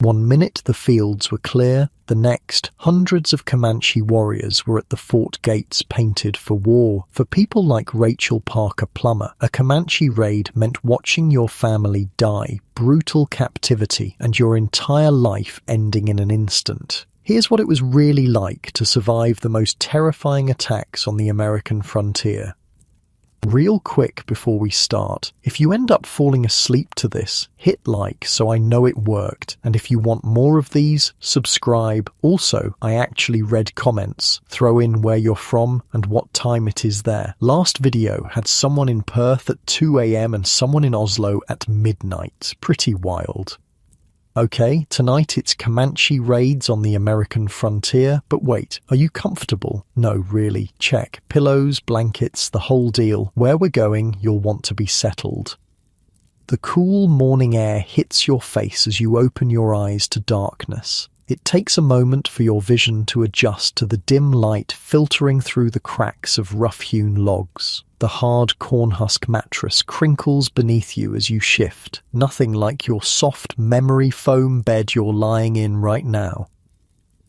One minute the fields were clear, the next, hundreds of Comanche warriors were at the fort gates painted for war. For people like Rachel Parker Plummer, a Comanche raid meant watching your family die, brutal captivity, and your entire life ending in an instant. Here's what it was really like to survive the most terrifying attacks on the American frontier. Real quick before we start, if you end up falling asleep to this, hit like so I know it worked, and if you want more of these, subscribe. Also, I actually read comments. Throw in where you're from and what time it is there. Last video had someone in Perth at 2 AM and someone in Oslo at midnight. Pretty wild. Okay, tonight it's Comanche raids on the American frontier, but wait, are you comfortable? No, really, check. Pillows, blankets, the whole deal. Where we're going, you'll want to be settled. The cool morning air hits your face as you open your eyes to darkness. It takes a moment for your vision to adjust to the dim light filtering through the cracks of rough-hewn logs. The hard corn husk mattress crinkles beneath you as you shift, nothing like your soft memory foam bed you're lying in right now.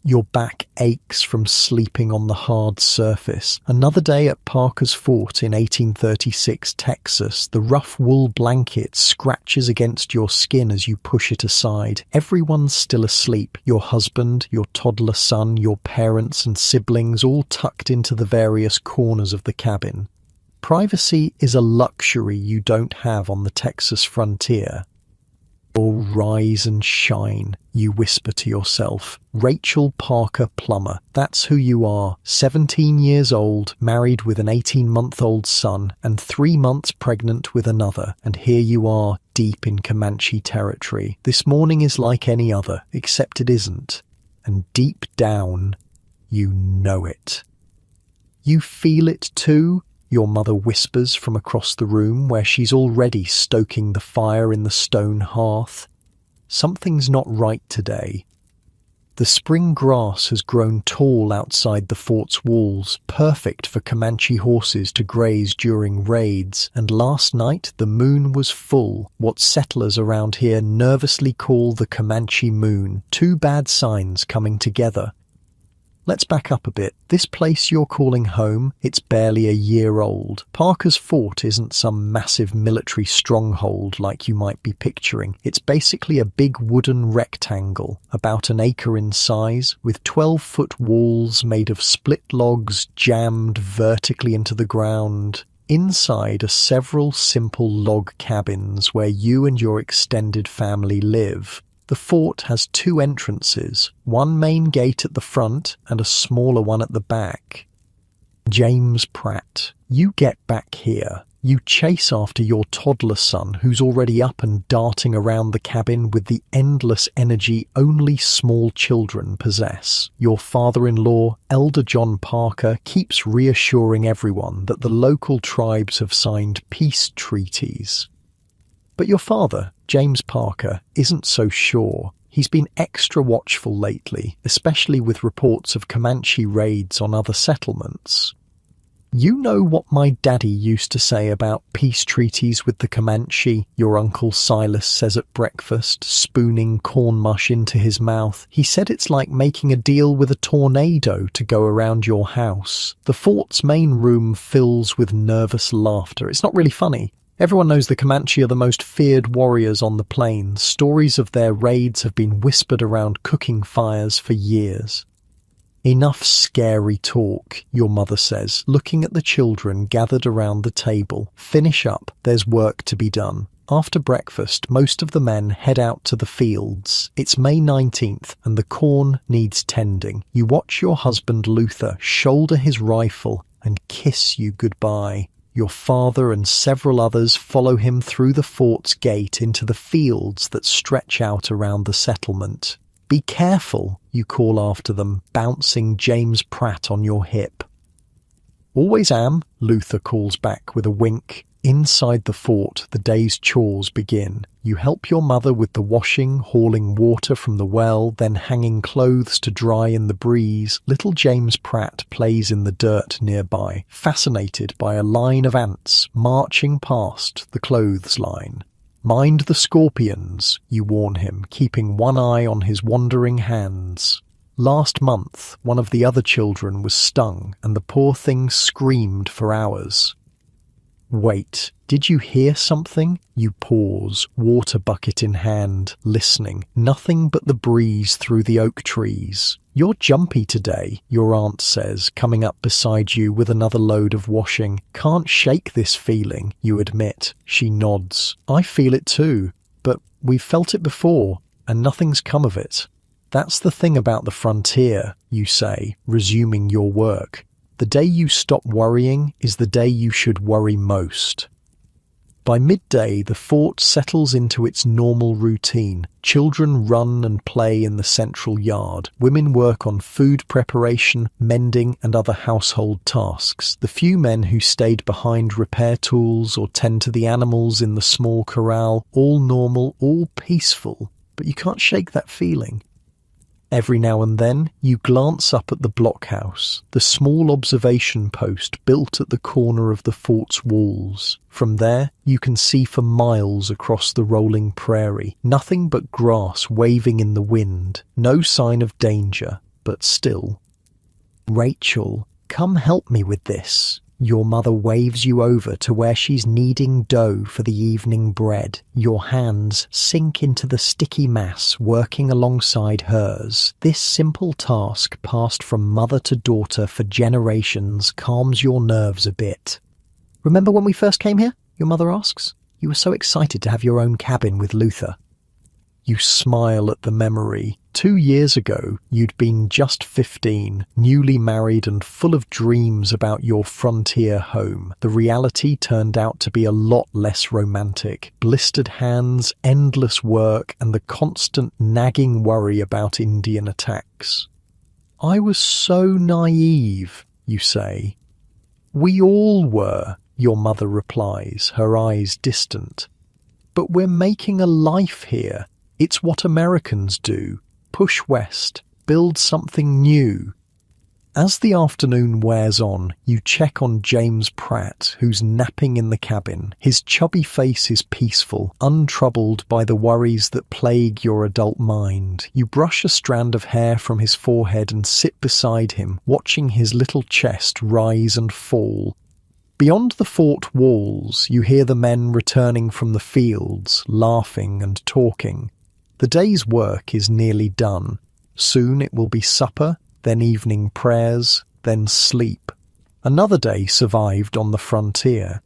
Your back aches from sleeping on the hard surface. Another day at Parker's Fort in 1836 Texas, the rough wool blanket scratches against your skin as you push it aside. Everyone's still asleep. Your husband, your toddler son, your parents and siblings all tucked into the various corners of the cabin. Privacy is a luxury you don't have on the Texas frontier. Oh, rise and shine, you whisper to yourself. Rachel Parker Plummer, that's who you are. 17 years old, married with an 18-month-old son, and 3 months pregnant with another. And here you are, deep in Comanche territory. This morning is like any other, except it isn't. And deep down, you know it. You feel it too? Your mother whispers from across the room where she's already stoking the fire in the stone hearth. Something's not right today. The spring grass has grown tall outside the fort's walls, perfect for Comanche horses to graze during raids, and last night the moon was full, what settlers around here nervously call the Comanche moon. Two bad signs coming together. Let's back up a bit. This place you're calling home, it's barely a year old. Parker's Fort isn't some massive military stronghold like you might be picturing. It's basically a big wooden rectangle, about an acre in size, with 12-foot walls made of split logs jammed vertically into the ground. Inside are several simple log cabins where you and your extended family live. The fort has 2 entrances, one main gate at the front and a smaller one at the back. James Pratt, you get back here. You chase after your toddler son who's already up and darting around the cabin with the endless energy only small children possess. Your father-in-law, Elder John Parker, keeps reassuring everyone that the local tribes have signed peace treaties. But your father, James Parker, isn't so sure. He's been extra watchful lately, especially with reports of Comanche raids on other settlements. You know what my daddy used to say about peace treaties with the Comanche, your Uncle Silas says at breakfast, spooning corn mush into his mouth. He said it's like making a deal with a tornado to go around your house. The fort's main room fills with nervous laughter. It's not really funny. Everyone knows the Comanche are the most feared warriors on the plains. Stories of their raids have been whispered around cooking fires for years. Enough scary talk, your mother says, looking at the children gathered around the table. Finish up, there's work to be done. After breakfast, most of the men head out to the fields. It's May 19th and the corn needs tending. You watch your husband Luther shoulder his rifle and kiss you goodbye. Your father and several others follow him through the fort's gate into the fields that stretch out around the settlement. Be careful, you call after them, bouncing James Pratt on your hip. Always am, Luther calls back with a wink. Inside the fort, the day's chores begin. You help your mother with the washing, hauling water from the well, then hanging clothes to dry in the breeze. Little James Pratt plays in the dirt nearby, fascinated by a line of ants marching past the clothes line. Mind the scorpions, you warn him, keeping one eye on his wandering hands. Last month, one of the other children was stung, and the poor thing screamed for hours. Wait, did you hear something? You pause, water bucket in hand, listening. Nothing but the breeze through the oak trees. You're jumpy today, your aunt says, coming up beside you with another load of washing. Can't shake this feeling, you admit. She nods. I feel it too, but we've felt it before, and nothing's come of it. That's the thing about the frontier, you say, resuming your work. The day you stop worrying is the day you should worry most. By midday, the fort settles into its normal routine. Children run and play in the central yard. Women work on food preparation, mending, and other household tasks. The few men who stayed behind repair tools or tend to the animals in the small corral, all normal, all peaceful. But you can't shake that feeling. Every now and then, you glance up at the blockhouse, the small observation post built at the corner of the fort's walls. From there, you can see for miles across the rolling prairie, nothing but grass waving in the wind, no sign of danger, but still. Rachel, come help me with this. Your mother waves you over to where she's kneading dough for the evening bread. Your hands sink into the sticky mass working alongside hers. This simple task, passed from mother to daughter for generations, calms your nerves a bit. Remember when we first came here? Your mother asks. You were so excited to have your own cabin with Luther. You smile at the memory. 2 years ago, you'd been just 15, newly married and full of dreams about your frontier home. The reality turned out to be a lot less romantic. Blistered hands, endless work, and the constant nagging worry about Indian attacks. I was so naive, you say. We all were, your mother replies, her eyes distant. But we're making a life here. It's what Americans do. Push west. Build something new. As the afternoon wears on, you check on James Pratt, who's napping in the cabin. His chubby face is peaceful, untroubled by the worries that plague your adult mind. You brush a strand of hair from his forehead and sit beside him, watching his little chest rise and fall. Beyond the fort walls, you hear the men returning from the fields, laughing and talking. The day's work is nearly done. Soon it will be supper, then evening prayers, then sleep. Another day survived on the frontier.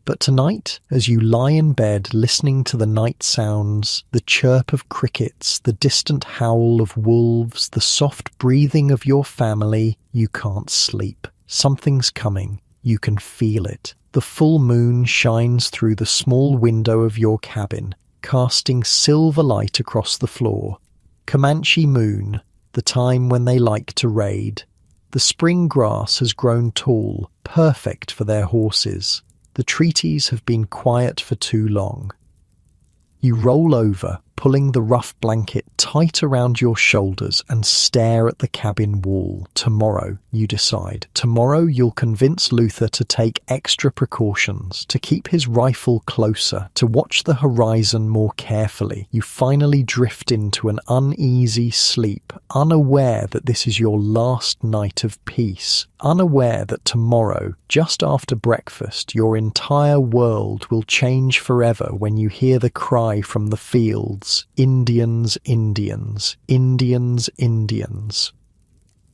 But tonight, as you lie in bed listening to the night sounds, the chirp of crickets, the distant howl of wolves, the soft breathing of your family, you can't sleep. Something's coming. You can feel it. The full moon shines through the small window of your cabin, casting silver light across the floor. Comanche moon, the time when they like to raid. The spring grass has grown tall, perfect for their horses. The treaties have been quiet for too long. You roll over, pulling the rough blanket tight around your shoulders and stare at the cabin wall. Tomorrow, you decide. Tomorrow you'll convince Luther to take extra precautions, to keep his rifle closer, to watch the horizon more carefully. You finally drift into an uneasy sleep, unaware that this is your last night of peace, unaware that tomorrow, just after breakfast, your entire world will change forever when you hear the cry from the fields. Indians, Indians, Indians, Indians.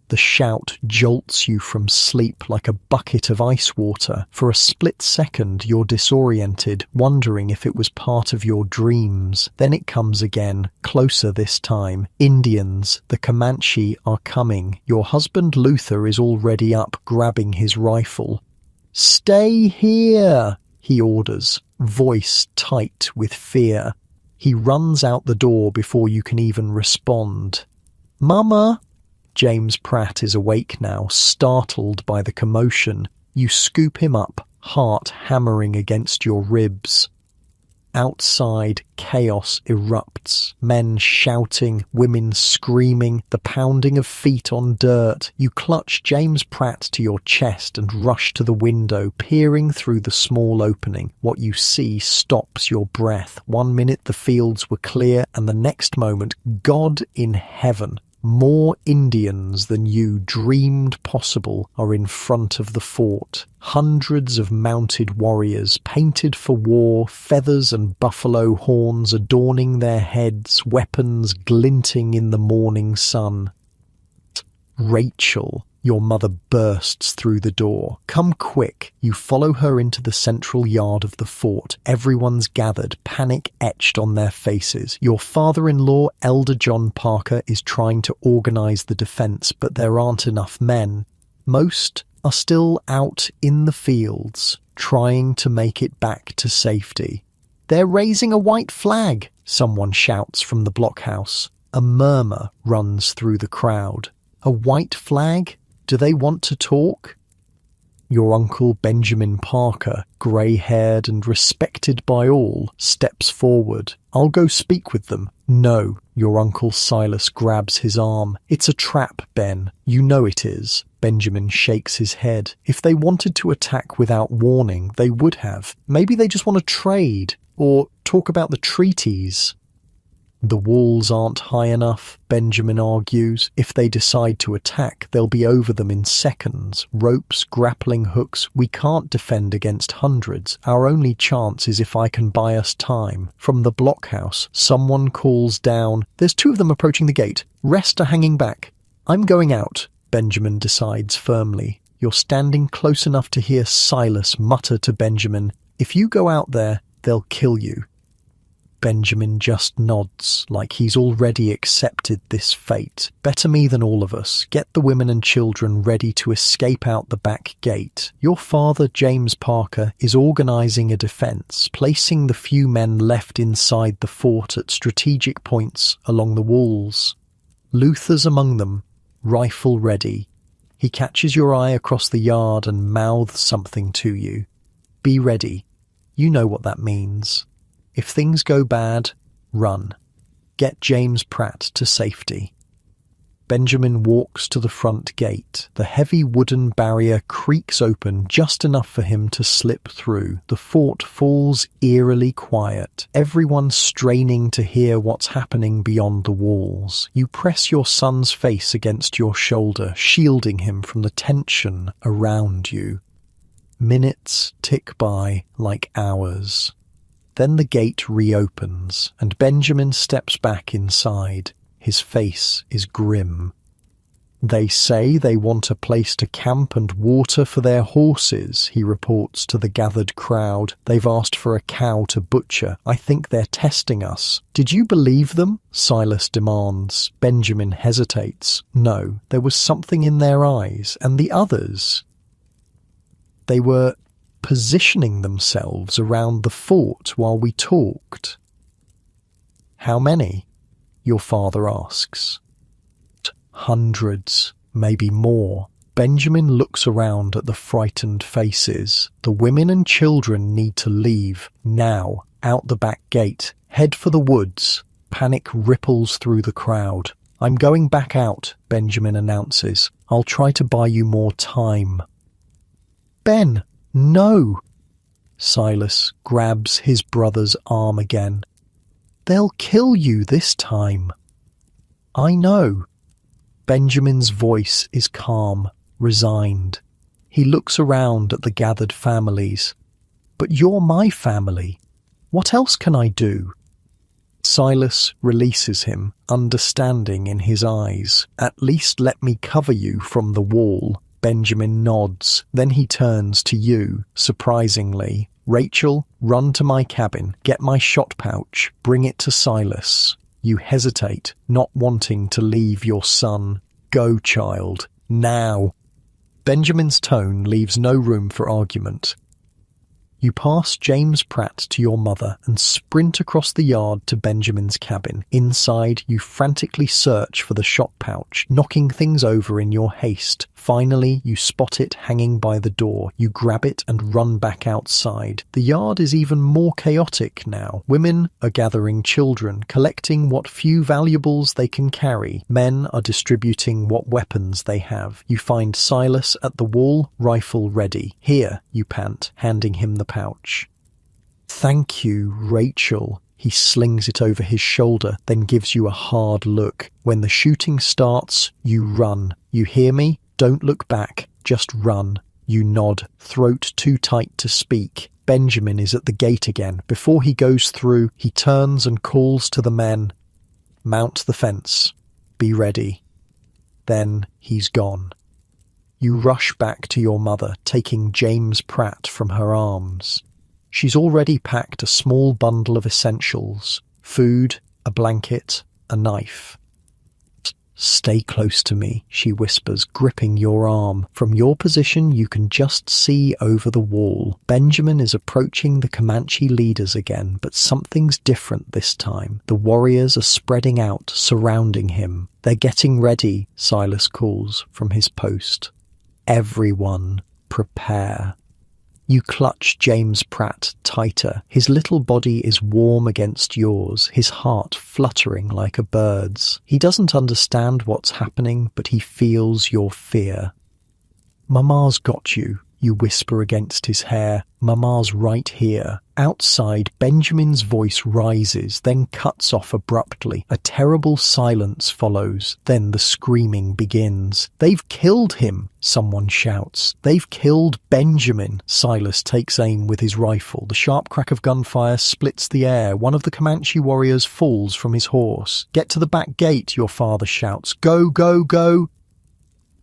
The shout jolts you from sleep like a bucket of ice water. For a split second, you're disoriented, wondering if it was part of your dreams. Then it comes again, closer this time. Indians, the Comanche, are coming. Your husband Luther is already up, grabbing his rifle. "Stay here," he orders, voice tight with fear. He runs out the door before you can even respond. "Mama!" James Pratt is awake now, startled by the commotion. You scoop him up, heart hammering against your ribs. Outside, chaos erupts. Men shouting, women screaming, the pounding of feet on dirt. You clutch James Pratt to your chest and rush to the window, peering through the small opening. What you see stops your breath. 1 minute the fields were clear, and the next moment, God in heaven. More Indians than you dreamed possible are in front of the fort. Hundreds of mounted warriors, painted for war, feathers and buffalo horns adorning their heads, weapons glinting in the morning sun. Rachel, your mother bursts through the door. Come quick. You follow her into the central yard of the fort. Everyone's gathered, panic etched on their faces. Your father-in-law, Elder John Parker, is trying to organize the defense, but there aren't enough men. Most are still out in the fields, trying to make it back to safety. They're raising a white flag, someone shouts from the blockhouse. A murmur runs through the crowd. A white flag? Do they want to talk? Your uncle Benjamin Parker, grey-haired and respected by all, steps forward. I'll go speak with them. No, your uncle Silas grabs his arm. It's a trap, Ben. You know it is. Benjamin shakes his head. If they wanted to attack without warning, they would have. Maybe they just want to trade, or talk about the treaties. The walls aren't high enough, Benjamin argues. If they decide to attack, they'll be over them in seconds. Ropes, grappling hooks. We can't defend against hundreds. Our only chance is if I can buy us time. From the blockhouse, someone calls down, "There's 2 of them approaching the gate. Rest are hanging back." "I'm going out," Benjamin decides firmly. You're standing close enough to hear Silas mutter to Benjamin, "If you go out there, they'll kill you." Benjamin just nods, like he's already accepted this fate. Better me than all of us. Get the women and children ready to escape out the back gate. Your father, James Parker, is organizing a defense, placing the few men left inside the fort at strategic points along the walls. Luther's among them, rifle ready. He catches your eye across the yard and mouths something to you. Be ready. You know what that means. If things go bad, run. Get James Pratt to safety. Benjamin walks to the front gate. The heavy wooden barrier creaks open just enough for him to slip through. The fort falls eerily quiet, everyone straining to hear what's happening beyond the walls. You press your son's face against your shoulder, shielding him from the tension around you. Minutes tick by like hours. Then the gate reopens, and Benjamin steps back inside. His face is grim. They say they want a place to camp and water for their horses, he reports to the gathered crowd. They've asked for a cow to butcher. I think they're testing us. Did you believe them? Silas demands. Benjamin hesitates. No, there was something in their eyes. And the others? They were positioning themselves around the fort while we talked. How many? Your father asks. Hundreds, maybe more. Benjamin looks around at the frightened faces. The women and children need to leave, now, out the back gate. Head for the woods. Panic ripples through the crowd. I'm going back out, Benjamin announces. I'll try to buy you more time. Ben! No! Silas grabs his brother's arm again. They'll kill you this time. I know. Benjamin's voice is calm, resigned. He looks around at the gathered families. But you're my family. What else can I do? Silas releases him, understanding in his eyes. At least let me cover you from the wall. Benjamin nods. Then he turns to you, surprisingly. Rachel, run to my cabin. Get my shot pouch. Bring it to Silas. You hesitate, not wanting to leave your son. Go, child. Now. Benjamin's tone leaves no room for argument. You pass James Pratt to your mother and sprint across the yard to Benjamin's cabin. Inside, you frantically search for the shot pouch, knocking things over in your haste. Finally, you spot it hanging by the door. You grab it and run back outside. The yard is even more chaotic now. Women are gathering children, collecting what few valuables they can carry. Men are distributing what weapons they have. You find Silas at the wall, rifle ready. "Here," you pant, handing him the pouch. "Thank you, Rachel." He slings it over his shoulder, then gives you a hard look. When the shooting starts, you run. "You hear me? Don't look back. Just run." You nod, throat too tight to speak. Benjamin is at the gate again. Before he goes through, he turns and calls to the men, "Mount the fence. Be ready." Then he's gone. You rush back to your mother, taking James Pratt from her arms. She's already packed a small bundle of essentials: food, a blanket, a knife. "Stay close to me," she whispers, gripping your arm. From your position, you can just see over the wall. Benjamin is approaching the Comanche leaders again, but something's different this time. The warriors are spreading out, surrounding him. "They're getting ready," Silas calls from his post. "Everyone, prepare." You clutch James Pratt tighter. His little body is warm against yours, his heart fluttering like a bird's. He doesn't understand what's happening, but he feels your fear. "Mama's got you," you whisper against his hair. "Mama's right here." Outside, Benjamin's voice rises, then cuts off abruptly. A terrible silence follows. Then the screaming begins. "They've killed him!" someone shouts. "They've killed Benjamin!" Silas takes aim with his rifle. The sharp crack of gunfire splits the air. One of the Comanche warriors falls from his horse. "Get to the back gate," your father shouts. "Go, go, go!"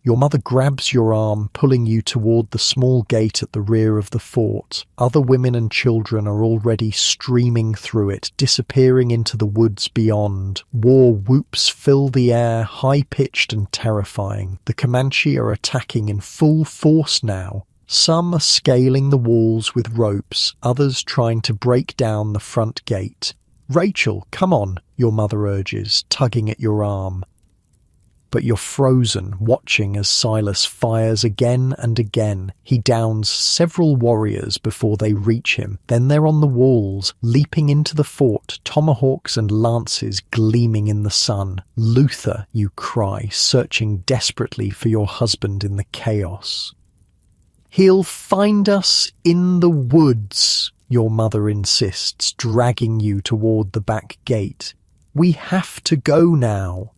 Your mother grabs your arm, pulling you toward the small gate at the rear of the fort. Other women and children are already streaming through it, disappearing into the woods beyond. War whoops fill the air, high-pitched and terrifying. The Comanche are attacking in full force now. Some are scaling the walls with ropes, others trying to break down the front gate. "Rachel, come on," your mother urges, tugging at your arm. But you're frozen, watching as Silas fires again and again. He downs several warriors before they reach him. Then they're on the walls, leaping into the fort, tomahawks and lances gleaming in the sun. "Luther," you cry, searching desperately for your husband in the chaos. "He'll find us in the woods," your mother insists, dragging you toward the back gate. "We have to go now."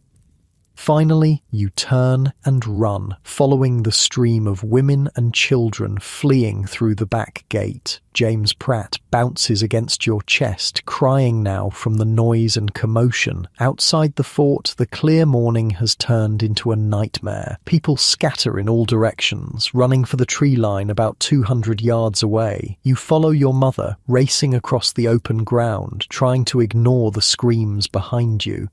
Finally, you turn and run, following the stream of women and children fleeing through the back gate. James Pratt bounces against your chest, crying now from the noise and commotion. Outside the fort, the clear morning has turned into a nightmare. People scatter in all directions, running for the tree line about 200 yards away. You follow your mother, racing across the open ground, trying to ignore the screams behind you.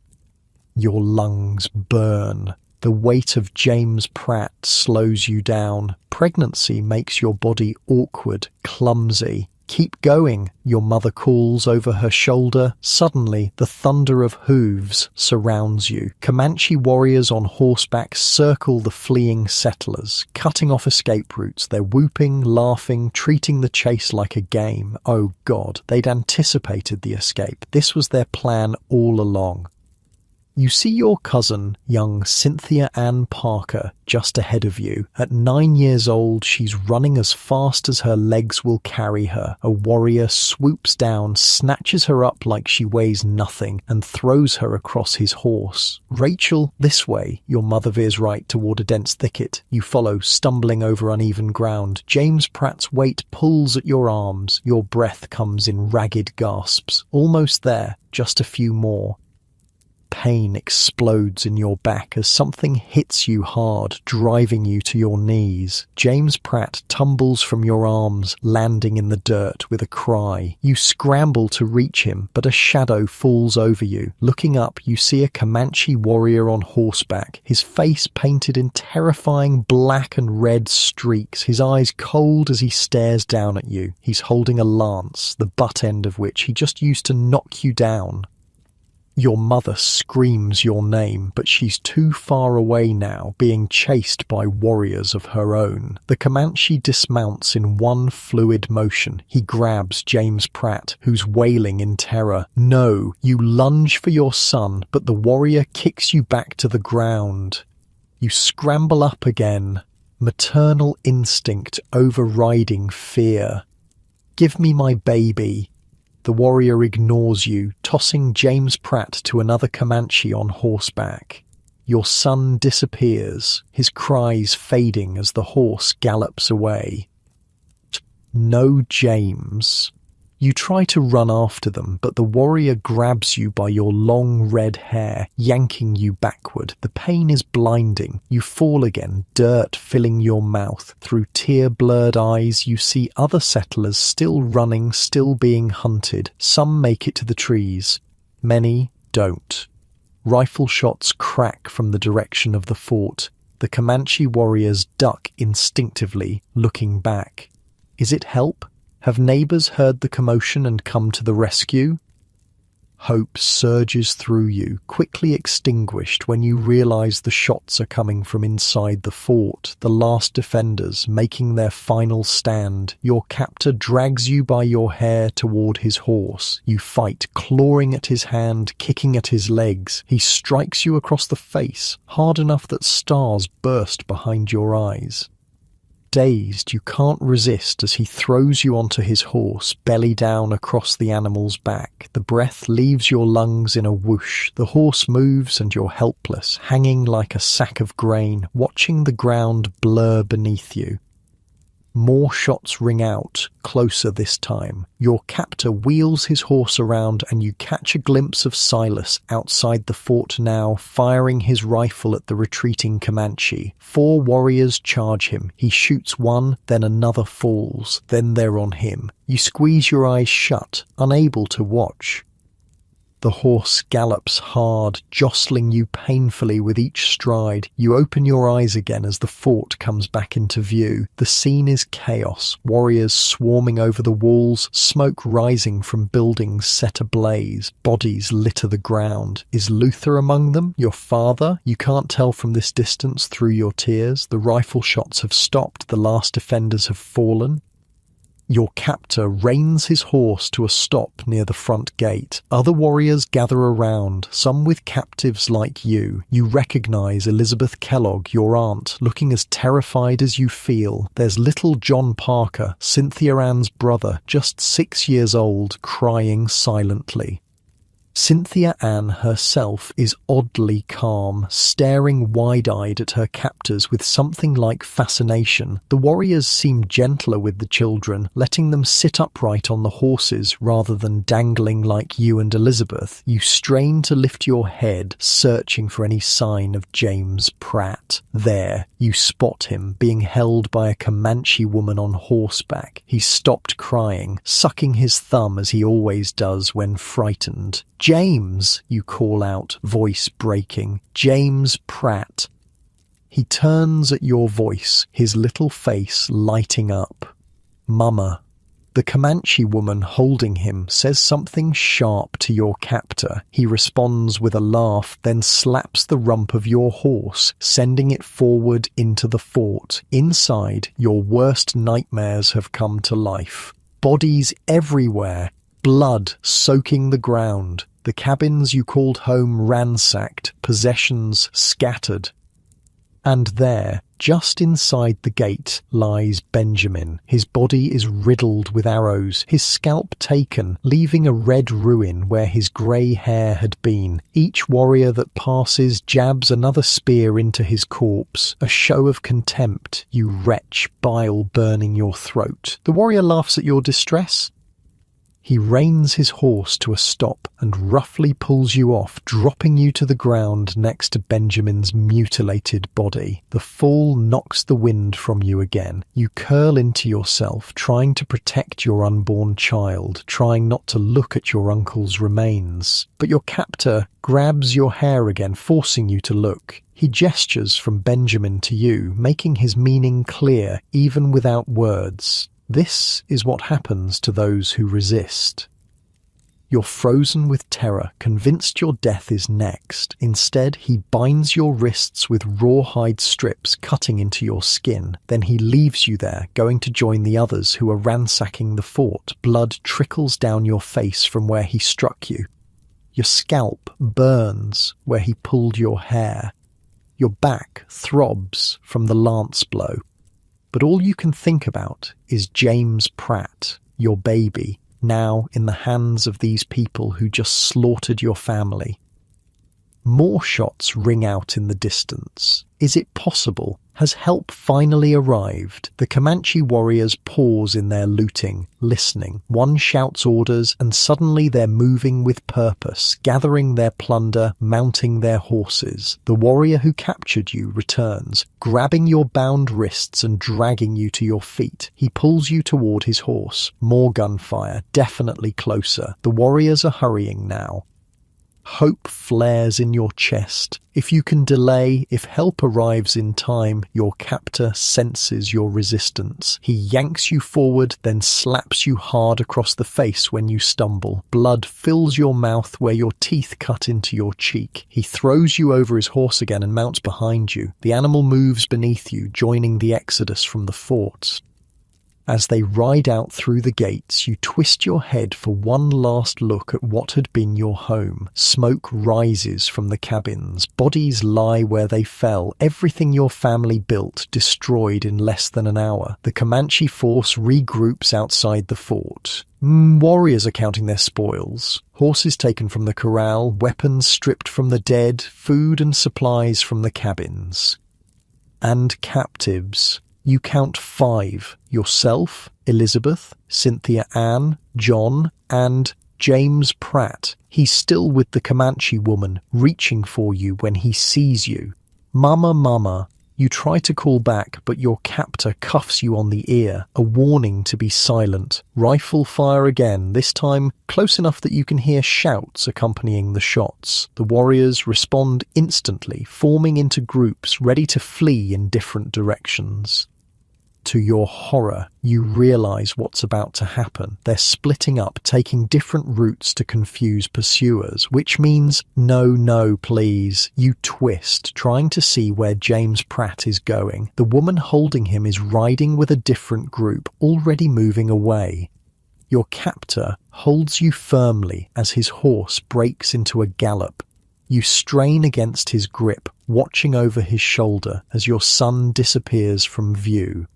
Your lungs burn. The weight of James Pratt slows you down. Pregnancy makes your body awkward, clumsy. "Keep going," your mother calls over her shoulder. Suddenly, the thunder of hooves surrounds you. Comanche warriors on horseback circle the fleeing settlers, cutting off escape routes. They're whooping, laughing, treating the chase like a game. Oh God, they'd anticipated the escape. This was their plan all along. You see your cousin, young Cynthia Ann Parker, just ahead of you. At 9 years old, she's running as fast as her legs will carry her. A warrior swoops down, snatches her up like she weighs nothing, and throws her across his horse. "Rachel, this way." Your mother veers right toward a dense thicket. You follow, stumbling over uneven ground. James Pratt's weight pulls at your arms. Your breath comes in ragged gasps. Almost there, just a few more. Pain explodes in your back as something hits you hard, driving you to your knees. James Pratt tumbles from your arms, landing in the dirt with a cry. You scramble to reach him, but a shadow falls over you. Looking up, you see a Comanche warrior on horseback, his face painted in terrifying black and red streaks, his eyes cold as he stares down at you. He's holding a lance, the butt end of which he just used to knock you down. Your mother screams your name, but she's too far away now, being chased by warriors of her own. The Comanche dismounts in one fluid motion. He grabs James Pratt, who's wailing in terror. No, you lunge for your son, but the warrior kicks you back to the ground. You scramble up again, maternal instinct overriding fear. Give me my baby. The warrior ignores you, tossing James Pratt to another Comanche on horseback. Your son disappears, his cries fading as the horse gallops away. No James. You try to run after them, but the warrior grabs you by your long red hair, yanking you backward. The pain is blinding. You fall again, dirt filling your mouth. Through tear-blurred eyes, you see other settlers still running, still being hunted. Some make it to the trees. Many don't. Rifle shots crack from the direction of the fort. The Comanche warriors duck instinctively, looking back. Is it help? Have neighbors heard the commotion and come to the rescue? Hope surges through you, quickly extinguished when you realize the shots are coming from inside the fort, the last defenders making their final stand. Your captor drags you by your hair toward his horse. You fight, clawing at his hand, kicking at his legs. He strikes you across the face, hard enough that stars burst behind your eyes. Dazed, you can't resist as he throws you onto his horse, belly down across the animal's back. The breath leaves your lungs in a whoosh. The horse moves and you're helpless, hanging like a sack of grain, watching the ground blur beneath you. More shots ring out, closer this time. Your captor wheels his horse around and you catch a glimpse of Silas outside the fort now, firing his rifle at the retreating Comanche. 4 warriors charge him. He shoots one, then another falls. Then they're on him. You squeeze your eyes shut, unable to watch. The horse gallops hard, jostling you painfully with each stride. You open your eyes again as the fort comes back into view. The scene is chaos, warriors swarming over the walls, smoke rising from buildings set ablaze, bodies litter the ground. Is Luther among them? Your father? You can't tell from this distance through your tears. The rifle shots have stopped, the last defenders have fallen. Your captor reins his horse to a stop near the front gate. Other warriors gather around, some with captives like you. You recognize Elizabeth Kellogg, your aunt, looking as terrified as you feel. There's little John Parker, Cynthia Ann's brother, just 6 years old, crying silently. Cynthia Ann herself is oddly calm, staring wide-eyed at her captors with something like fascination. The warriors seem gentler with the children, letting them sit upright on the horses rather than dangling like you and Elizabeth. You strain to lift your head, searching for any sign of James Pratt. There, you spot him, being held by a Comanche woman on horseback. He's stopped crying, sucking his thumb as he always does when frightened. "James," you call out, voice breaking. "James Pratt." He turns at your voice, his little face lighting up. "Mama." The Comanche woman holding him says something sharp to your captor. He responds with a laugh, then slaps the rump of your horse, sending it forward into the fort. Inside, your worst nightmares have come to life. Bodies everywhere, blood soaking the ground. The cabins you called home ransacked, possessions scattered. And there, just inside the gate, lies Benjamin. His body is riddled with arrows, his scalp taken, leaving a red ruin where his grey hair had been. Each warrior that passes jabs another spear into his corpse, a show of contempt, you wretch, bile burning your throat. The warrior laughs at your distress. He reins his horse to a stop and roughly pulls you off, dropping you to the ground next to Benjamin's mutilated body. The fall knocks the wind from you again. You curl into yourself, trying to protect your unborn child, trying not to look at your uncle's remains. But your captor grabs your hair again, forcing you to look. He gestures from Benjamin to you, making his meaning clear, even without words. This is what happens to those who resist. You're frozen with terror, convinced your death is next. Instead, he binds your wrists with rawhide strips cutting into your skin. Then he leaves you there, going to join the others who are ransacking the fort. Blood trickles down your face from where he struck you. Your scalp burns where he pulled your hair. Your back throbs from the lance blow. But all you can think about is James Pratt, your baby, now in the hands of these people who just slaughtered your family. More shots ring out in the distance. Is it possible? Has help finally arrived? The Comanche warriors pause in their looting, listening. One shouts orders, and suddenly they're moving with purpose, gathering their plunder, mounting their horses. The warrior who captured you returns, grabbing your bound wrists and dragging you to your feet. He pulls you toward his horse. More gunfire, definitely closer. The warriors are hurrying now. Hope flares in your chest. If you can delay, if help arrives in time, your captor senses your resistance. He yanks you forward, then slaps you hard across the face when you stumble. Blood fills your mouth where your teeth cut into your cheek. He throws you over his horse again and mounts behind you. The animal moves beneath you, joining the exodus from the fort. As they ride out through the gates, you twist your head for one last look at what had been your home. Smoke rises from the cabins. Bodies lie where they fell. Everything your family built destroyed in less than an hour. The Comanche force regroups outside the fort. Warriors are counting their spoils. Horses taken from the corral, weapons stripped from the dead, food and supplies from the cabins. And captives. You count 5. Yourself, Elizabeth, Cynthia Ann, John, and James Pratt. He's still with the Comanche woman, reaching for you when he sees you. Mama, mama. You try to call back, but your captor cuffs you on the ear, a warning to be silent. Rifle fire again, this time close enough that you can hear shouts accompanying the shots. The warriors respond instantly, forming into groups ready to flee in different directions. To your horror, you realize what's about to happen. They're splitting up, taking different routes to confuse pursuers, which means, no, please. You twist, trying to see where James Pratt is going. The woman holding him is riding with a different group, already moving away. Your captor holds you firmly as his horse breaks into a gallop. You strain against his grip, watching over his shoulder as your son disappears from view.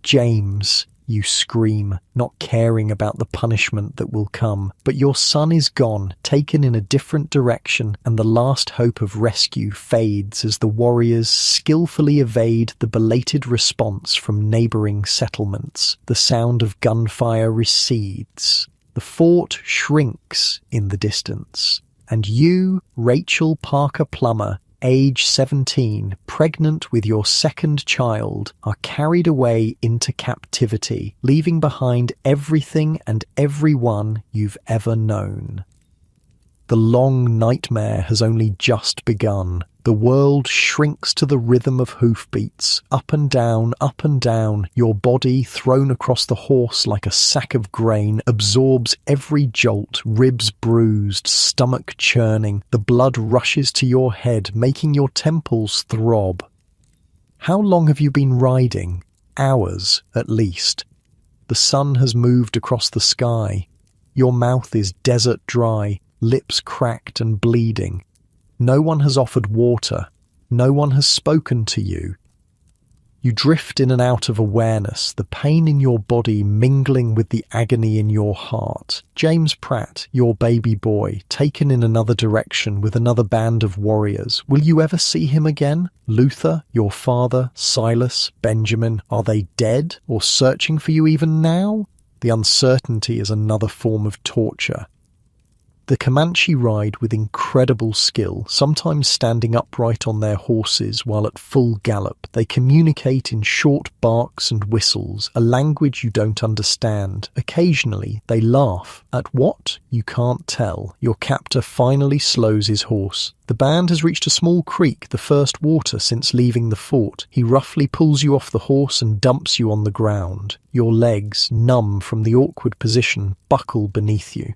James, you scream, not caring about the punishment that will come. But your son is gone, taken in a different direction, and the last hope of rescue fades as the warriors skillfully evade the belated response from neighboring settlements. The sound of gunfire recedes. The fort shrinks in the distance. And you, Rachel Parker Plummer, age 17, pregnant with your second child, are carried away into captivity, leaving behind everything and everyone you've ever known. The long nightmare has only just begun. The world shrinks to the rhythm of hoofbeats, up and down, your body thrown across the horse like a sack of grain, absorbs every jolt, ribs bruised, stomach churning, the blood rushes to your head, making your temples throb. How long have you been riding? Hours, at least. The sun has moved across the sky. Your mouth is desert dry, lips cracked and bleeding. No one has offered water. No one has spoken to you. You drift in and out of awareness, the pain in your body mingling with the agony in your heart. James Pratt, your baby boy, taken in another direction with another band of warriors. Will you ever see him again? Luther, your father, Silas, Benjamin, are they dead or searching for you even now? The uncertainty is another form of torture. The Comanche ride with incredible skill, sometimes standing upright on their horses while at full gallop. They communicate in short barks and whistles, a language you don't understand. Occasionally, they laugh. At what? You can't tell. Your captor finally slows his horse. The band has reached a small creek, the first water since leaving the fort. He roughly pulls you off the horse and dumps you on the ground. Your legs, numb from the awkward position, buckle beneath you.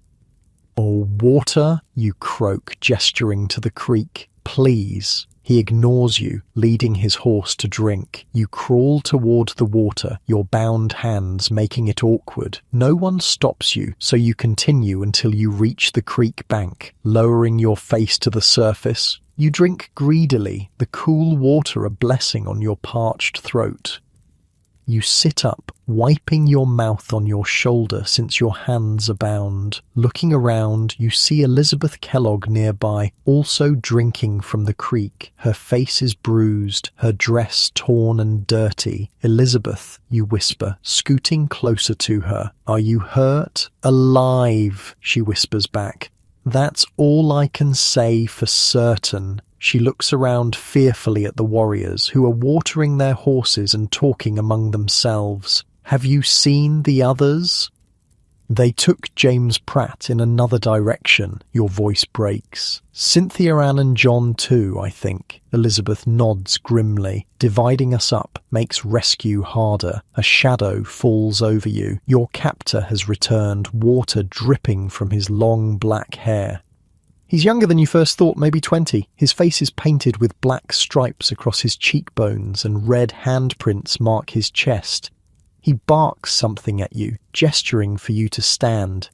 "Oh, water," you croak, gesturing to the creek. "Please." He ignores you, leading his horse to drink. You crawl toward the water, your bound hands making it awkward. No one stops you, so you continue until you reach the creek bank, lowering your face to the surface. You drink greedily, the cool water a blessing on your parched throat. You sit up, wiping your mouth on your shoulder since your hands are bound. Looking around, you see Elizabeth Kellogg nearby, also drinking from the creek. Her face is bruised, her dress torn and dirty. "Elizabeth," you whisper, scooting closer to her. "Are you hurt?" "Alive," she whispers back. "That's all I can say for certain." She looks around fearfully at the warriors, who are watering their horses and talking among themselves. "Have you seen the others?" "They took James Pratt in another direction," your voice breaks. "Cynthia Ann and John too, I think." Elizabeth nods grimly. "Dividing us up makes rescue harder." A shadow falls over you. Your captor has returned, water dripping from his long black hair. He's younger than you first thought, maybe 20. His face is painted with black stripes across his cheekbones and red handprints mark his chest. He barks something at you, gesturing for you to stand.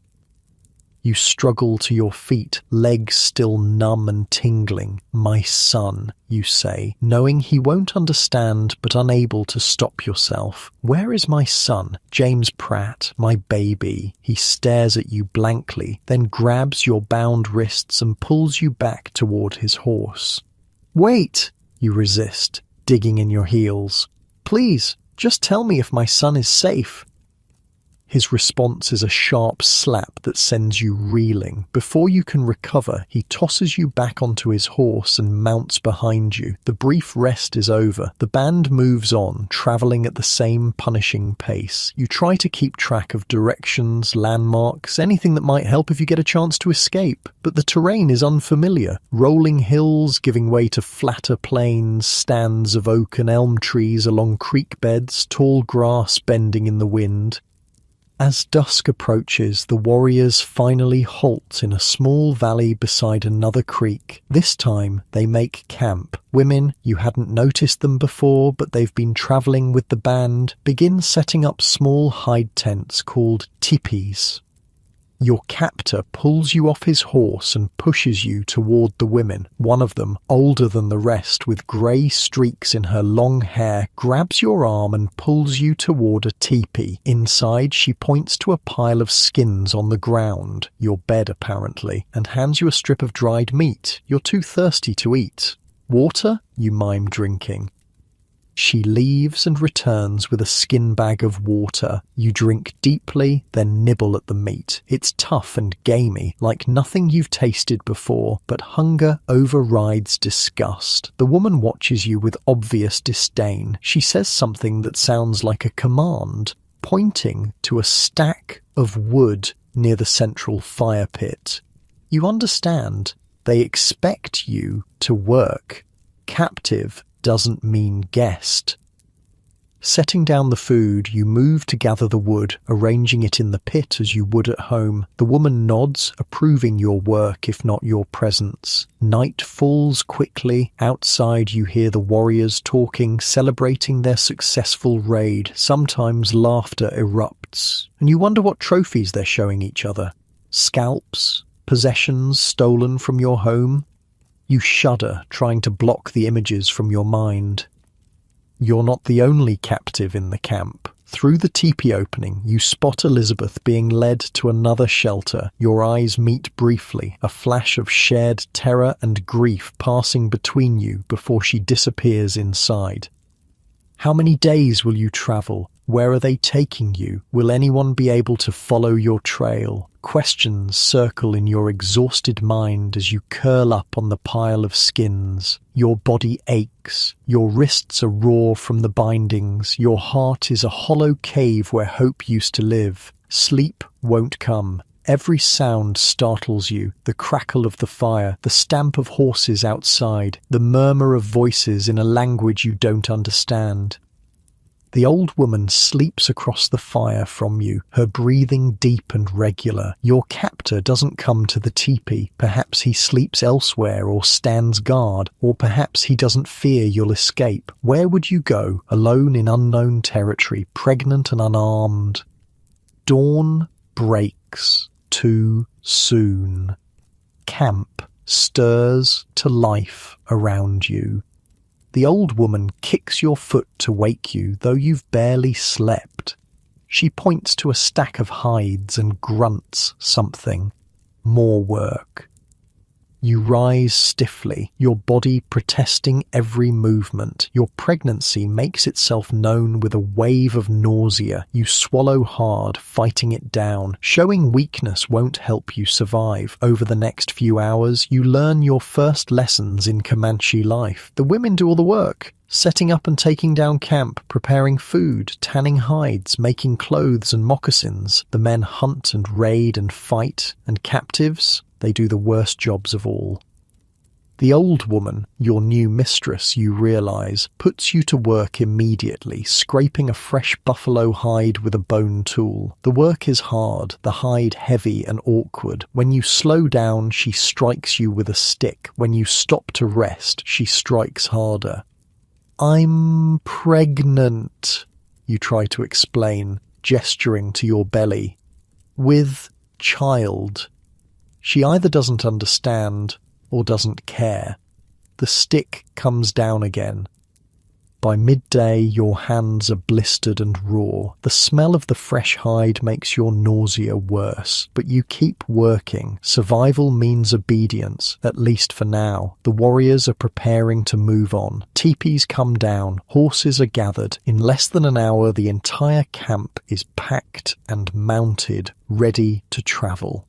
You struggle to your feet, legs still numb and tingling. "My son," you say, knowing he won't understand but unable to stop yourself. "Where is my son? James Pratt, my baby." He stares at you blankly, then grabs your bound wrists and pulls you back toward his horse. "Wait!" you resist, digging in your heels. "Please, just tell me if my son is safe." His response is a sharp slap that sends you reeling. Before you can recover, he tosses you back onto his horse and mounts behind you. The brief rest is over. The band moves on, traveling at the same punishing pace. You try to keep track of directions, landmarks, anything that might help if you get a chance to escape. But the terrain is unfamiliar. Rolling hills giving way to flatter plains, stands of oak and elm trees along creek beds, tall grass bending in the wind. As dusk approaches, the warriors finally halt in a small valley beside another creek. This time, they make camp. Women, you hadn't noticed them before, but they've been traveling with the band, begin setting up small hide tents called teepees. Your captor pulls you off his horse and pushes you toward the women. One of them, older than the rest with grey streaks in her long hair, grabs your arm and pulls you toward a teepee. Inside, she points to a pile of skins on the ground, your bed apparently, and hands you a strip of dried meat. You're too thirsty to eat. "Water?" you mime drinking. She leaves and returns with a skin bag of water. You drink deeply, then nibble at the meat. It's tough and gamey, like nothing you've tasted before, but hunger overrides disgust. The woman watches you with obvious disdain. She says something that sounds like a command, pointing to a stack of wood near the central fire pit. You understand. They expect you to work. Captive doesn't mean guest. Setting down the food, you move to gather the wood, arranging it in the pit as you would at home. The woman nods, approving your work if not your presence. Night falls quickly. Outside you hear the warriors talking, celebrating their successful raid. Sometimes laughter erupts, and you wonder what trophies they're showing each other. Scalps? Possessions stolen from your home? You shudder, trying to block the images from your mind. You're not the only captive in the camp. Through the teepee opening, you spot Elizabeth being led to another shelter. Your eyes meet briefly, a flash of shared terror and grief passing between you before she disappears inside. How many days will you travel? Where are they taking you? Will anyone be able to follow your trail? Questions circle in your exhausted mind as you curl up on the pile of skins. Your body aches. Your wrists are raw from the bindings. Your heart is a hollow cave where hope used to live. Sleep won't come. Every sound startles you. The crackle of the fire, the stamp of horses outside, the murmur of voices in a language you don't understand. The old woman sleeps across the fire from you, her breathing deep and regular. Your captor doesn't come to the teepee. Perhaps he sleeps elsewhere or stands guard, or perhaps he doesn't fear you'll escape. Where would you go, alone in unknown territory, pregnant and unarmed? Dawn breaks too soon. Camp stirs to life around you. The old woman kicks your foot to wake you, though you've barely slept. She points to a stack of hides and grunts something. More work. You rise stiffly, your body protesting every movement. Your pregnancy makes itself known with a wave of nausea. You swallow hard, fighting it down. Showing weakness won't help you survive. Over the next few hours, you learn your first lessons in Comanche life. The women do all the work. Setting up and taking down camp, preparing food, tanning hides, making clothes and moccasins. The men hunt and raid and fight, and captives, they do the worst jobs of all. The old woman, your new mistress, you realize, puts you to work immediately, scraping a fresh buffalo hide with a bone tool. The work is hard, the hide heavy and awkward. When you slow down, she strikes you with a stick. When you stop to rest, she strikes harder. "I'm pregnant," you try to explain, gesturing to your belly. "With child." She either doesn't understand or doesn't care. The stick comes down again. By midday, your hands are blistered and raw. The smell of the fresh hide makes your nausea worse, but you keep working. Survival means obedience, at least for now. The warriors are preparing to move on. Teepees come down. Horses are gathered. In less than an hour, the entire camp is packed and mounted, ready to travel.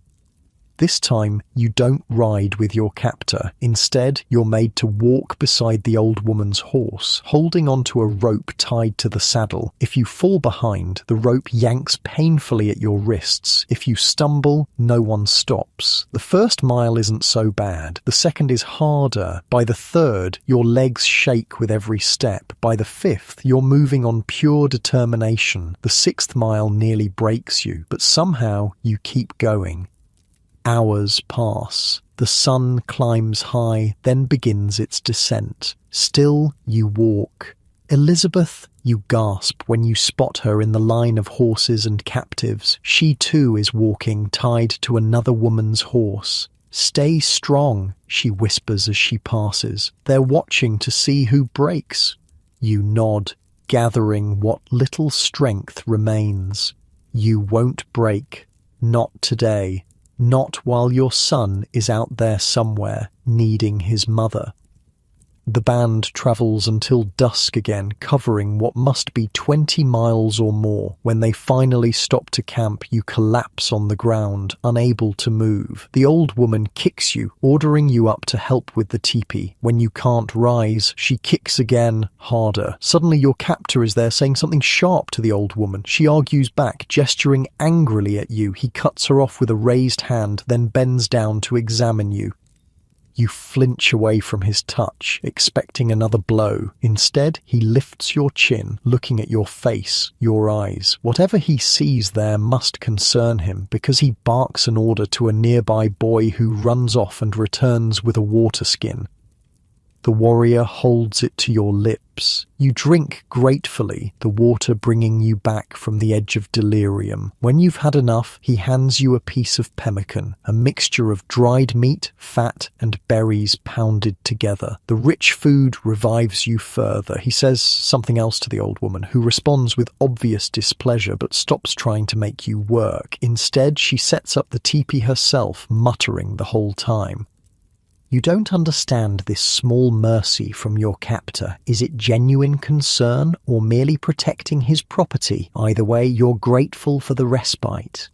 This time, you don't ride with your captor. Instead, you're made to walk beside the old woman's horse, holding onto a rope tied to the saddle. If you fall behind, the rope yanks painfully at your wrists. If you stumble, no one stops. The first mile isn't so bad. The second is harder. By the third, your legs shake with every step. By the fifth, you're moving on pure determination. The sixth mile nearly breaks you, but somehow you keep going. Hours pass. The sun climbs high, then begins its descent. Still, you walk. Elizabeth, you gasp when you spot her in the line of horses and captives. She too is walking, tied to another woman's horse. "Stay strong," she whispers as she passes. "They're watching to see who breaks." You nod, gathering what little strength remains. You won't break. Not today. Not while your son is out there somewhere, needing his mother. The band travels until dusk again, covering what must be 20 miles or more. When they finally stop to camp, you collapse on the ground, unable to move. The old woman kicks you, ordering you up to help with the teepee. When you can't rise, she kicks again, harder. Suddenly your captor is there saying something sharp to the old woman. She argues back, gesturing angrily at you. He cuts her off with a raised hand, then bends down to examine you. You flinch away from his touch, expecting another blow. Instead, he lifts your chin, looking at your face, your eyes. Whatever he sees there must concern him, because he barks an order to a nearby boy who runs off and returns with a water skin. The warrior holds it to your lips. You drink gratefully, the water bringing you back from the edge of delirium. When you've had enough, he hands you a piece of pemmican, a mixture of dried meat, fat, and berries pounded together. The rich food revives you further. He says something else to the old woman, who responds with obvious displeasure but stops trying to make you work. Instead, she sets up the teepee herself, muttering the whole time. You don't understand this small mercy from your captor. Is it genuine concern or merely protecting his property? Either way, you're grateful for the respite.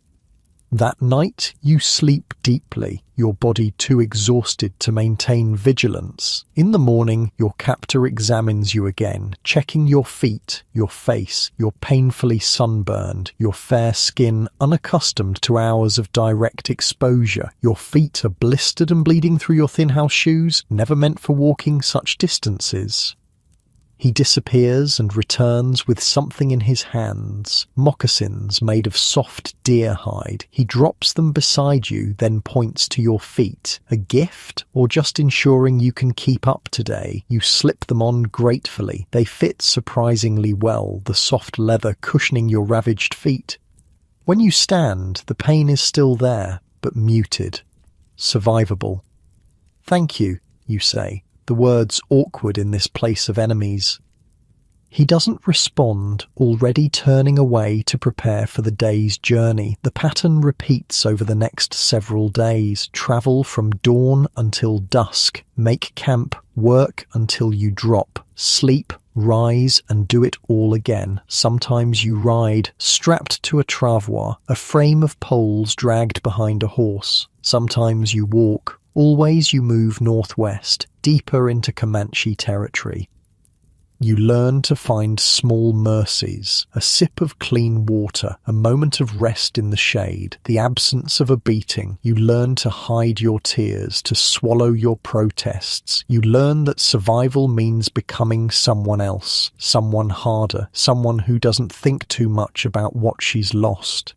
That night, you sleep deeply, your body too exhausted to maintain vigilance. In the morning, your captor examines you again, checking your feet, your face. You're painfully sunburned, your fair skin unaccustomed to hours of direct exposure. Your feet are blistered and bleeding through your thin house shoes, never meant for walking such distances. He disappears and returns with something in his hands, moccasins made of soft deer hide. He drops them beside you, then points to your feet. A gift, or just ensuring you can keep up today? You slip them on gratefully. They fit surprisingly well, the soft leather cushioning your ravaged feet. When you stand, the pain is still there, but muted. Survivable. "Thank you," you say, the words awkward in this place of enemies. He doesn't respond, already turning away to prepare for the day's journey. The pattern repeats over the next several days. Travel from dawn until dusk. Make camp, work until you drop. Sleep, rise, and do it all again. Sometimes you ride, strapped to a travois, a frame of poles dragged behind a horse. Sometimes you walk. Always you move northwest, deeper into Comanche territory. You learn to find small mercies, a sip of clean water, a moment of rest in the shade, the absence of a beating. You learn to hide your tears, to swallow your protests. You learn that survival means becoming someone else, someone harder, someone who doesn't think too much about what she's lost.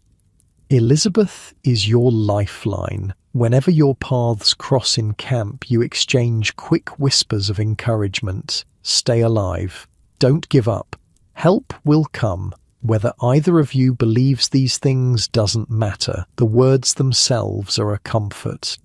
Elizabeth is your lifeline. Whenever your paths cross in camp, you exchange quick whispers of encouragement. Stay alive. Don't give up. Help will come. Whether either of you believes these things doesn't matter. The words themselves are a comfort.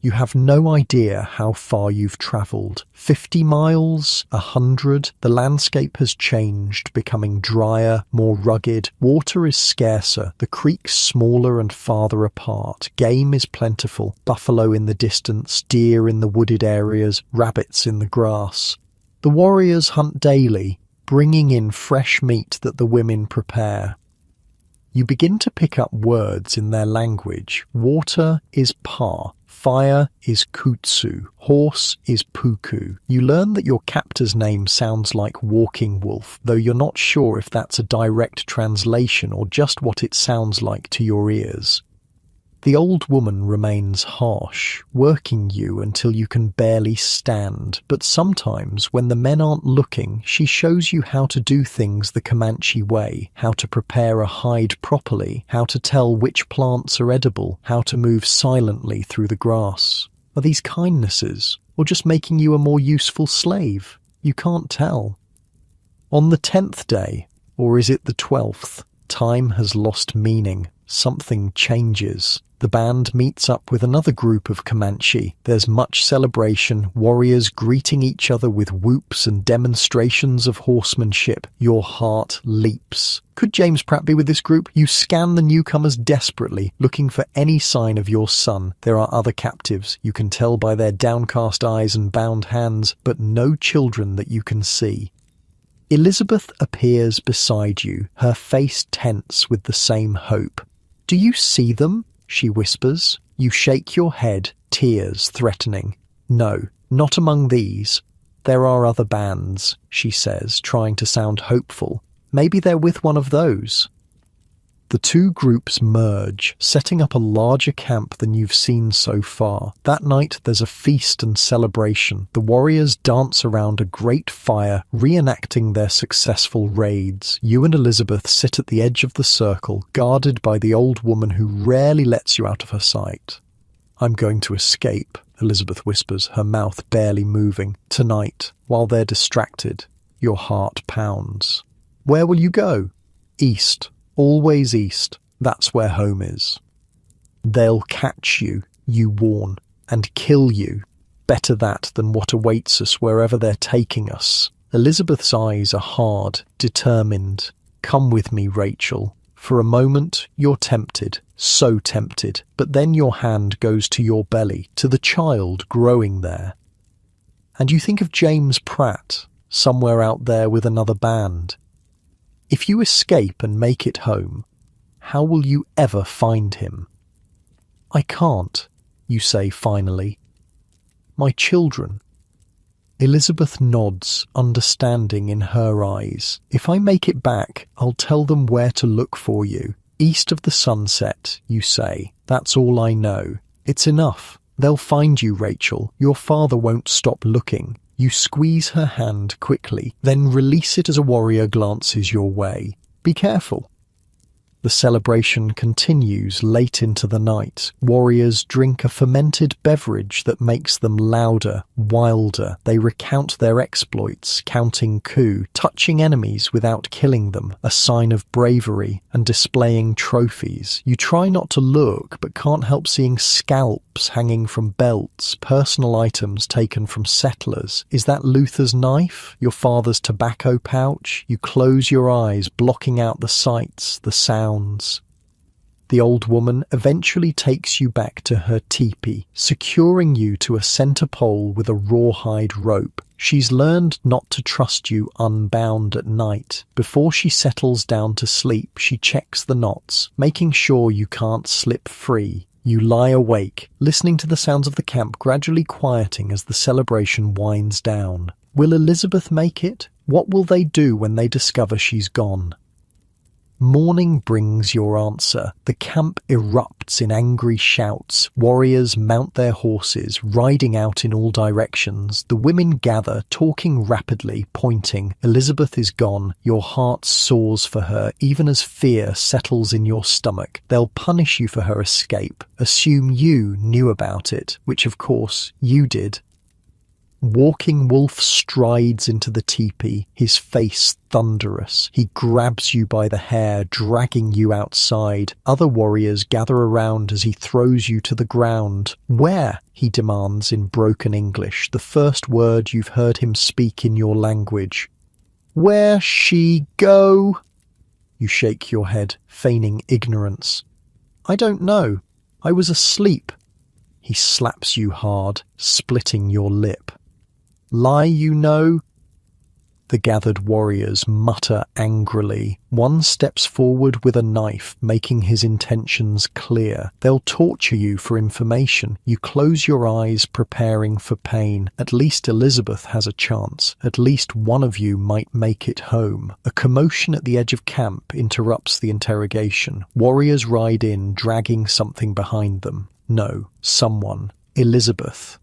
You have no idea how far you've travelled. 50 miles? 100? The landscape has changed, becoming drier, more rugged. Water is scarcer, the creeks smaller and farther apart. Game is plentiful. Buffalo in the distance, deer in the wooded areas, rabbits in the grass. The warriors hunt daily, bringing in fresh meat that the women prepare. You begin to pick up words in their language. Water is pa. Fire is kutsu, horse is puku. You learn that your captor's name sounds like Walking Wolf, though you're not sure if that's a direct translation or just what it sounds like to your ears. The old woman remains harsh, working you until you can barely stand, but sometimes, when the men aren't looking, she shows you how to do things the Comanche way, how to prepare a hide properly, how to tell which plants are edible, how to move silently through the grass. Are these kindnesses, or just making you a more useful slave? You can't tell. On the 10th day, or is it the 12th, time has lost meaning. Something changes. The band meets up with another group of Comanche. There's much celebration, warriors greeting each other with whoops and demonstrations of horsemanship. Your heart leaps. Could James Pratt be with this group? You scan the newcomers desperately, looking for any sign of your son. There are other captives. You can tell by their downcast eyes and bound hands, but no children that you can see. Elizabeth appears beside you, her face tense with the same hope. "Do you see them?" she whispers. You shake your head, tears threatening. "No, not among these. There are other bands," she says, trying to sound hopeful. "Maybe they're with one of those." The two groups merge, setting up a larger camp than you've seen so far. That night there's a feast and celebration. The warriors dance around a great fire, reenacting their successful raids. You and Elizabeth sit at the edge of the circle, guarded by the old woman who rarely lets you out of her sight. "I'm going to escape," Elizabeth whispers, her mouth barely moving. "Tonight, while they're distracted." Your heart pounds. "Where will you go?" "East. Always east. That's where home is." "They'll catch you," you warn, "and kill you. Better that than what awaits us wherever they're taking us." Elizabeth's eyes are hard, determined. "Come with me, Rachel." For a moment, you're tempted, so tempted, but then your hand goes to your belly, to the child growing there. And you think of James Pratt, somewhere out there with another band. If you escape and make it home, how will you ever find him? "I can't," you say finally. "My children." Elizabeth nods, understanding in her eyes. "If I make it back, I'll tell them where to look for you. East of the sunset, you say. That's all I know. It's enough. They'll find you, Rachel. Your father won't stop looking. You squeeze her hand quickly, then release it as a warrior glances your way. Be careful. The celebration continues late into the night. Warriors drink a fermented beverage that makes them louder, wilder. They recount their exploits, counting coup, touching enemies without killing them, a sign of bravery, and displaying trophies. You try not to look, but can't help seeing scalps hanging from belts, personal items taken from settlers. Is that Luther's knife? Your father's tobacco pouch? You close your eyes, blocking out the sights, the sounds. The old woman eventually takes you back to her teepee, securing you to a center pole with a rawhide rope. She's learned not to trust you unbound at night. Before she settles down to sleep, she checks the knots, making sure you can't slip free. You lie awake, listening to the sounds of the camp gradually quieting as the celebration winds down. Will Elizabeth make it? What will they do when they discover she's gone? Morning brings your answer. The camp erupts in angry shouts. Warriors mount their horses, riding out in all directions. The women gather, talking rapidly, pointing. Elizabeth is gone. Your heart soars for her, even as fear settles in your stomach. They'll punish you for her escape. Assume you knew about it, which of course you did. Walking Wolf strides into the teepee, his face thunderous. He grabs you by the hair, dragging you outside. Other warriors gather around as he throws you to the ground. Where? He demands in broken English, the first word you've heard him speak in your language. Where she go? You shake your head, feigning ignorance. I don't know. I was asleep. He slaps you hard, splitting your lip. Lie, you know? The gathered warriors mutter angrily. One steps forward with a knife, making his intentions clear. They'll torture you for information. You close your eyes, preparing for pain. At least Elizabeth has a chance. At least one of you might make it home. A commotion at the edge of camp interrupts the interrogation. Warriors ride in, dragging something behind them. No, someone. Elizabeth.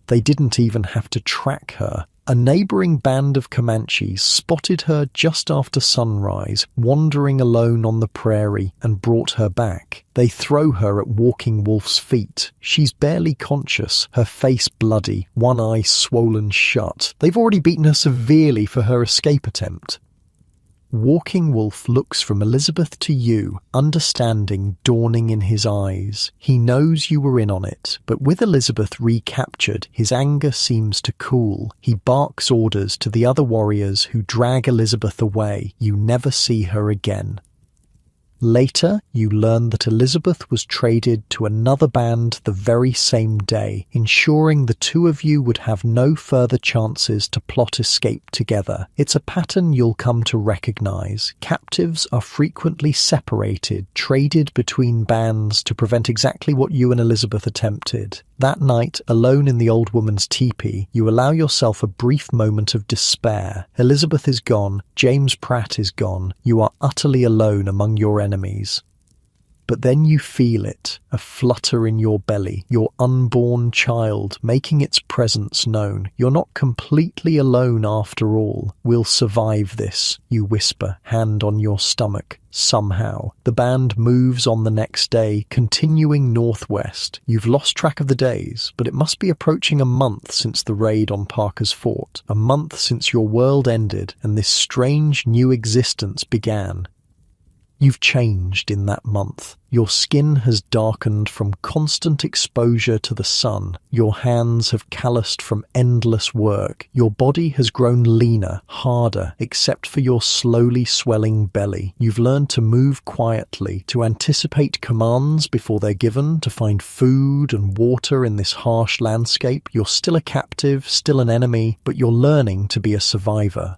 They didn't even have to track her. A neighbouring band of Comanches spotted her just after sunrise, wandering alone on the prairie, and brought her back. They throw her at Walking Wolf's feet. She's barely conscious, her face bloody, one eye swollen shut. They've already beaten her severely for her escape attempt. Walking Wolf looks from Elizabeth to you, understanding dawning in his eyes. He knows you were in on it, but with Elizabeth recaptured, his anger seems to cool. He barks orders to the other warriors who drag Elizabeth away. You never see her again. Later, you learn that Elizabeth was traded to another band the very same day, ensuring the two of you would have no further chances to plot escape together. It's a pattern you'll come to recognize. Captives are frequently separated, traded between bands to prevent exactly what you and Elizabeth attempted. That night, alone in the old woman's teepee, you allow yourself a brief moment of despair. Elizabeth is gone, James Pratt is gone, you are utterly alone among your enemies. But then you feel it, a flutter in your belly, your unborn child making its presence known. You're not completely alone after all. We'll survive this, you whisper, hand on your stomach. Somehow. The band moves on the next day, continuing northwest. You've lost track of the days, but it must be approaching a month since the raid on Parker's Fort, a month since your world ended and this strange new existence began. You've changed in that month. Your skin has darkened from constant exposure to the sun. Your hands have calloused from endless work. Your body has grown leaner, harder, except for your slowly swelling belly. You've learned to move quietly, to anticipate commands before they're given, to find food and water in this harsh landscape. You're still a captive, still an enemy, but you're learning to be a survivor.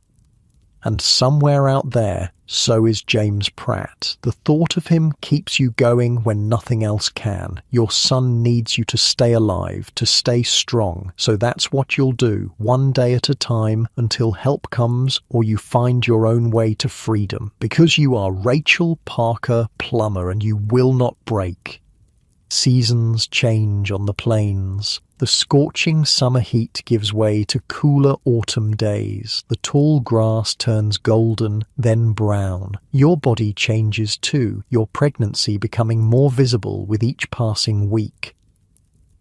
And somewhere out there, so is James Pratt. The thought of him keeps you going when nothing else can. Your son needs you to stay alive, to stay strong. So that's what you'll do, one day at a time, until help comes or you find your own way to freedom. Because you are Rachel Parker Plummer and you will not break. Seasons change on the plains. The scorching summer heat gives way to cooler autumn days. The tall grass turns golden, then brown. Your body changes too, your pregnancy becoming more visible with each passing week.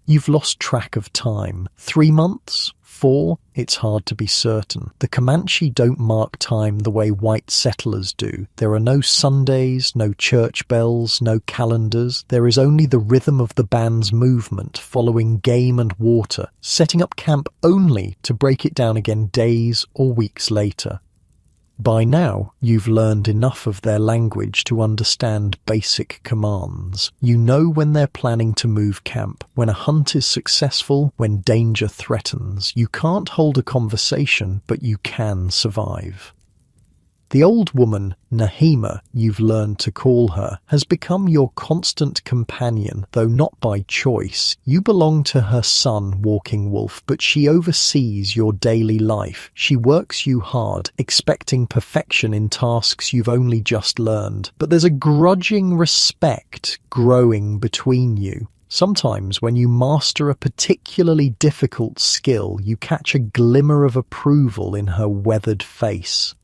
You've lost track of time. 3 months? 4? It's hard to be certain. The Comanche don't mark time the way white settlers do. There are no Sundays, no church bells, no calendars. There is only the rhythm of the band's movement, following game and water, setting up camp only to break it down again days or weeks later. By now, you've learned enough of their language to understand basic commands. You know when they're planning to move camp, when a hunt is successful, when danger threatens. You can't hold a conversation, but you can survive. The old woman, Nahima, you've learned to call her, has become your constant companion, though not by choice. You belong to her son, Walking Wolf, but she oversees your daily life. She works you hard, expecting perfection in tasks you've only just learned. But there's a grudging respect growing between you. Sometimes when you master a particularly difficult skill, you catch a glimmer of approval in her weathered face.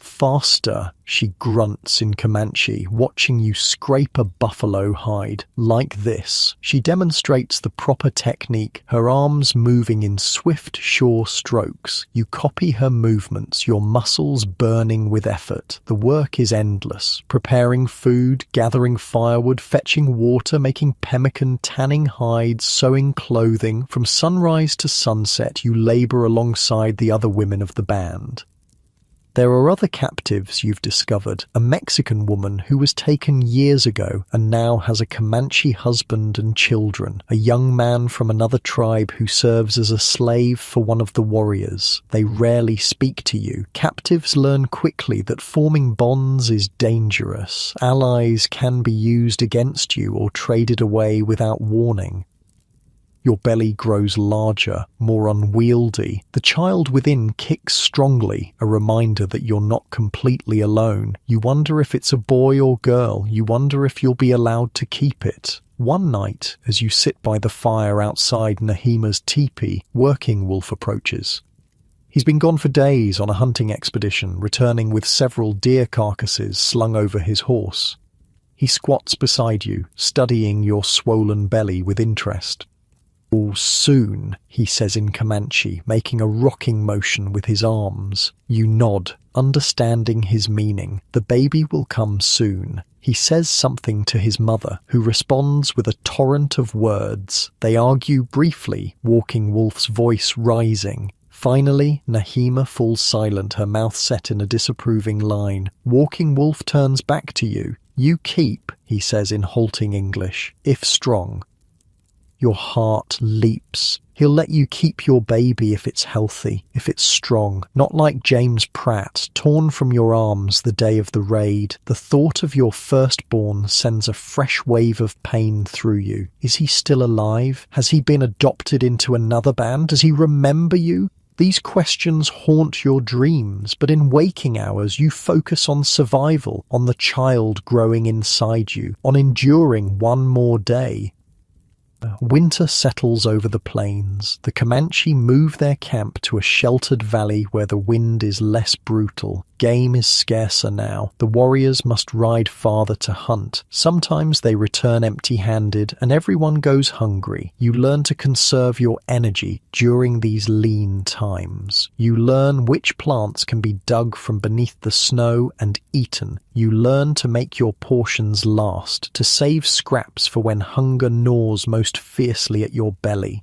Faster, she grunts in Comanche, watching you scrape a buffalo hide. Like this, she demonstrates the proper technique, her arms moving in swift, sure strokes. You copy her movements, your muscles burning with effort. The work is endless. Preparing food, gathering firewood, fetching water, making pemmican, tanning hides, sewing clothing. From sunrise to sunset, you labor alongside the other women of the band. There are other captives you've discovered, a Mexican woman who was taken years ago and now has a Comanche husband and children, a young man from another tribe who serves as a slave for one of the warriors. They rarely speak to you. Captives learn quickly that forming bonds is dangerous. Allies can be used against you or traded away without warning. Your belly grows larger, more unwieldy. The child within kicks strongly, a reminder that you're not completely alone. You wonder if it's a boy or girl. You wonder if you'll be allowed to keep it. One night, as you sit by the fire outside Nahima's teepee, Working Wolf approaches. He's been gone for days on a hunting expedition, returning with several deer carcasses slung over his horse. He squats beside you, studying your swollen belly with interest. Soon, he says in Comanche, making a rocking motion with his arms. You nod, understanding his meaning. The baby will come soon. He says something to his mother, who responds with a torrent of words. They argue briefly, Walking Wolf's voice rising. Finally, Nahima falls silent, her mouth set in a disapproving line. Walking Wolf turns back to you. You keep, he says in halting English, if strong. Your heart leaps. He'll let you keep your baby if it's healthy, if it's strong. Not like James Pratt, torn from your arms the day of the raid. The thought of your firstborn sends a fresh wave of pain through you. Is he still alive? Has he been adopted into another band? Does he remember you? These questions haunt your dreams, but in waking hours you focus on survival, on the child growing inside you, on enduring one more day. Winter settles over the plains. The Comanche move their camp to a sheltered valley where the wind is less brutal. Game is scarcer now. The warriors must ride farther to hunt. Sometimes they return empty-handed, and everyone goes hungry. You learn to conserve your energy during these lean times. You learn which plants can be dug from beneath the snow and eaten. You learn to make your portions last, to save scraps for when hunger gnaws most fiercely at your belly.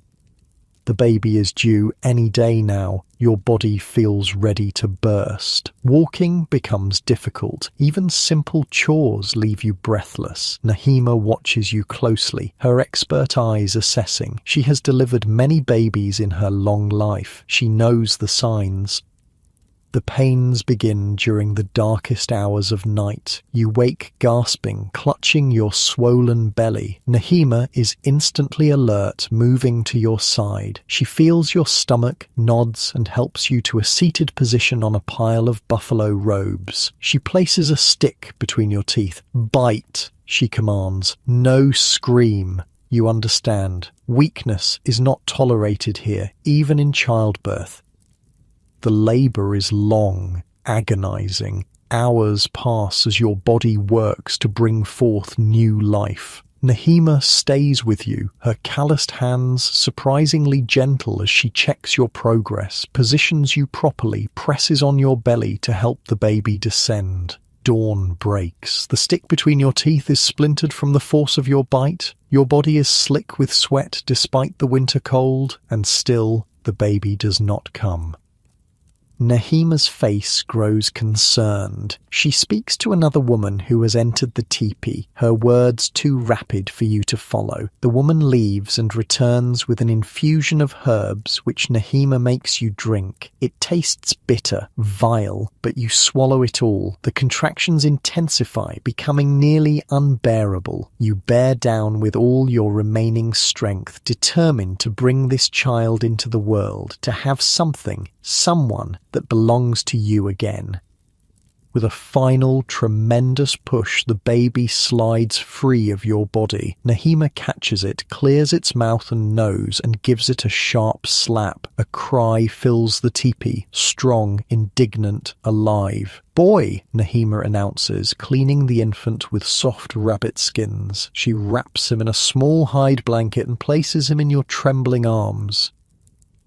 The baby is due any day now. Your body feels ready to burst. Walking becomes difficult. Even simple chores leave you breathless. Nahima watches you closely, her expert eyes assessing. She has delivered many babies in her long life. She knows the signs. The pains begin during the darkest hours of night. You wake gasping, clutching your swollen belly. Nahima is instantly alert, moving to your side. She feels your stomach, nods, and helps you to a seated position on a pile of buffalo robes. She places a stick between your teeth. Bite. she commands. No scream. You understand. Weakness is not tolerated here, even in childbirth. The labor is long, agonizing. Hours pass as your body works to bring forth new life. Nahima stays with you, her calloused hands surprisingly gentle as she checks your progress, positions you properly, presses on your belly to help the baby descend. Dawn breaks. The stick between your teeth is splintered from the force of your bite. Your body is slick with sweat despite the winter cold, and still the baby does not come. Nahima's face grows concerned. She speaks to another woman who has entered the teepee, her words too rapid for you to follow. The woman leaves and returns with an infusion of herbs which Nahima makes you drink. It tastes bitter, vile, but you swallow it all. The contractions intensify, becoming nearly unbearable. You bear down with all your remaining strength, determined to bring this child into the world, to have something, someone that belongs to you again. With a final, tremendous push, the baby slides free of your body. Nahima catches it, clears its mouth and nose, and gives it a sharp slap. A cry fills the teepee, strong, indignant, alive. "Boy," Nahima announces, cleaning the infant with soft rabbit skins. She wraps him in a small hide blanket and places him in your trembling arms.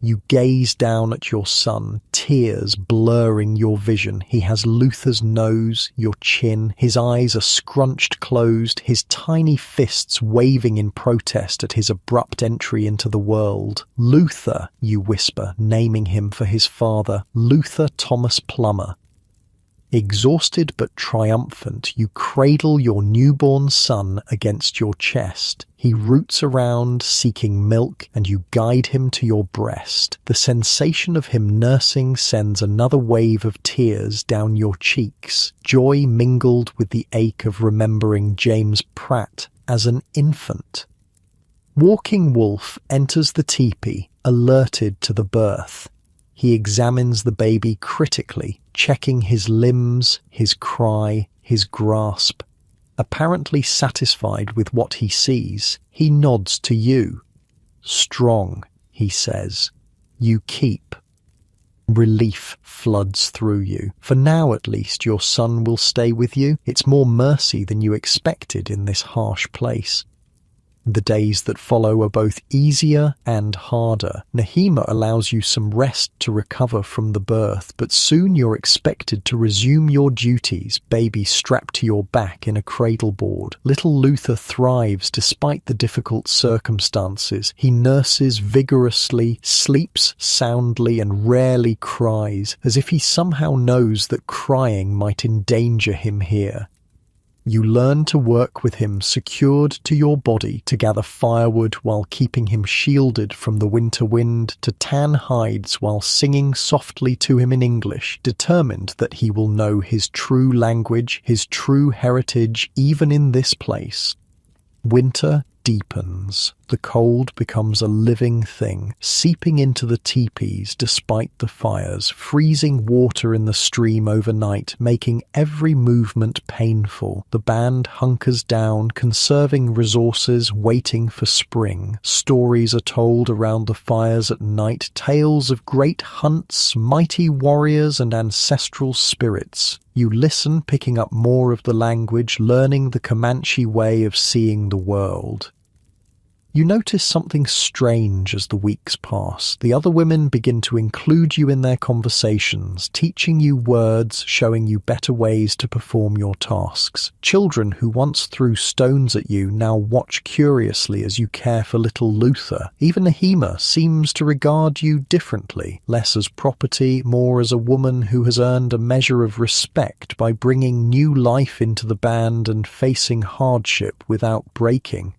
You gaze down at your son, tears blurring your vision. He has Luther's nose, your chin. His eyes are scrunched closed, his tiny fists waving in protest at his abrupt entry into the world. "Luther," you whisper, naming him for his father. "Luther Thomas Plummer." Exhausted but triumphant, you cradle your newborn son against your chest. He roots around, seeking milk, and you guide him to your breast. The sensation of him nursing sends another wave of tears down your cheeks, joy mingled with the ache of remembering James Pratt as an infant. Walking Wolf enters the teepee, alerted to the birth. He examines the baby critically, checking his limbs, his cry, his grasp. Apparently satisfied with what he sees, he nods to you. "Strong," he says. "You keep." Relief floods through you. For now, at least, your son will stay with you. It's more mercy than you expected in this harsh place. The days that follow are both easier and harder. Nahima allows you some rest to recover from the birth, but soon you're expected to resume your duties, baby strapped to your back in a cradle board. Little Luther thrives despite the difficult circumstances. He nurses vigorously, sleeps soundly, and rarely cries, as if he somehow knows that crying might endanger him here. You learn to work with him secured to your body, to gather firewood while keeping him shielded from the winter wind, to tan hides while singing softly to him in English, determined that he will know his true language, his true heritage, even in this place. Winter deepens. The cold becomes a living thing, seeping into the teepees despite the fires, freezing water in the stream overnight, making every movement painful. The band hunkers down, conserving resources, waiting for spring. Stories are told around the fires at night, tales of great hunts, mighty warriors, and ancestral spirits. You listen, picking up more of the language, learning the Comanche way of seeing the world. You notice something strange as the weeks pass. The other women begin to include you in their conversations, teaching you words, showing you better ways to perform your tasks. Children who once threw stones at you now watch curiously as you care for little Luther. Even Nahima seems to regard you differently, less as property, more as a woman who has earned a measure of respect by bringing new life into the band and facing hardship without breaking.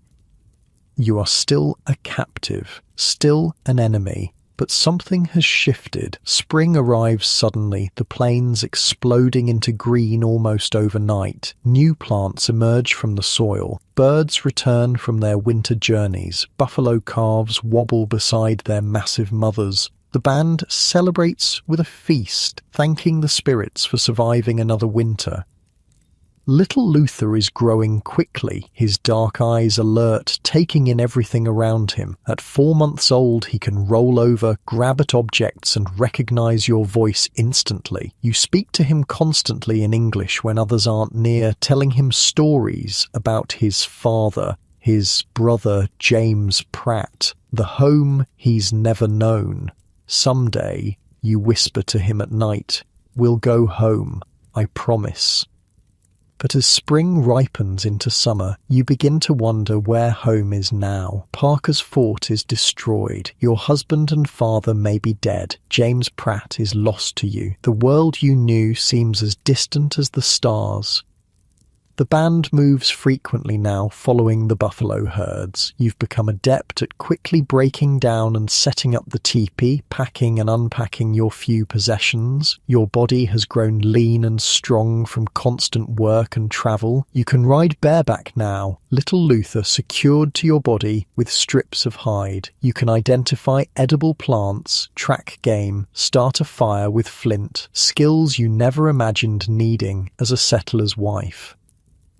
You are still a captive, still an enemy, but something has shifted. Spring arrives suddenly, the plains exploding into green almost overnight. New plants emerge from the soil. Birds return from their winter journeys. Buffalo calves wobble beside their massive mothers. The band celebrates with a feast, thanking the spirits for surviving another winter. Little Luther is growing quickly, his dark eyes alert, taking in everything around him. At 4 months old, he can roll over, grab at objects, and recognize your voice instantly. You speak to him constantly in English when others aren't near, telling him stories about his father, his brother James Pratt, the home he's never known. Someday, you whisper to him at night, "We'll go home, I promise." But as spring ripens into summer, you begin to wonder where home is now. Parker's fort is destroyed. Your husband and father may be dead. James Pratt is lost to you. The world you knew seems as distant as the stars. The band moves frequently now, following the buffalo herds. You've become adept at quickly breaking down and setting up the teepee, packing and unpacking your few possessions. Your body has grown lean and strong from constant work and travel. You can ride bareback now, little Luther secured to your body with strips of hide. You can identify edible plants, track game, start a fire with flint, skills you never imagined needing as a settler's wife.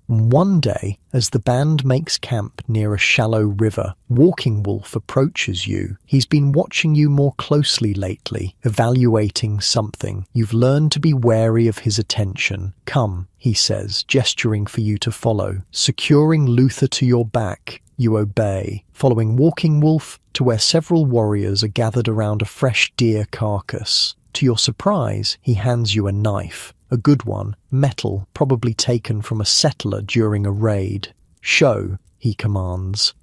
One day, as the band makes camp near a shallow river, Walking Wolf approaches you. He's been watching you more closely lately, evaluating something. You've learned to be wary of his attention. "Come," he says, gesturing for you to follow. Securing Luther to your back, you obey, following Walking Wolf to where several warriors are gathered around a fresh deer carcass. To your surprise, he hands you a knife. A good one, metal, probably taken from a settler during a raid. "Show," he commands.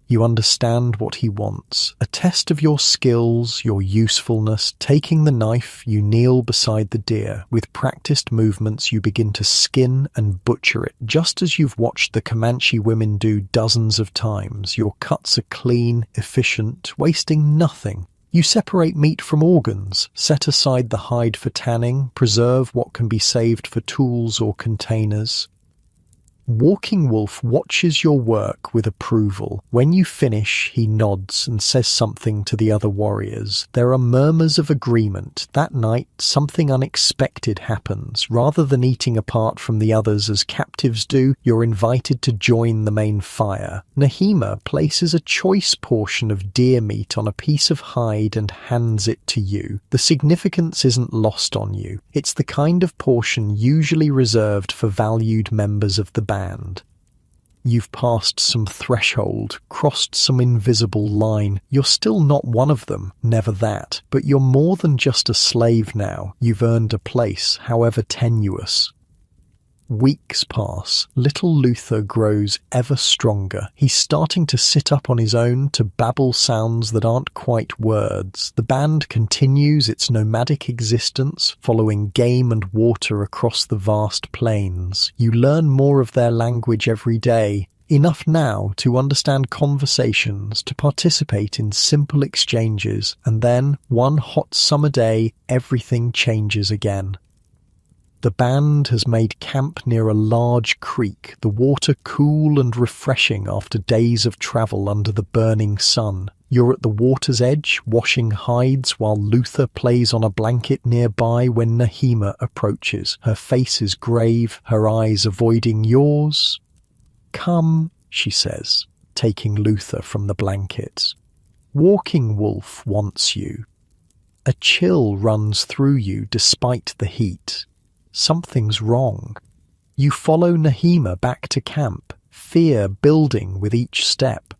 You understand what he wants. A test of your skills, your usefulness. Taking the knife, you kneel beside the deer. With practiced movements, you begin to skin and butcher it, just as you've watched the Comanche women do dozens of times. Your cuts are clean, efficient, wasting nothing. You separate meat from organs, set aside the hide for tanning, preserve what can be saved for tools or containers. Walking Wolf watches your work with approval. When you finish, he nods and says something to the other warriors. There are murmurs of agreement. That night, something unexpected happens. Rather than eating apart from the others as captives do, you're invited to join the main fire. Nahima places a choice portion of deer meat on a piece of hide and hands it to you. The significance isn't lost on you. It's the kind of portion usually reserved for valued members of the band. You've passed some threshold, crossed some invisible line. You're still not one of them, never that. But you're more than just a slave now. You've earned a place, however tenuous. Weeks pass. Little Luther grows ever stronger. He's starting to sit up on his own, to babble sounds that aren't quite words. The band continues its nomadic existence, following game and water across the vast plains. You learn more of their language every day. Enough now to understand conversations, to participate in simple exchanges, and then, one hot summer day, everything changes again. The band has made camp near a large creek, the water cool and refreshing after days of travel under the burning sun. You're at the water's edge, washing hides while Luther plays on a blanket nearby when Nahima approaches. Her face is grave, her eyes avoiding yours. "Come," she says, taking Luther from the blankets. "Walking Wolf wants you." A chill runs through you despite the heat. Something's wrong. You follow Nahima back to camp, fear building with each step.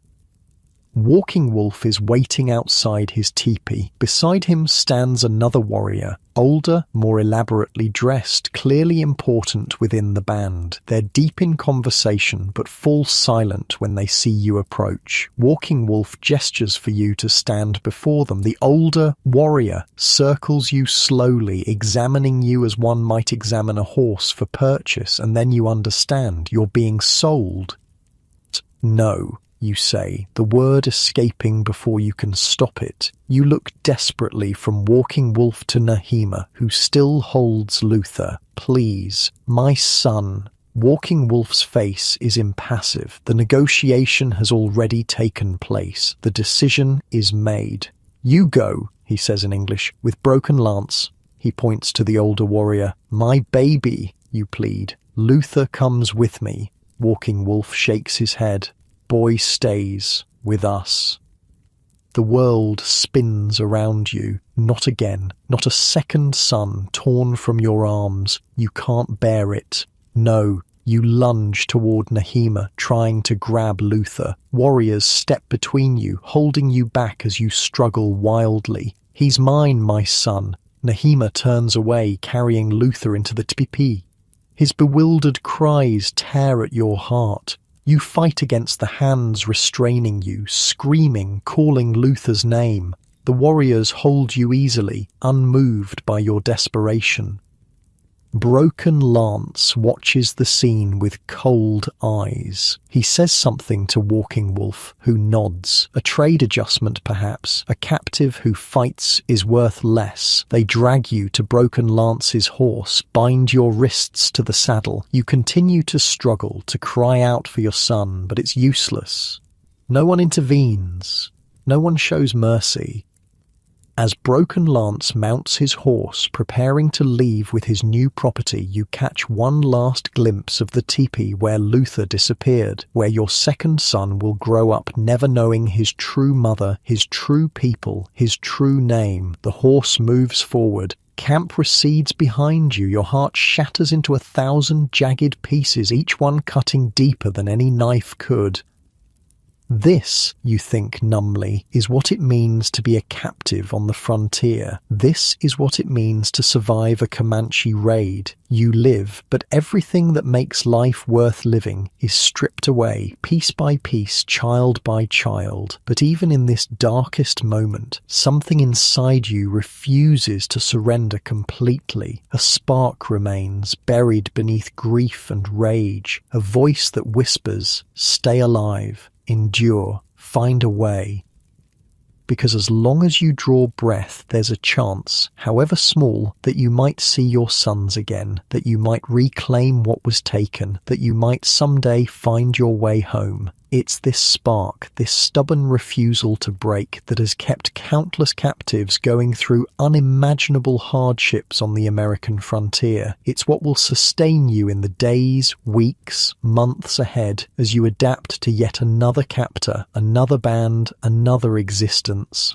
Walking Wolf is waiting outside his teepee. Beside him stands another warrior, older, more elaborately dressed, clearly important within the band. They're deep in conversation, but fall silent when they see you approach. Walking Wolf gestures for you to stand before them. The older warrior circles you slowly, examining you as one might examine a horse for purchase, and then you understand you're being sold. "No," you say, the word escaping before you can stop it. You look desperately from Walking Wolf to Nahima, who still holds Luther. "Please, my son." Walking Wolf's face is impassive. The negotiation has already taken place. The decision is made. "You go," he says in English, with broken lance. He points to the older warrior. "My baby," you plead. Luther comes with me. Walking Wolf shakes his head. Boy stays with us. The world spins around you. Not again. Not a second son torn from your arms. You can't bear it. No. You lunge toward Nahima, trying to grab Luther. Warriors step between you, holding you back as you struggle wildly. He's mine, my son. Nahima turns away, carrying Luther into the teepee. His bewildered cries tear at your heart. You fight against the hands restraining you, screaming, calling Luther's name. The warriors hold you easily, unmoved by your desperation. Broken Lance watches the scene with cold eyes. He says something to Walking Wolf, who nods. A trade adjustment, perhaps. A captive who fights is worth less. They drag you to Broken Lance's horse, bind your wrists to the saddle. You continue to struggle, to cry out for your son, but it's useless. No one intervenes. No one shows mercy. As Broken Lance mounts his horse, preparing to leave with his new property, you catch one last glimpse of the teepee where Luther disappeared, where your second son will grow up never knowing his true mother, his true people, his true name. The horse moves forward. Camp recedes behind you. Your heart shatters into 1,000 jagged pieces, each one cutting deeper than any knife could. This, you think numbly, is what it means to be a captive on the frontier. This is what it means to survive a Comanche raid. You live, but everything that makes life worth living is stripped away, piece by piece, child by child. But even in this darkest moment, something inside you refuses to surrender completely. A spark remains, buried beneath grief and rage, a voice that whispers, "Stay alive. Endure, find a way." Because as long as you draw breath, there's a chance, however small, that you might see your sons again, that you might reclaim what was taken, that you might someday find your way home. It's this spark, this stubborn refusal to break, that has kept countless captives going through unimaginable hardships on the American frontier. It's what will sustain you in the days, weeks, months ahead as you adapt to yet another captor, another band, another existence.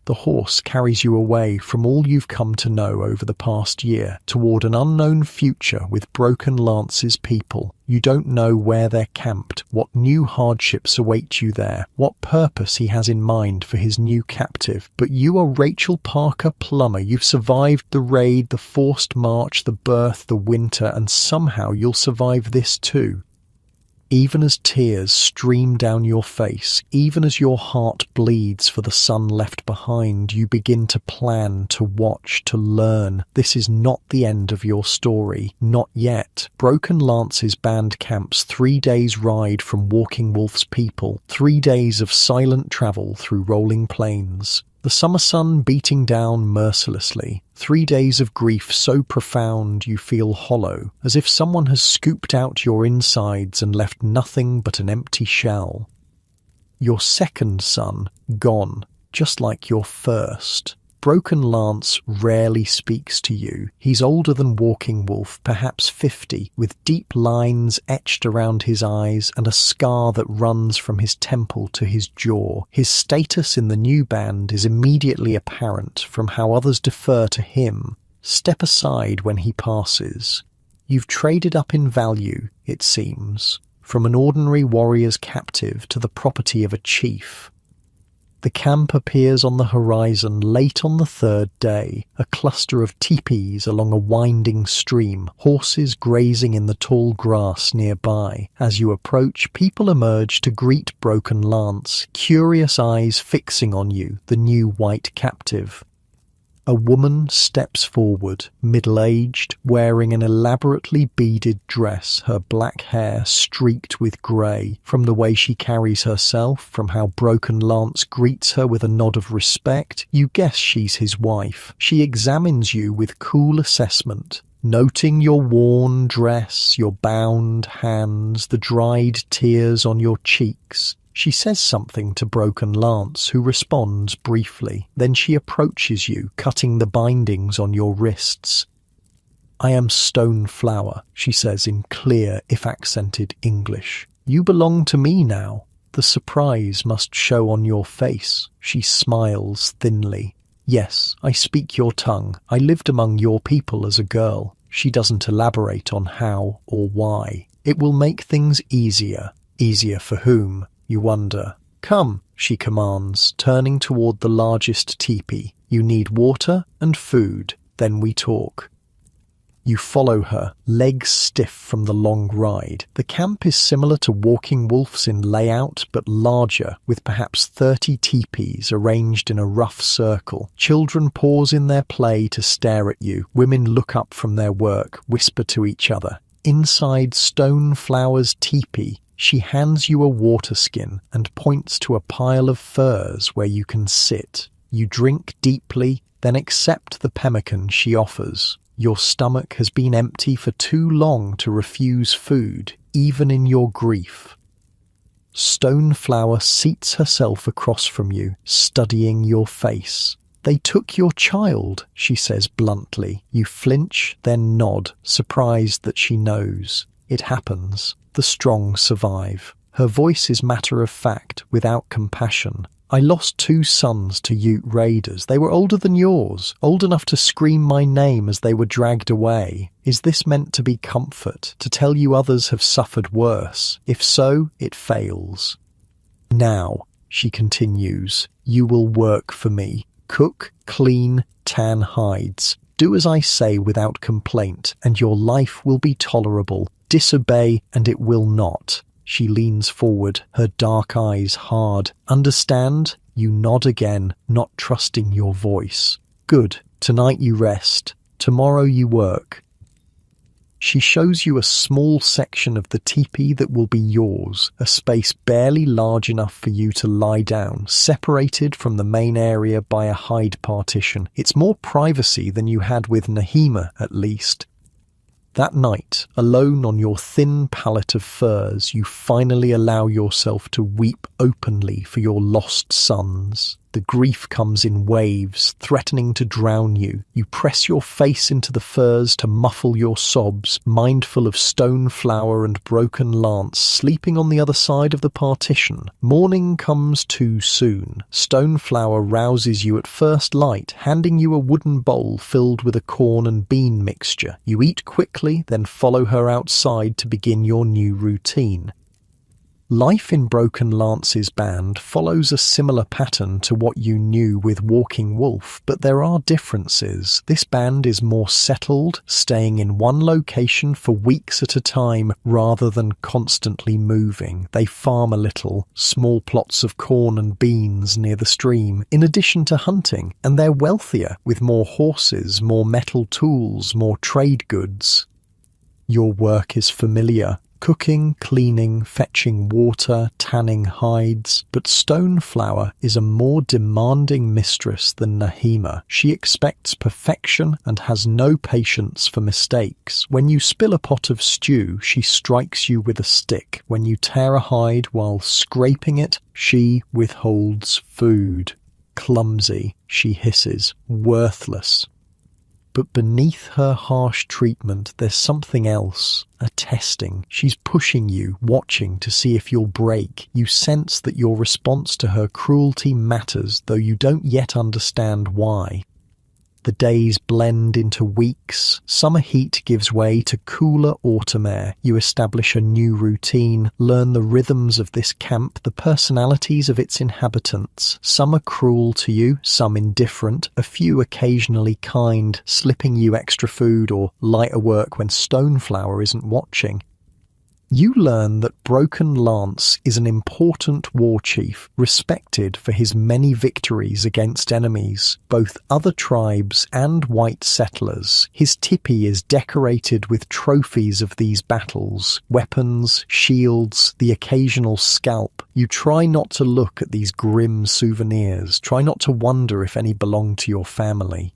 The horse carries you away from all you've come to know over the past year, toward an unknown future with Broken Lance's people. You don't know where they're camped, what new hardships await you there, what purpose he has in mind for his new captive. But you are Rachel Parker Plummer. You've survived the raid, the forced march, the birth, the winter, and somehow you'll survive this too. Even as tears stream down your face, even as your heart bleeds for the son left behind, you begin to plan, to watch, to learn. This is not the end of your story. Not yet. Broken Lance's band camps 3 days' ride from Walking Wolf's people, 3 days of silent travel through rolling plains. The summer sun beating down mercilessly. 3 days of grief so profound you feel hollow, as if someone has scooped out your insides and left nothing but an empty shell. Your second son gone, just like your first. Broken Lance rarely speaks to you. He's older than Walking Wolf, perhaps 50, with deep lines etched around his eyes and a scar that runs from his temple to his jaw. His status in the new band is immediately apparent from how others defer to him, step aside when he passes. You've traded up in value, it seems, from an ordinary warrior's captive to the property of a chief. The camp appears on the horizon late on the 3rd day, a cluster of teepees along a winding stream, horses grazing in the tall grass nearby. As you approach, people emerge to greet Broken Lance, curious eyes fixing on you, the new white captive. A woman steps forward, middle-aged, wearing an elaborately beaded dress, her black hair streaked with grey. From the way she carries herself, from how Broken Lance greets her with a nod of respect, you guess she's his wife. She examines you with cool assessment, noting your worn dress, your bound hands, the dried tears on your cheeks. She says something to Broken Lance, who responds briefly. Then she approaches you, cutting the bindings on your wrists. "I am Stone Flower," she says in clear, if accented English. "You belong to me now." The surprise must show on your face. She smiles thinly. "Yes, I speak your tongue. I lived among your people as a girl." She doesn't elaborate on how or why. It will make things easier. Easier for whom, you wonder. "Come," she commands, turning toward the largest teepee. "You need water and food. Then we talk." You follow her, legs stiff from the long ride. The camp is similar to Walking Wolf's in layout, but larger, with perhaps 30 teepees arranged in a rough circle. Children pause in their play to stare at you. Women look up from their work, whisper to each other. Inside Stone Flower's teepee, she hands you a water skin and points to a pile of furs where you can sit. You drink deeply, then accept the pemmican she offers. Your stomach has been empty for too long to refuse food, even in your grief. Stone Flower seats herself across from you, studying your face. "They took your child," she says bluntly. You flinch, then nod, surprised that she knows. It happens. The strong survive. Her voice is matter of fact, without compassion. "I lost 2 sons to Ute raiders. They were older than yours, old enough to scream my name as they were dragged away. Is this meant to be comfort, to tell you others have suffered worse? If so, it fails. Now," she continues, "you will work for me. Cook, clean, tan hides. Do as I say without complaint, and your life will be tolerable. Disobey, and it will not." She leans forward, her dark eyes hard. "Understand?" You nod again, not trusting your voice. "Good. Tonight you rest. Tomorrow you work." She shows you a small section of the teepee that will be yours, a space barely large enough for you to lie down, separated from the main area by a hide partition. It's more privacy than you had with Nahima, at least. That night, alone on your thin pallet of furs, you finally allow yourself to weep openly for your lost sons. The grief comes in waves, threatening to drown you. You press your face into the furs to muffle your sobs, mindful of Stone Flower and Broken Lance sleeping on the other side of the partition. Morning comes too soon. Stone Flower rouses you at first light, handing you a wooden bowl filled with a corn and bean mixture. You eat quickly, then follow her outside to begin your new routine. Life in Broken Lance's band follows a similar pattern to what you knew with Walking Wolf, but there are differences. This band is more settled, staying in one location for weeks at a time rather than constantly moving. They farm a little, small plots of corn and beans near the stream, in addition to hunting, and they're wealthier, with more horses, more metal tools, more trade goods. Your work is familiar. Cooking, cleaning, fetching water, tanning hides. But Stone Flower is a more demanding mistress than Nahima. She expects perfection and has no patience for mistakes. When you spill a pot of stew, she strikes you with a stick. When you tear a hide while scraping it, she withholds food. Clumsy, she hisses. Worthless. But beneath her harsh treatment, there's something else, a testing. She's pushing you, watching to see if you'll break. You sense that your response to her cruelty matters, though you don't yet understand why. The days blend into weeks. Summer heat gives way to cooler autumn air. You establish a new routine, learn the rhythms of this camp, the personalities of its inhabitants. Some are cruel to you, some indifferent, a few occasionally kind, slipping you extra food or lighter work when Stone Flower isn't watching. You learn that Broken Lance is an important war chief, respected for his many victories against enemies, both other tribes and white settlers. His tipi is decorated with trophies of these battles, weapons, shields, the occasional scalp. You try not to look at these grim souvenirs, try not to wonder if any belong to your family.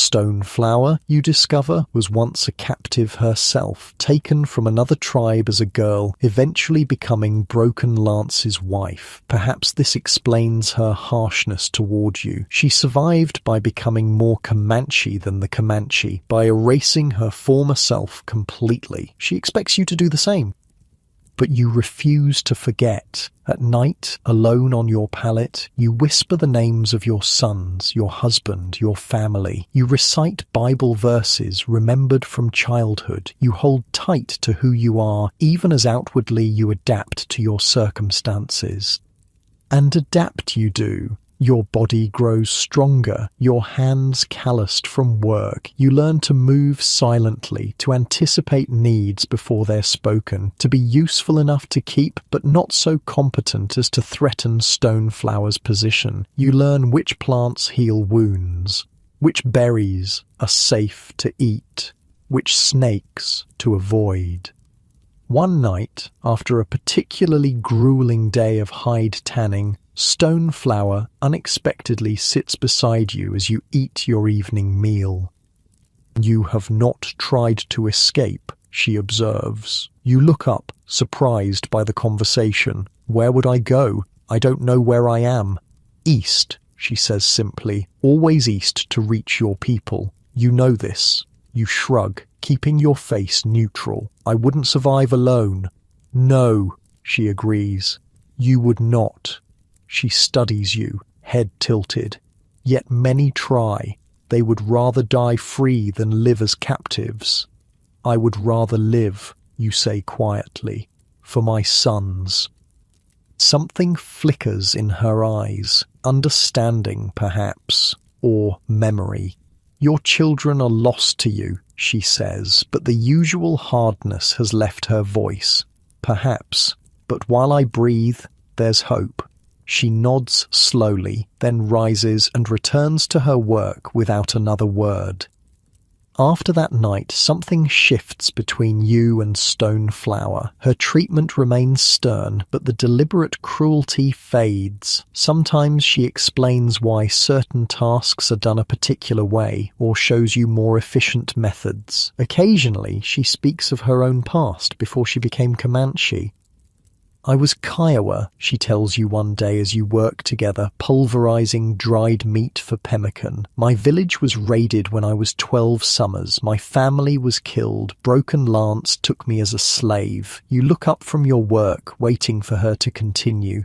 Stoneflower, you discover, was once a captive herself, taken from another tribe as a girl, eventually becoming Broken Lance's wife. Perhaps this explains her harshness toward you. She survived by becoming more Comanche than the Comanche, by erasing her former self completely. She expects you to do the same. But you refuse to forget. At night, alone on your pallet, you whisper the names of your sons, your husband, your family. You recite Bible verses remembered from childhood. You hold tight to who you are, even as outwardly you adapt to your circumstances. And adapt you do. Your body grows stronger, your hands calloused from work. You learn to move silently, to anticipate needs before they're spoken, to be useful enough to keep, but not so competent as to threaten Stoneflower's position. You learn which plants heal wounds, which berries are safe to eat, which snakes to avoid. One night, after a particularly grueling day of hide tanning, Stoneflower unexpectedly sits beside you as you eat your evening meal. "You have not tried to escape," she observes. You look up, surprised by the conversation. "Where would I go? I don't know where I am." "East," she says simply. "Always east to reach your people. You know this." You shrug, keeping your face neutral. "I wouldn't survive alone." "No," she agrees. "You would not." She studies you, head tilted. "Yet many try. They would rather die free than live as captives." "I would rather live," you say quietly, "for my sons." Something flickers in her eyes, understanding perhaps, or memory. "Your children are lost to you," she says, but the usual hardness has left her voice. "Perhaps, but while I breathe, there's hope." She nods slowly, then rises and returns to her work without another word. After that night, something shifts between you and Stoneflower. Her treatment remains stern, but the deliberate cruelty fades. Sometimes she explains why certain tasks are done a particular way, or shows you more efficient methods. Occasionally, she speaks of her own past before she became Comanche. "I was Kiowa," she tells you one day as you work together, pulverizing dried meat for pemmican. "My village was raided when I was 12 summers. My family was killed. Broken Lance took me as a slave." You look up from your work, waiting for her to continue.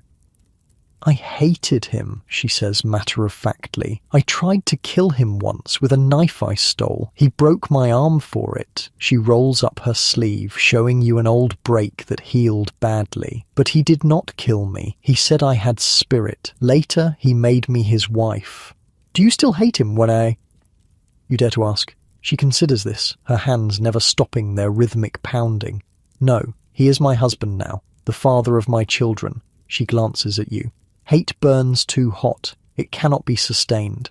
"I hated him," she says matter-of-factly. "I tried to kill him once with a knife I stole. He broke my arm for it." She rolls up her sleeve, showing you an old break that healed badly. "But he did not kill me. He said I had spirit. Later, he made me his wife." "Do you still hate him when I—" You dare to ask. She considers this, her hands never stopping their rhythmic pounding. "No, he is my husband now, the father of my children." She glances at you. "Hate burns too hot. It cannot be sustained."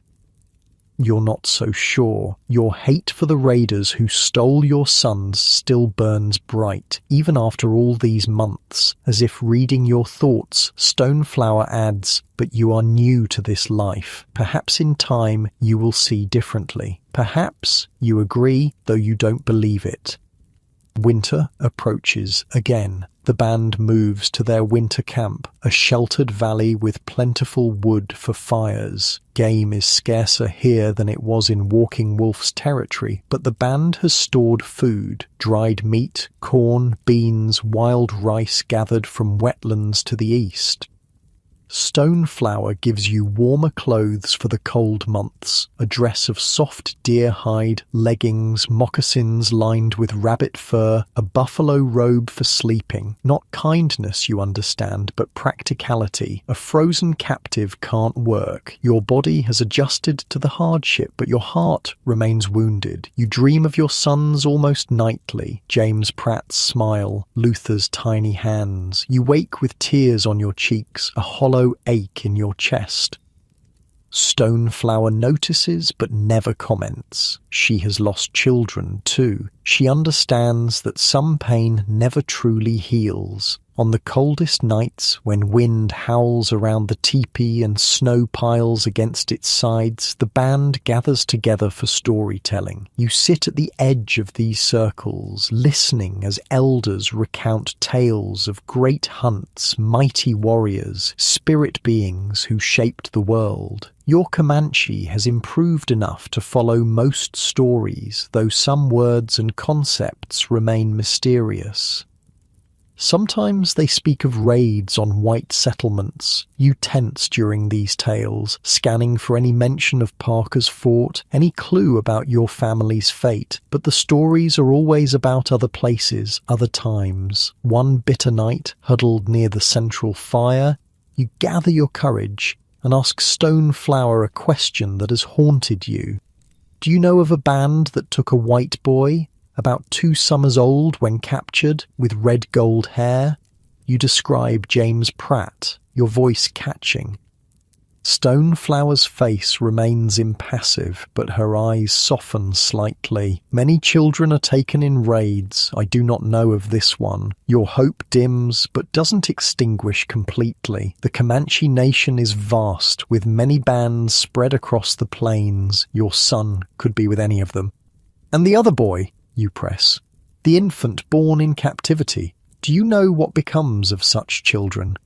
You're not so sure. Your hate for the raiders who stole your sons still burns bright, even after all these months. As if reading your thoughts, Stoneflower adds, "But you are new to this life. Perhaps in time you will see differently." Perhaps you agree, though you don't believe it. Winter approaches again. The band moves to their winter camp, a sheltered valley with plentiful wood for fires. Game is scarcer here than it was in Walking Wolf's territory, but the band has stored food, dried meat, corn, beans, wild rice gathered from wetlands to the east. Stoneflower gives you warmer clothes for the cold months, a dress of soft deer hide, leggings, moccasins lined with rabbit fur, a buffalo robe for sleeping. Not kindness, you understand, but practicality. A frozen captive can't work. Your body has adjusted to the hardship, but your heart remains wounded. You dream of your sons almost nightly. James Pratt's smile, Luther's tiny hands. You wake with tears on your cheeks, a hollow ache in your chest. Stoneflower notices but never comments. She has lost children too. She understands that some pain never truly heals. On the coldest nights, when wind howls around the teepee and snow piles against its sides, the band gathers together for storytelling. You sit at the edge of these circles, listening as elders recount tales of great hunts, mighty warriors, spirit beings who shaped the world. Your Comanche has improved enough to follow most stories, though some words and concepts remain mysterious. Sometimes they speak of raids on white settlements. You tense during these tales, scanning for any mention of Parker's fort, any clue about your family's fate. But the stories are always about other places, other times. One bitter night, huddled near the central fire, you gather your courage and ask Stoneflower a question that has haunted you. Do you know of a band that took a white boy, about 2 summers old when captured, with red gold hair? You describe James Pratt, your voice catching. Stoneflower's face remains impassive, but her eyes soften slightly. Many children are taken in raids. I do not know of this one. Your hope dims, but doesn't extinguish completely. The Comanche nation is vast, with many bands spread across the plains. Your son could be with any of them. And the other boy, you press. The infant born in captivity. Do you know what becomes of such children?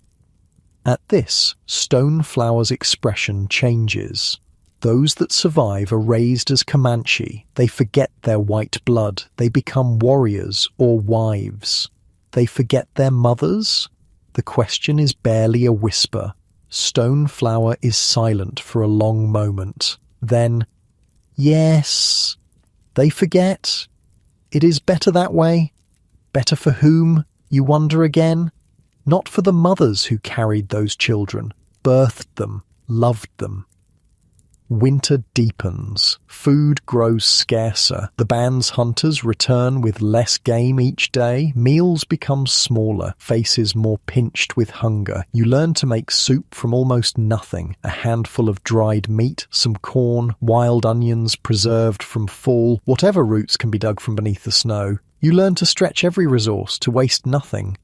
At this, Stoneflower's expression changes. Those that survive are raised as Comanche. They forget their white blood. They become warriors or wives. They forget their mothers? The question is barely a whisper. Stoneflower is silent for a long moment. Then, yes, they forget. It is better that way. Better for whom, you wonder again? Not for the mothers who carried those children, birthed them, loved them. Winter deepens. Food grows scarcer. The band's hunters return with less game each day. Meals become smaller, faces more pinched with hunger. You learn to make soup from almost nothing. A handful of dried meat, some corn, wild onions preserved from fall, whatever roots can be dug from beneath the snow. You learn to stretch every resource, to waste nothing.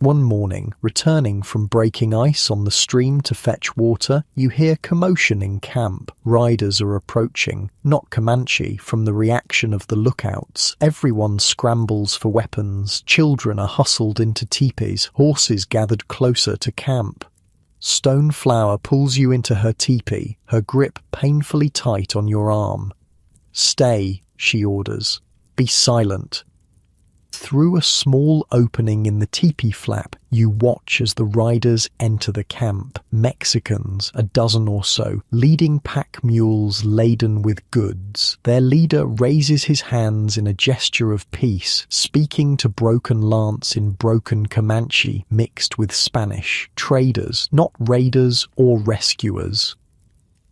One morning, returning from breaking ice on the stream to fetch water, you hear commotion in camp. Riders are approaching, not Comanche, from the reaction of the lookouts. Everyone scrambles for weapons. Children are hustled into teepees, horses gathered closer to camp. Stoneflower pulls you into her teepee, her grip painfully tight on your arm. "Stay," she orders. "Be silent." Through a small opening in the teepee flap, you watch as the riders enter the camp. Mexicans, a dozen or so, leading pack mules laden with goods. Their leader raises his hands in a gesture of peace, speaking to Broken Lance in broken Comanche mixed with Spanish. Traders, not raiders or rescuers.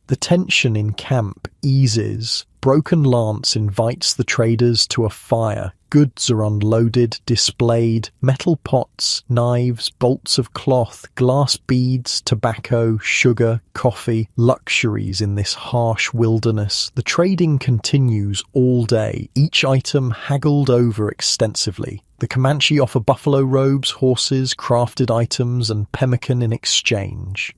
The tension in camp eases. Broken Lance invites the traders to a fire. Goods are unloaded, displayed, metal pots, knives, bolts of cloth, glass beads, tobacco, sugar, coffee, luxuries in this harsh wilderness. The trading continues all day, each item haggled over extensively. The Comanche offer buffalo robes, horses, crafted items, and pemmican in exchange.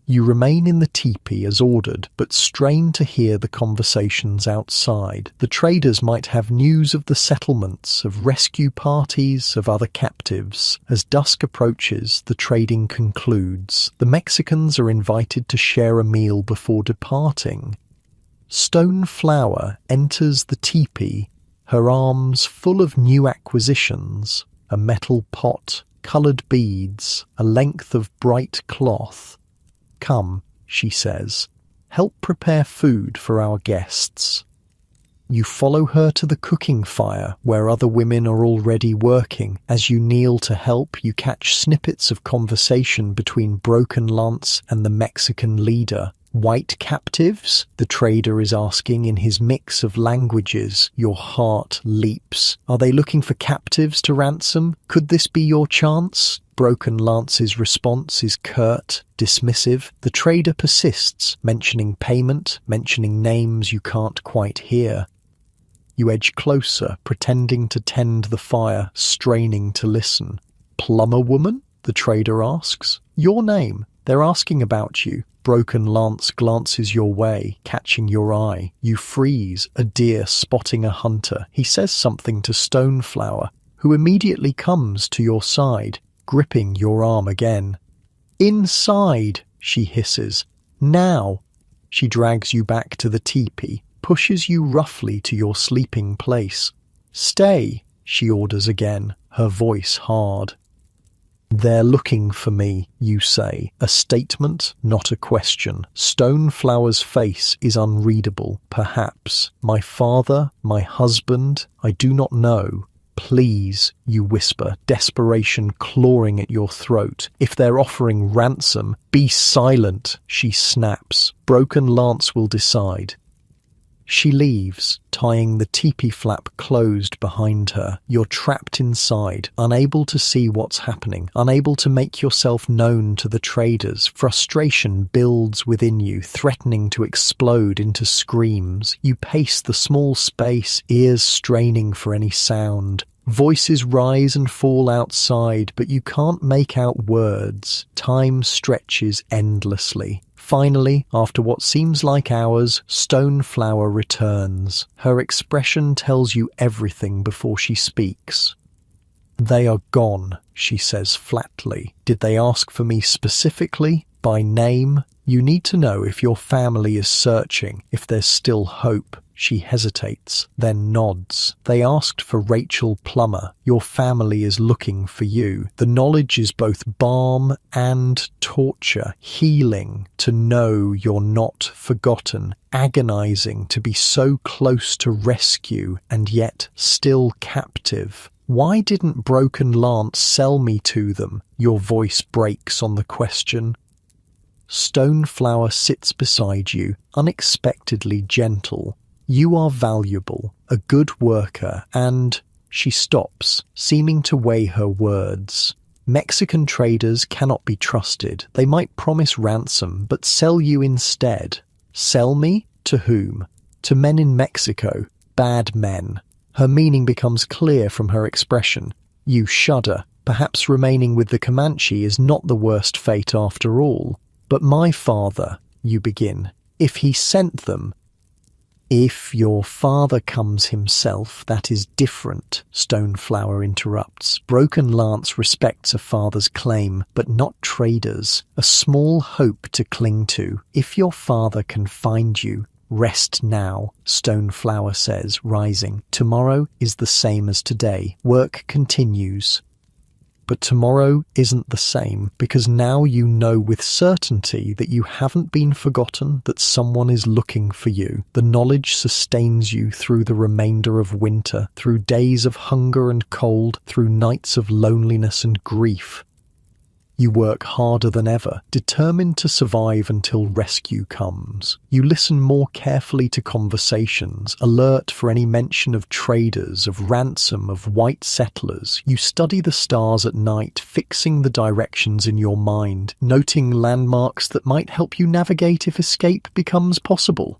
You remain in the teepee as ordered, but strain to hear the conversations outside. The traders might have news of the settlements, of rescue parties, of other captives. As dusk approaches, the trading concludes. The Mexicans are invited to share a meal before departing. Stoneflower enters the teepee, her arms full of new acquisitions, a metal pot, coloured beads, a length of bright cloth. "Come," she says, "help prepare food for our guests." You follow her to the cooking fire, where other women are already working. As you kneel to help, you catch snippets of conversation between Broken Lance and the Mexican leader. "White captives?" the trader is asking in his mix of languages. Your heart leaps. Are they looking for captives to ransom? Could this be your chance? Broken Lance's response is curt, dismissive. The trader persists, mentioning payment, mentioning names you can't quite hear. You edge closer, pretending to tend the fire, straining to listen. "Plumber woman?" the trader asks. "Your name. They're asking about you." Broken Lance glances your way, catching your eye. You freeze, a deer spotting a hunter. He says something to Stoneflower, who immediately comes to your side, gripping your arm again. "Inside," she hisses. "Now." She drags you back to the teepee, pushes you roughly to your sleeping place. "Stay," she orders again, her voice hard. "They're looking for me," you say, a statement, not a question. Stoneflower's face is unreadable. "Perhaps. My father, my husband, I do not know." "Please," you whisper, desperation clawing at your throat. "If they're offering ransom, be silent," she snaps. Broken Lance will decide. She leaves, tying the teepee flap closed behind her. You're trapped inside, unable to see what's happening, unable to make yourself known to the traders. Frustration builds within you, threatening to explode into screams. You pace the small space, ears straining for any sound. Voices rise and fall outside, but you can't make out words. Time stretches endlessly. Finally, after what seems like hours, Stoneflower returns. Her expression tells you everything before she speaks. "They are gone," she says flatly. "Did they ask for me specifically? By name? You need to know if your family is searching, if there's still hope." She hesitates, then nods. "They asked for Rachel Plummer. Your family is looking for you." The knowledge is both balm and torture, healing to know you're not forgotten, agonizing to be so close to rescue and yet still captive. "Why didn't Broken Lance sell me to them?" Your voice breaks on the question. Stoneflower sits beside you, unexpectedly gentle. "You are valuable, a good worker, and..." She stops, seeming to weigh her words. "Mexican traders cannot be trusted. They might promise ransom, but sell you instead." "Sell me? To whom?" "To men in Mexico. Bad men." Her meaning becomes clear from her expression. You shudder. Perhaps remaining with the Comanche is not the worst fate after all. "But my father," you begin, "if he sent them..." "If your father comes himself, that is different," Stoneflower interrupts. Broken Lance respects a father's claim, but not traders. A small hope to cling to. "If your father can find you, rest now," Stoneflower says, rising. "Tomorrow is the same as today. Work continues." But tomorrow isn't the same, because now you know with certainty that you haven't been forgotten, that someone is looking for you. The knowledge sustains you through the remainder of winter, through days of hunger and cold, through nights of loneliness and grief. You work harder than ever, determined to survive until rescue comes. You listen more carefully to conversations, alert for any mention of traders, of ransom, of white settlers. You study the stars at night, fixing the directions in your mind, noting landmarks that might help you navigate if escape becomes possible.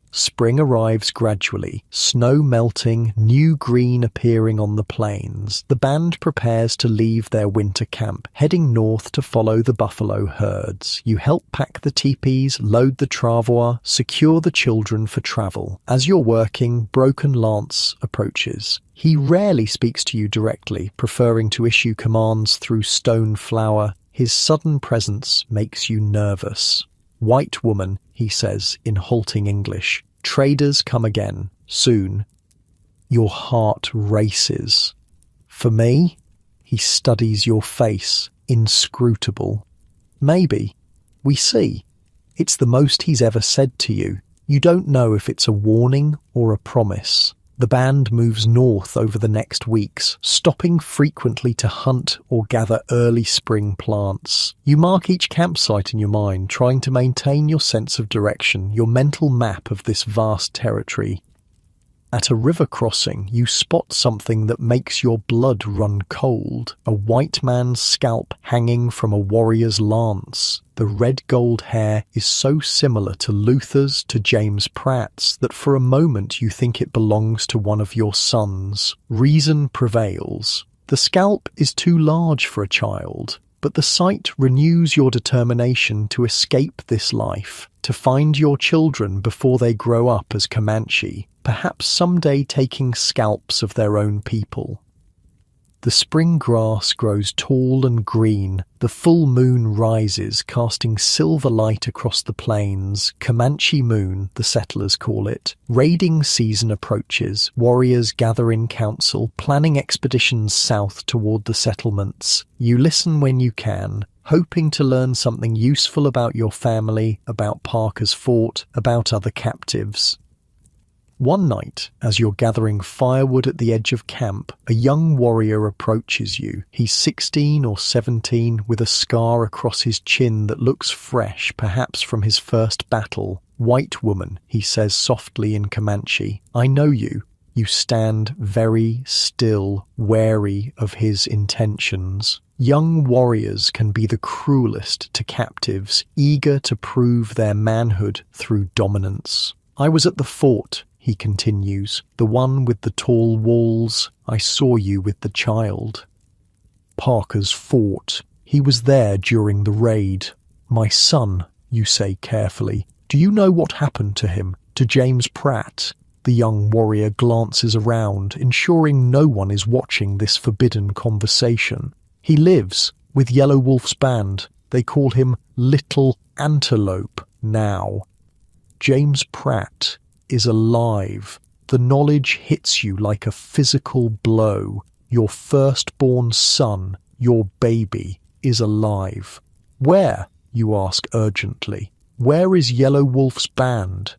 Spring arrives gradually, snow melting, new green appearing on the plains. The band prepares to leave their winter camp, heading north to follow the buffalo herds. You help pack the teepees, load the travois, secure the children for travel. As you're working, Broken Lance approaches. He rarely speaks to you directly, preferring to issue commands through Stoneflower. His sudden presence makes you nervous. "White woman," he says in halting English. "Traders come again, soon." Your heart races. "For me?" He studies your face, inscrutable. "Maybe. We see." It's the most he's ever said to you. You don't know if it's a warning or a promise. The band moves north over the next weeks, stopping frequently to hunt or gather early spring plants. You mark each campsite in your mind, trying to maintain your sense of direction, your mental map of this vast territory. At a river crossing, you spot something that makes your blood run cold. A white man's scalp hanging from a warrior's lance. The red-gold hair is so similar to Luther's, to James Pratt's, that for a moment you think it belongs to one of your sons. Reason prevails. The scalp is too large for a child, but the sight renews your determination to escape this life, to find your children before they grow up as Comanche, perhaps someday taking scalps of their own people. The spring grass grows tall and green, the full moon rises, casting silver light across the plains. Comanche moon, the settlers call it. Raiding season approaches, warriors gather in council, planning expeditions south toward the settlements. You listen when you can, hoping to learn something useful about your family, about Parker's fort, about other captives. One night, as you're gathering firewood at the edge of camp, a young warrior approaches you. He's 16 or 17, with a scar across his chin that looks fresh, perhaps from his first battle. "White woman," he says softly in Comanche, "I know you." You stand very still, wary of his intentions. Young warriors can be the cruelest to captives, eager to prove their manhood through dominance. "I was at the fort," he continues, "the one with the tall walls. I saw you with the child." Parker's fort. He was there during the raid. "My son," you say carefully. "Do you know what happened to him, to James Pratt?" The young warrior glances around, ensuring no one is watching this forbidden conversation. "He lives with Yellow Wolf's band. They call him Little Antelope now. James Pratt is alive." The knowledge hits you like a physical blow. Your firstborn son, your baby, is alive. "Where?" you ask urgently. "Where is Yellow Wolf's band?"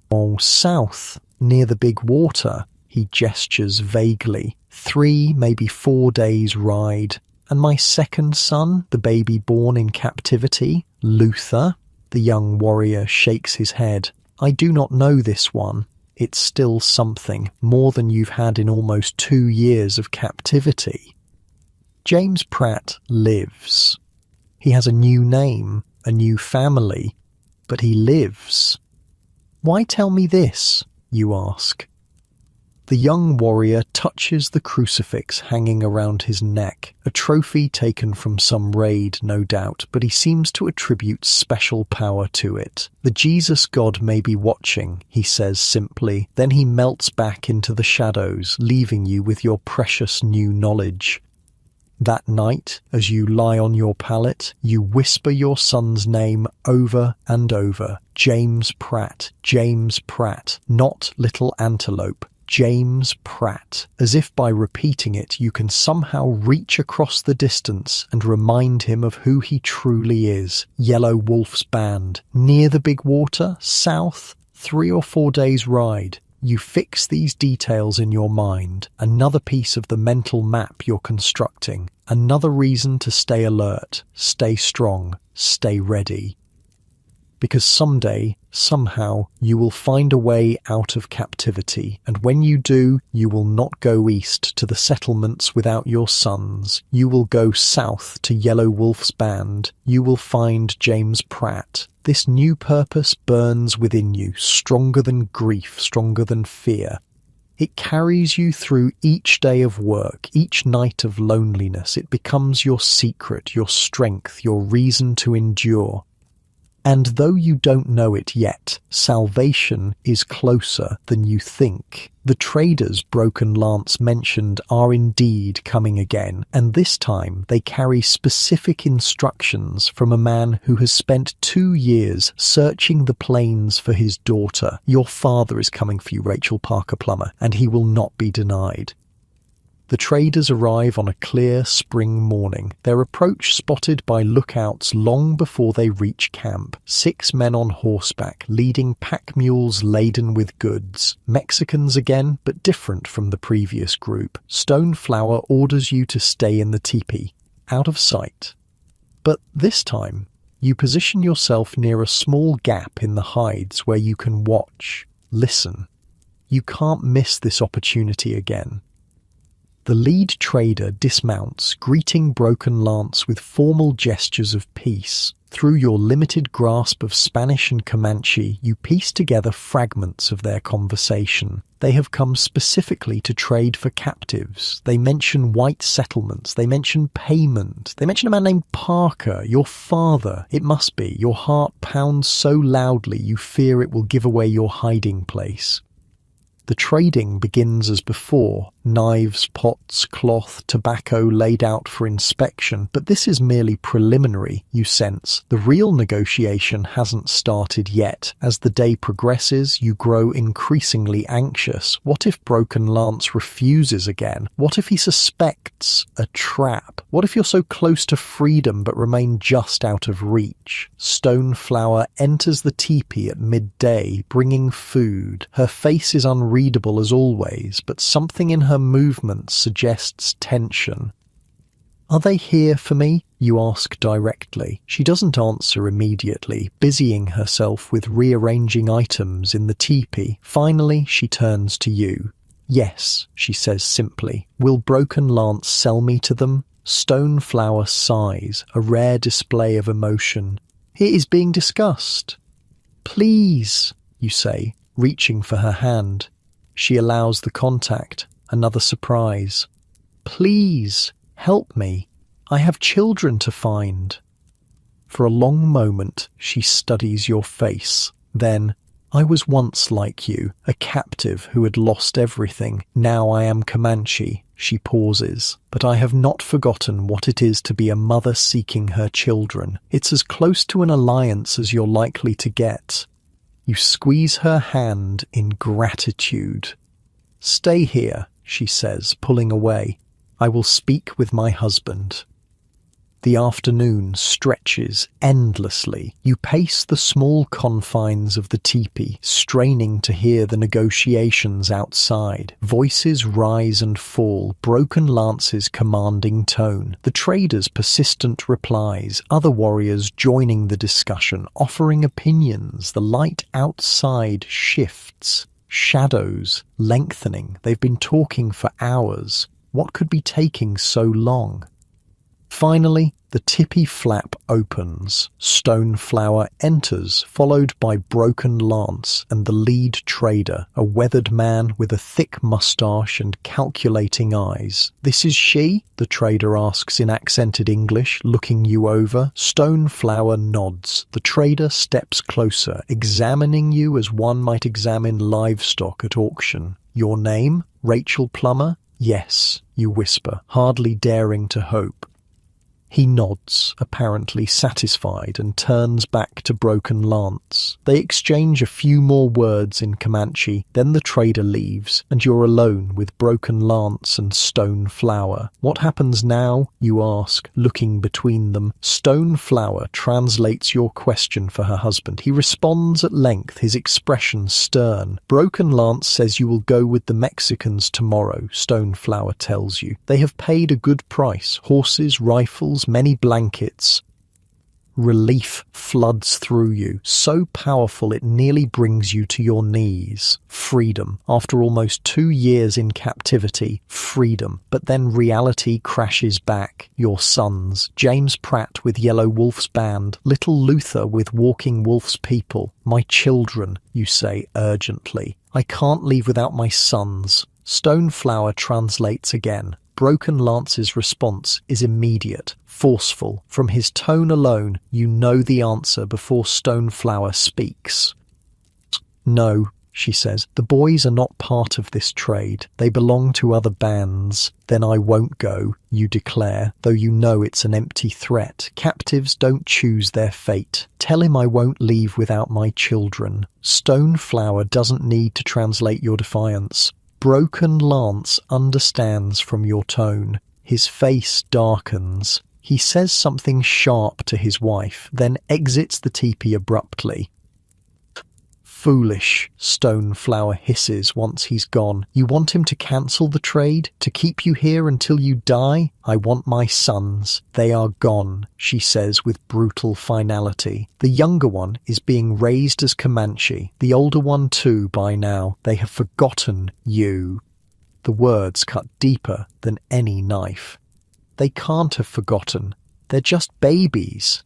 "Oh, south, near the big water," he gestures vaguely. 3, maybe 4 days' ride. "And my second son, the baby born in captivity, Luther?" The young warrior shakes his head. "I do not know this one. It's still something, more than you've had in almost 2 years of captivity." James Pratt lives. He has a new name, a new family, but he lives. "Why tell me this?" you ask. The young warrior touches the crucifix hanging around his neck, a trophy taken from some raid, no doubt, but he seems to attribute special power to it. "The Jesus God may be watching," he says simply. Then he melts back into the shadows, leaving you with your precious new knowledge. That night, as you lie on your pallet, you whisper your son's name over and over. James Pratt, James Pratt, not Little Antelope. James Pratt, as if by repeating it you can somehow reach across the distance and remind him of who he truly is. Yellow Wolf's band, near the big water, south, 3 or 4 days' ride. You fix these details in your mind, another piece of the mental map you're constructing, another reason to stay alert, stay strong, stay ready. Because someday, somehow, you will find a way out of captivity, and when you do, you will not go east to the settlements without your sons. You will go south to Yellow Wolf's band. You will find James Pratt. This new purpose burns within you, stronger than grief, stronger than fear. It carries you through each day of work, each night of loneliness. It becomes your secret, your strength, your reason to endure. And though you don't know it yet, salvation is closer than you think. The traders Broken Lance mentioned are indeed coming again, and this time they carry specific instructions from a man who has spent 2 years searching the plains for his daughter. Your father is coming for you, Rachel Parker Plummer, and he will not be denied. The traders arrive on a clear spring morning, their approach spotted by lookouts long before they reach camp. 6 men on horseback, leading pack mules laden with goods. Mexicans again, but different from the previous group. Stoneflower orders you to stay in the teepee, out of sight. But this time, you position yourself near a small gap in the hides where you can watch, listen. You can't miss this opportunity again. The lead trader dismounts, greeting Broken Lance with formal gestures of peace. Through your limited grasp of Spanish and Comanche, you piece together fragments of their conversation. They have come specifically to trade for captives. They mention white settlements. They mention payment. They mention a man named Parker, your father. It must be. Your heart pounds so loudly you fear it will give away your hiding place. The trading begins as before, knives, pots, cloth, tobacco laid out for inspection, but this is merely preliminary, you sense. The real negotiation hasn't started yet. As the day progresses, you grow increasingly anxious. What if Broken Lance refuses again? What if he suspects a trap? What if you're so close to freedom but remain just out of reach? Stoneflower enters the teepee at midday, bringing food. Her face is unreadable as always, but something in her movements suggests tension. "Are they here for me?" you ask directly. She doesn't answer immediately, busying herself with rearranging items in the teepee. Finally, she turns to you. "Yes," she says simply. "Will Broken Lance sell me to them?" Stoneflower sighs, a rare display of emotion. "It is being discussed." "Please," you say, reaching for her hand. She allows the contact. Another surprise. "Please, help me. I have children to find." For a long moment, she studies your face. Then, "I was once like you, a captive who had lost everything. Now I am Comanche." She pauses. "But I have not forgotten what it is to be a mother seeking her children. It's as close to an alliance as you're likely to get." You squeeze her hand in gratitude. "Stay here," she says, pulling away. "I will speak with my husband." The afternoon stretches endlessly. You pace the small confines of the teepee, straining to hear the negotiations outside. Voices rise and fall, Broken Lance's commanding tone, the trader's persistent replies, other warriors joining the discussion, offering opinions. The light outside shifts. Shadows lengthening. They've been talking for hours. What could be taking so long? Finally, the tippy flap opens. Stoneflower enters, followed by Broken Lance and the lead trader, a weathered man with a thick mustache and calculating eyes. "This is she?" the trader asks in accented English, looking you over. Stoneflower nods. The trader steps closer, examining you as one might examine livestock at auction. "Your name? Rachel Plummer?" "Yes," you whisper, hardly daring to hope. He nods, apparently satisfied, and turns back to Broken Lance. They exchange a few more words in Comanche, then the trader leaves, and you're alone with Broken Lance and Stoneflower. What happens now, you ask, looking between them. Stoneflower translates your question for her husband. He responds at length, his expression stern. Broken Lance says you will go with the Mexicans tomorrow, Stoneflower tells you. They have paid a good price, horses, rifles, many blankets. Relief floods through you, so powerful it nearly brings you to your knees. Freedom. After almost 2 years in captivity, freedom. But then reality crashes back. Your sons, James Pratt with Yellow Wolf's band, little Luther with Walking Wolf's people. "My children," you say urgently. "I can't leave without my sons." Stoneflower translates again. Broken Lance's response is immediate, forceful. From his tone alone, you know the answer before Stoneflower speaks. "No," she says, "the boys are not part of this trade. They belong to other bands." "Then I won't go," you declare, though you know it's an empty threat. Captives don't choose their fate. "Tell him I won't leave without my children." Stoneflower doesn't need to translate your defiance. Broken Lance understands from your tone. His face darkens. He says something sharp to his wife, then exits the teepee abruptly. Foolish, Stoneflower hisses once he's gone. You want him to cancel the trade? To keep you here until you die? I want my sons. They are gone, she says with brutal finality. The younger one is being raised as Comanche. The older one too by now. They have forgotten you. The words cut deeper than any knife. They can't have forgotten. They're just babies.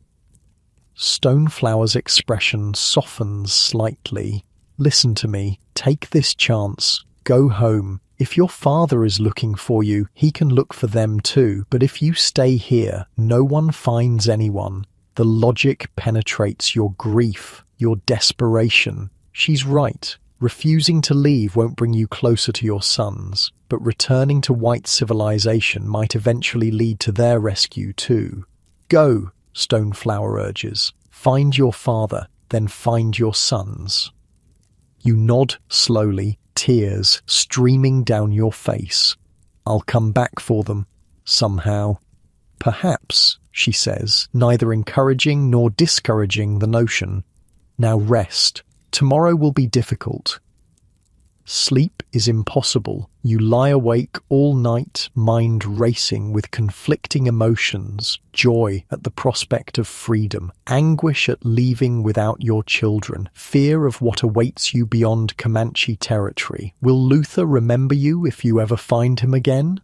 Stoneflower's expression softens slightly. Listen to me. Take this chance. Go home. If your father is looking for you, he can look for them too. But if you stay here, no one finds anyone. The logic penetrates your grief, your desperation. She's right. Refusing to leave won't bring you closer to your sons, but returning to white civilization might eventually lead to their rescue too. Go, Stoneflower urges. Find your father, then find your sons. You nod slowly, tears streaming down your face. I'll come back for them, somehow. Perhaps, she says, neither encouraging nor discouraging the notion. Now rest. Tomorrow will be difficult. Sleep is impossible. You lie awake all night, mind racing with conflicting emotions, joy at the prospect of freedom, anguish at leaving without your children, fear of what awaits you beyond Comanche territory. Will Luther remember you if you ever find him again?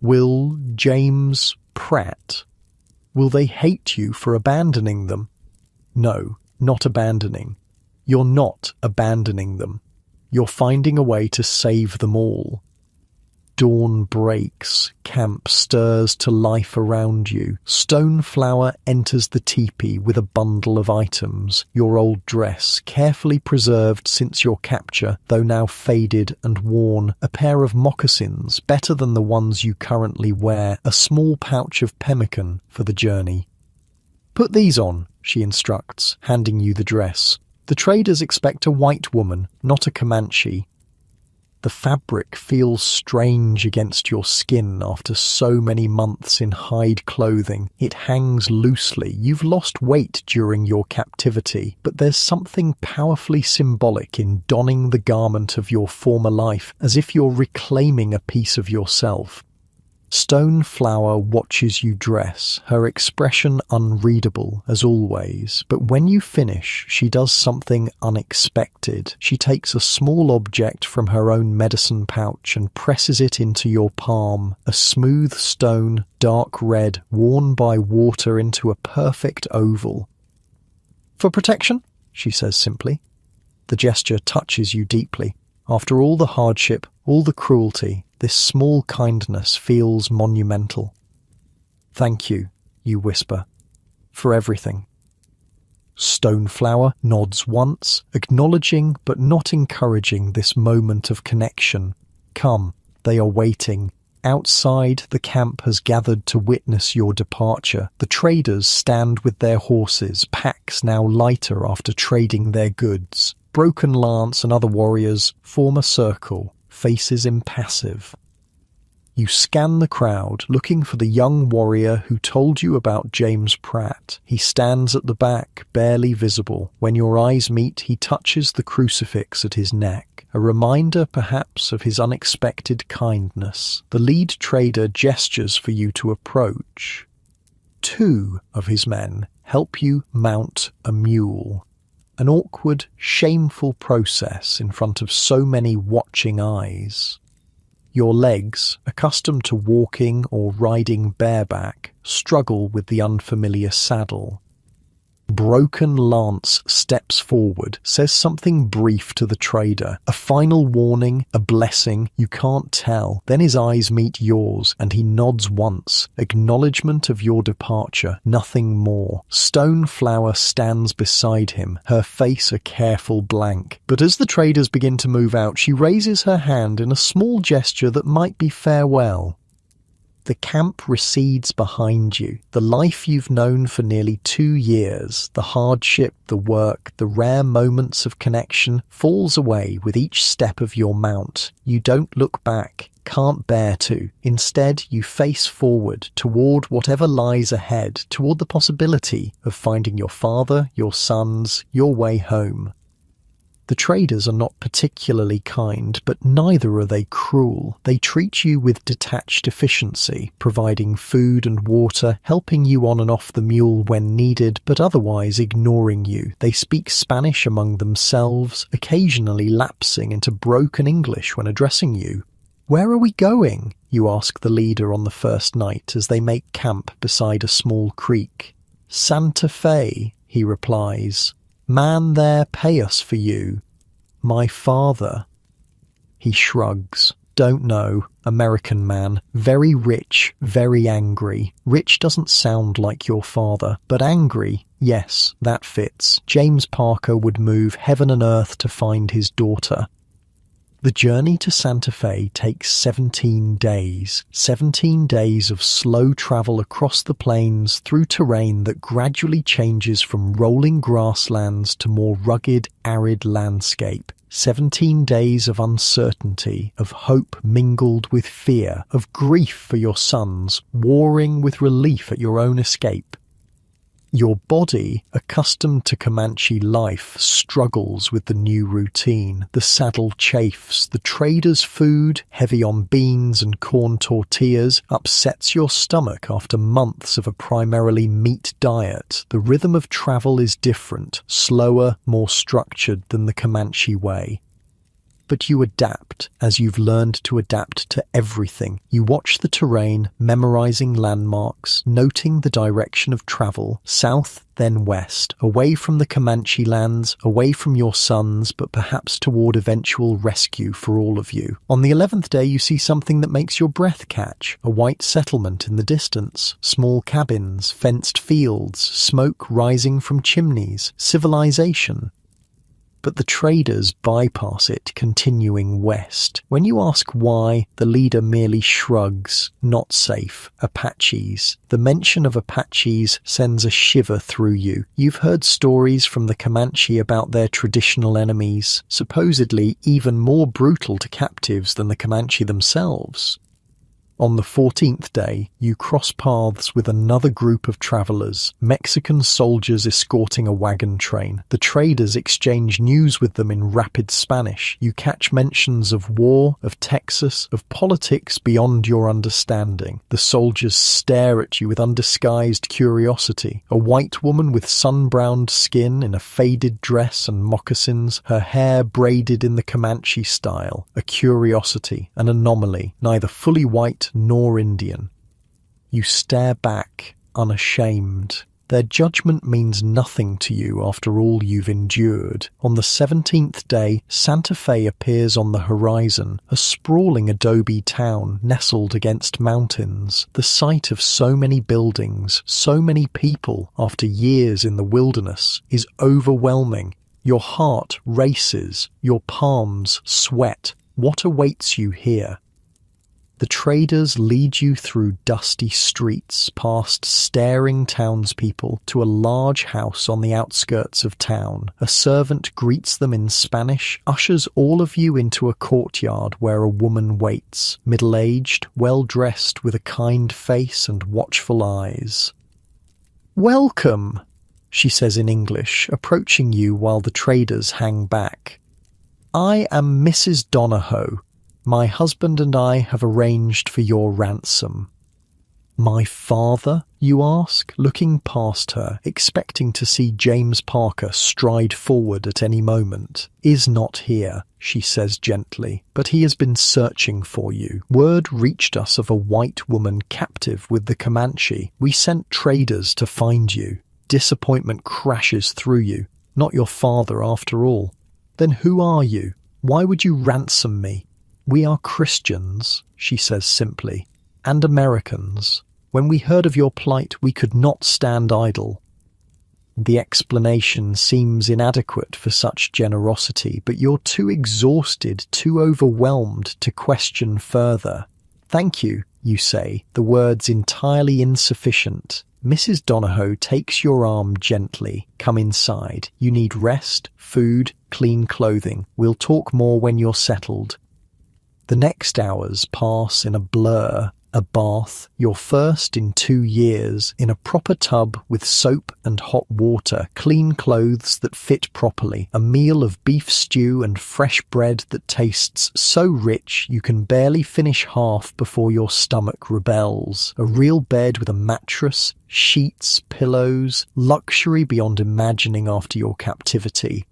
Will James Pratt? Will they hate you for abandoning them? No, not abandoning. You're not abandoning them. You're finding a way to save them all. Dawn breaks. Camp stirs to life around you. Stoneflower enters the teepee with a bundle of items. Your old dress, carefully preserved since your capture, though now faded and worn. A pair of moccasins, better than the ones you currently wear. A small pouch of pemmican for the journey. Put these on, she instructs, handing you the dress. The traders expect a white woman, not a Comanche. The fabric feels strange against your skin after so many months in hide clothing. It hangs loosely. You've lost weight during your captivity, but there's something powerfully symbolic in donning the garment of your former life, as if you're reclaiming a piece of yourself. Stoneflower watches you dress, her expression unreadable, as always, but when you finish, she does something unexpected. She takes a small object from her own medicine pouch and presses it into your palm, a smooth stone, dark red, worn by water into a perfect oval. For protection, she says simply. The gesture touches you deeply. After all the hardship, all the cruelty, this small kindness feels monumental. Thank you, you whisper, for everything. Stoneflower nods once, acknowledging but not encouraging this moment of connection. Come, they are waiting. Outside, the camp has gathered to witness your departure. The traders stand with their horses, packs now lighter after trading their goods. Broken Lance and other warriors form a circle, faces impassive. You scan the crowd, looking for the young warrior who told you about James Pratt. He stands at the back, barely visible. When your eyes meet, he touches the crucifix at his neck, a reminder perhaps of his unexpected kindness. The lead trader gestures for you to approach. 2 of his men help you mount a mule. An awkward, shameful process in front of so many watching eyes. Your legs, accustomed to walking or riding bareback, struggle with the unfamiliar saddle. Broken Lance steps forward, says something brief to the trader. A final warning, a blessing, you can't tell. Then his eyes meet yours, and he nods once. Acknowledgement of your departure, nothing more. Stoneflower stands beside him, her face a careful blank. But as the traders begin to move out, she raises her hand in a small gesture that might be farewell. The camp recedes behind you. The life you've known for nearly 2 years, the hardship, the work, the rare moments of connection, falls away with each step of your mount. You don't look back, can't bear to. Instead, you face forward toward whatever lies ahead, toward the possibility of finding your father, your sons, your way home. The traders are not particularly kind, but neither are they cruel. They treat you with detached efficiency, providing food and water, helping you on and off the mule when needed, but otherwise ignoring you. They speak Spanish among themselves, occasionally lapsing into broken English when addressing you. "Where are we going?" you ask the leader on the first night as they make camp beside a small creek. "Santa Fe," he replies. "Man there pay us for you." "My father." He shrugs. "Don't know. American man. Very rich, very angry. Rich doesn't sound like your father, but angry, yes, that fits. James Parker would move heaven and earth to find his daughter." The journey to Santa Fe takes 17 days. 17 days of slow travel across the plains through terrain that gradually changes from rolling grasslands to more rugged, arid landscape. 17 days of uncertainty, of hope mingled with fear, of grief for your sons, warring with relief at your own escape. Your body, accustomed to Comanche life, struggles with the new routine. The saddle chafes. The trader's food, heavy on beans and corn tortillas, upsets your stomach after months of a primarily meat diet. The rhythm of travel is different, slower, more structured than the Comanche way. But you adapt, as you've learned to adapt to everything. You watch the terrain, memorizing landmarks, noting the direction of travel, south, then west, away from the Comanche lands, away from your sons, but perhaps toward eventual rescue for all of you. On the 11th day, you see something that makes your breath catch. A white settlement in the distance, small cabins, fenced fields, smoke rising from chimneys, civilization. But the traders bypass it, continuing west. When you ask why, the leader merely shrugs. Not safe. Apaches. The mention of Apaches sends a shiver through you. You've heard stories from the Comanche about their traditional enemies, supposedly even more brutal to captives than the Comanche themselves. On the 14th day, you cross paths with another group of travelers, Mexican soldiers escorting a wagon train. The traders exchange news with them in rapid Spanish. You catch mentions of war, of Texas, of politics beyond your understanding. The soldiers stare at you with undisguised curiosity. A white woman with sun-browned skin in a faded dress and moccasins, her hair braided in the Comanche style. A curiosity, an anomaly, neither fully white nor Indian. You stare back, unashamed. Their judgment means nothing to you after all you've endured. On the 17th day, Santa Fe appears on the horizon, a sprawling adobe town nestled against mountains. The sight of so many buildings, so many people after years in the wilderness is overwhelming. Your heart races, your palms sweat. What awaits you here? The traders lead you through dusty streets, past staring townspeople, to a large house on the outskirts of town. A servant greets them in Spanish, ushers all of you into a courtyard where a woman waits, middle-aged, well-dressed, with a kind face and watchful eyes. "Welcome," she says in English, approaching you while the traders hang back. "I am Mrs. Donahoe. My husband and I have arranged for your ransom." "My father?" you ask, looking past her, expecting to see James Parker stride forward at any moment. "Is not here," she says gently, "but he has been searching for you. Word reached us of a white woman captive with the Comanche. We sent traders to find you. Disappointment crashes through you. Not your father after all. Then who are you? Why would you ransom me?" "We are Christians," she says simply, "and Americans. When we heard of your plight, we could not stand idle." The explanation seems inadequate for such generosity, but you're too exhausted, too overwhelmed to question further. "Thank you," you say, the words entirely insufficient. Mrs. Donahoe takes your arm gently. "Come inside. You need rest, food, clean clothing. We'll talk more when you're settled." The next hours pass in a blur. A bath, your first in 2 years, in a proper tub with soap and hot water, clean clothes that fit properly, a meal of beef stew and fresh bread that tastes so rich you can barely finish half before your stomach rebels, a real bed with a mattress, sheets, pillows, luxury beyond imagining after your captivity.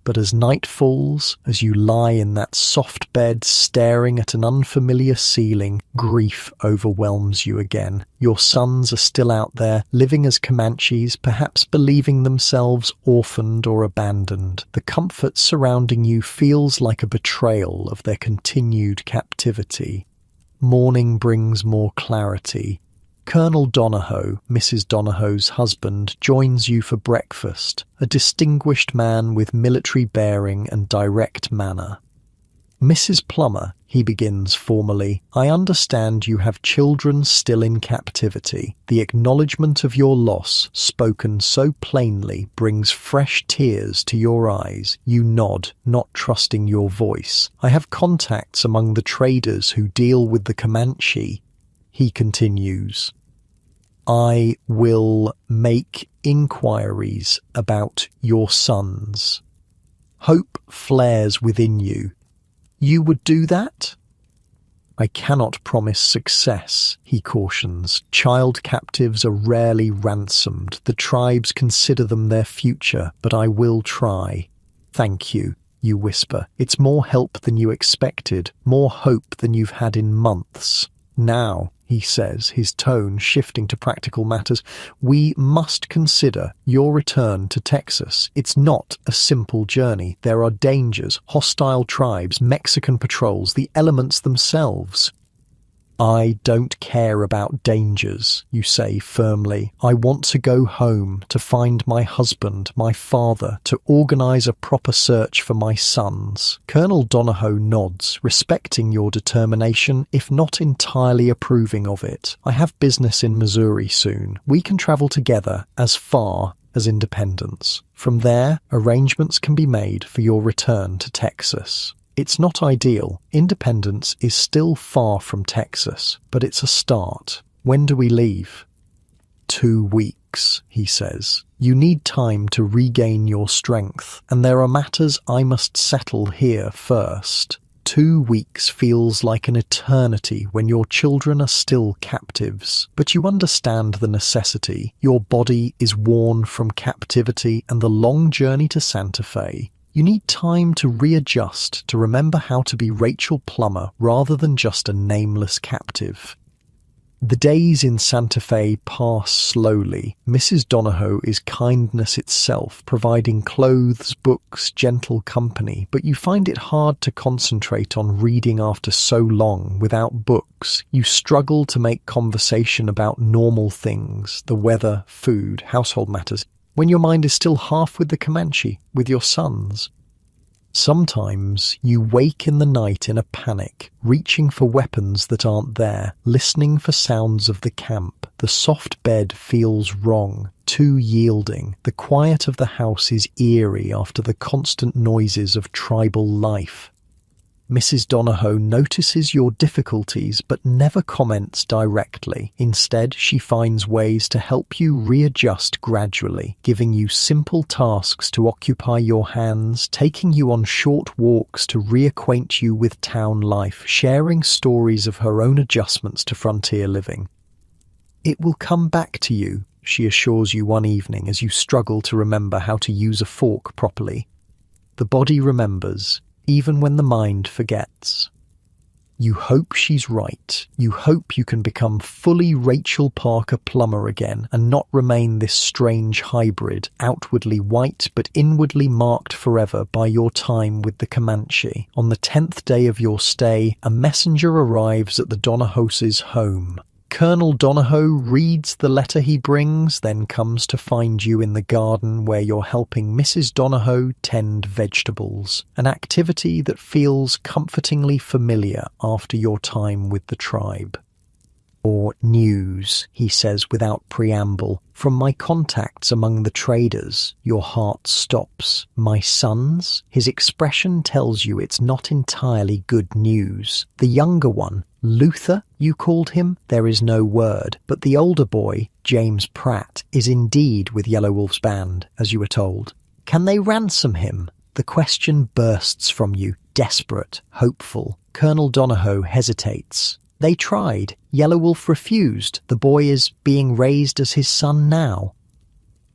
But as night falls, as you lie in that soft bed staring at an unfamiliar ceiling, grief overwhelms you again. Your sons are still out there, living as Comanches, perhaps believing themselves orphaned or abandoned. The comfort surrounding you feels like a betrayal of their continued captivity. Morning brings more clarity. Colonel Donahoe, Mrs. Donahoe's husband, joins you for breakfast, a distinguished man with military bearing and direct manner. Mrs. Plummer, he begins formally, I understand you have children still in captivity. The acknowledgement of your loss, spoken so plainly, brings fresh tears to your eyes. You nod, not trusting your voice. I have contacts among the traders who deal with the Comanche. He continues, I will make inquiries about your sons. Hope flares within you. You would do that? I cannot promise success, he cautions. Child captives are rarely ransomed. The tribes consider them their future, but I will try. Thank you, you whisper. It's more help than you expected, more hope than you've had in months. Now, he says, his tone shifting to practical matters, we must consider your return to Texas. It's not a simple journey. There are dangers, hostile tribes, Mexican patrols, the elements themselves. I don't care about dangers, you say firmly. I want to go home, to find my husband, my father, to organize a proper search for my sons. Colonel Donahoe nods, respecting your determination, if not entirely approving of it. I have business in Missouri soon. We can travel together as far as Independence. From there, arrangements can be made for your return to Texas. It's not ideal. Independence is still far from Texas, but it's a start. When do we leave? 2 weeks, he says. You need time to regain your strength, and there are matters I must settle here first. 2 weeks feels like an eternity when your children are still captives, but you understand the necessity. Your body is worn from captivity and the long journey to Santa Fe. You need time to readjust, to remember how to be Rachel Plummer rather than just a nameless captive. The days in Santa Fe pass slowly. Mrs. Donahoe is kindness itself, providing clothes, books, gentle company, but you find it hard to concentrate on reading after so long without books. You struggle to make conversation about normal things, the weather, food, household matters, when your mind is still half with the Comanche, with your sons. Sometimes you wake in the night in a panic, reaching for weapons that aren't there, listening for sounds of the camp. The soft bed feels wrong, too yielding. The quiet of the house is eerie after the constant noises of tribal life. Mrs. Donahoe notices your difficulties but never comments directly. Instead, she finds ways to help you readjust gradually, giving you simple tasks to occupy your hands, taking you on short walks to reacquaint you with town life, sharing stories of her own adjustments to frontier living. It will come back to you, she assures you one evening as you struggle to remember how to use a fork properly. The body remembers, even when the mind forgets. You hope she's right. You hope you can become fully Rachel Parker Plummer again and not remain this strange hybrid, outwardly white but inwardly marked forever by your time with the Comanche. On the 10th day of your stay, a messenger arrives at the Donahoe's home. Colonel Donahoe reads the letter he brings, then comes to find you in the garden where you're helping Mrs. Donahoe tend vegetables, an activity that feels comfortingly familiar after your time with the tribe. Or news, he says without preamble. From my contacts among the traders, your heart stops. My sons? His expression tells you it's not entirely good news. The younger one, Luther, you called him? There is no word. But the older boy, James Pratt, is indeed with Yellow Wolf's band, as you were told. Can they ransom him? The question bursts from you, desperate, hopeful. Colonel Donohoe hesitates. They tried. Yellow Wolf refused. The boy is being raised as his son now.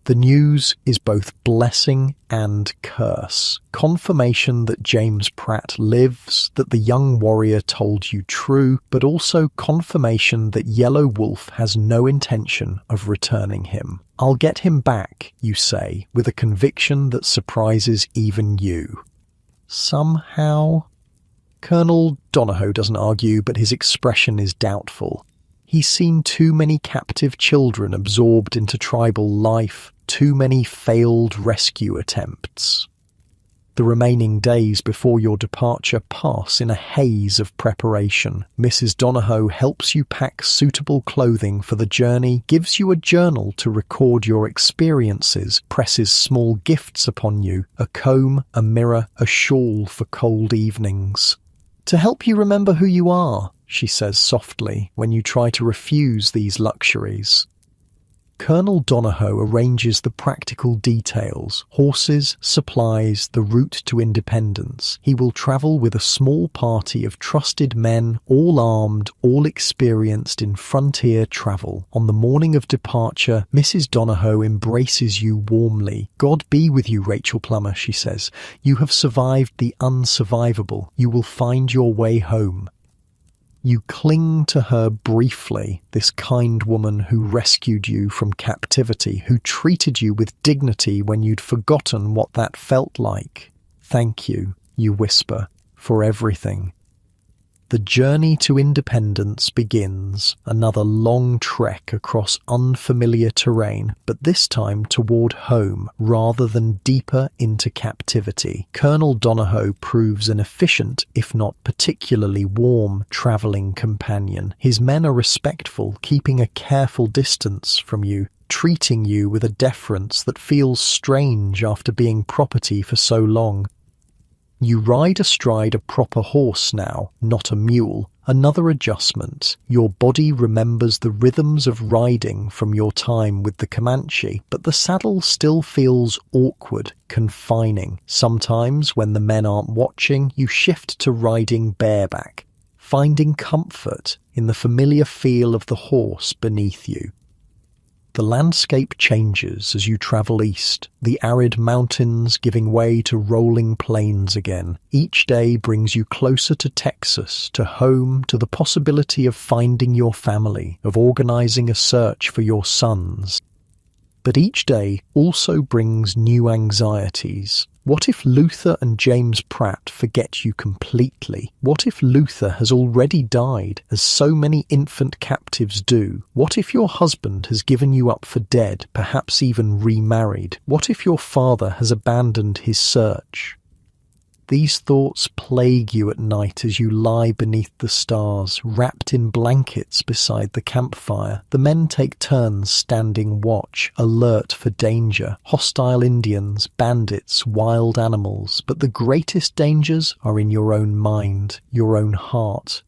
The news is both blessing and curse. Confirmation that James Pratt lives, that the young warrior told you true, but also confirmation that Yellow Wolf has no intention of returning him. I'll get him back, you say, with a conviction that surprises even you. Somehow? Colonel Donohoe doesn't argue, but his expression is doubtful. He's seen too many captive children absorbed into tribal life, too many failed rescue attempts. The remaining days before your departure pass in a haze of preparation. Mrs. Donohoe helps you pack suitable clothing for the journey, gives you a journal to record your experiences, presses small gifts upon you, a comb, a mirror, a shawl for cold evenings. To help you remember who you are, she says softly, when you try to refuse these luxuries. Colonel Donohoe arranges the practical details, horses, supplies, the route to independence. He will travel with a small party of trusted men, all armed, all experienced in frontier travel. On the morning of departure, Mrs. Donohoe embraces you warmly. God be with you, Rachel Plummer, she says. You have survived the unsurvivable. You will find your way home. You cling to her briefly, this kind woman who rescued you from captivity, who treated you with dignity when you'd forgotten what that felt like. Thank you, you whisper, for everything. The journey to independence begins, another long trek across unfamiliar terrain, but this time toward home rather than deeper into captivity. Colonel Donohoe proves an efficient, if not particularly warm, travelling companion. His men are respectful, keeping a careful distance from you, treating you with a deference that feels strange after being property for so long. You ride astride a proper horse now, not a mule. Another adjustment. Your body remembers the rhythms of riding from your time with the Comanche, but the saddle still feels awkward, confining. Sometimes, when the men aren't watching, you shift to riding bareback, finding comfort in the familiar feel of the horse beneath you. The landscape changes as you travel east, the arid mountains giving way to rolling plains again. Each day brings you closer to Texas, to home, to the possibility of finding your family, of organizing a search for your sons. But each day also brings new anxieties. What if Luther and James Pratt forget you completely? What if Luther has already died, as so many infant captives do? What if your husband has given you up for dead, perhaps even remarried? What if your father has abandoned his search? These thoughts plague you at night as you lie beneath the stars, wrapped in blankets beside the campfire. The men take turns standing watch, alert for danger. Hostile Indians, bandits, wild animals. But the greatest dangers are in your own mind, your own heart.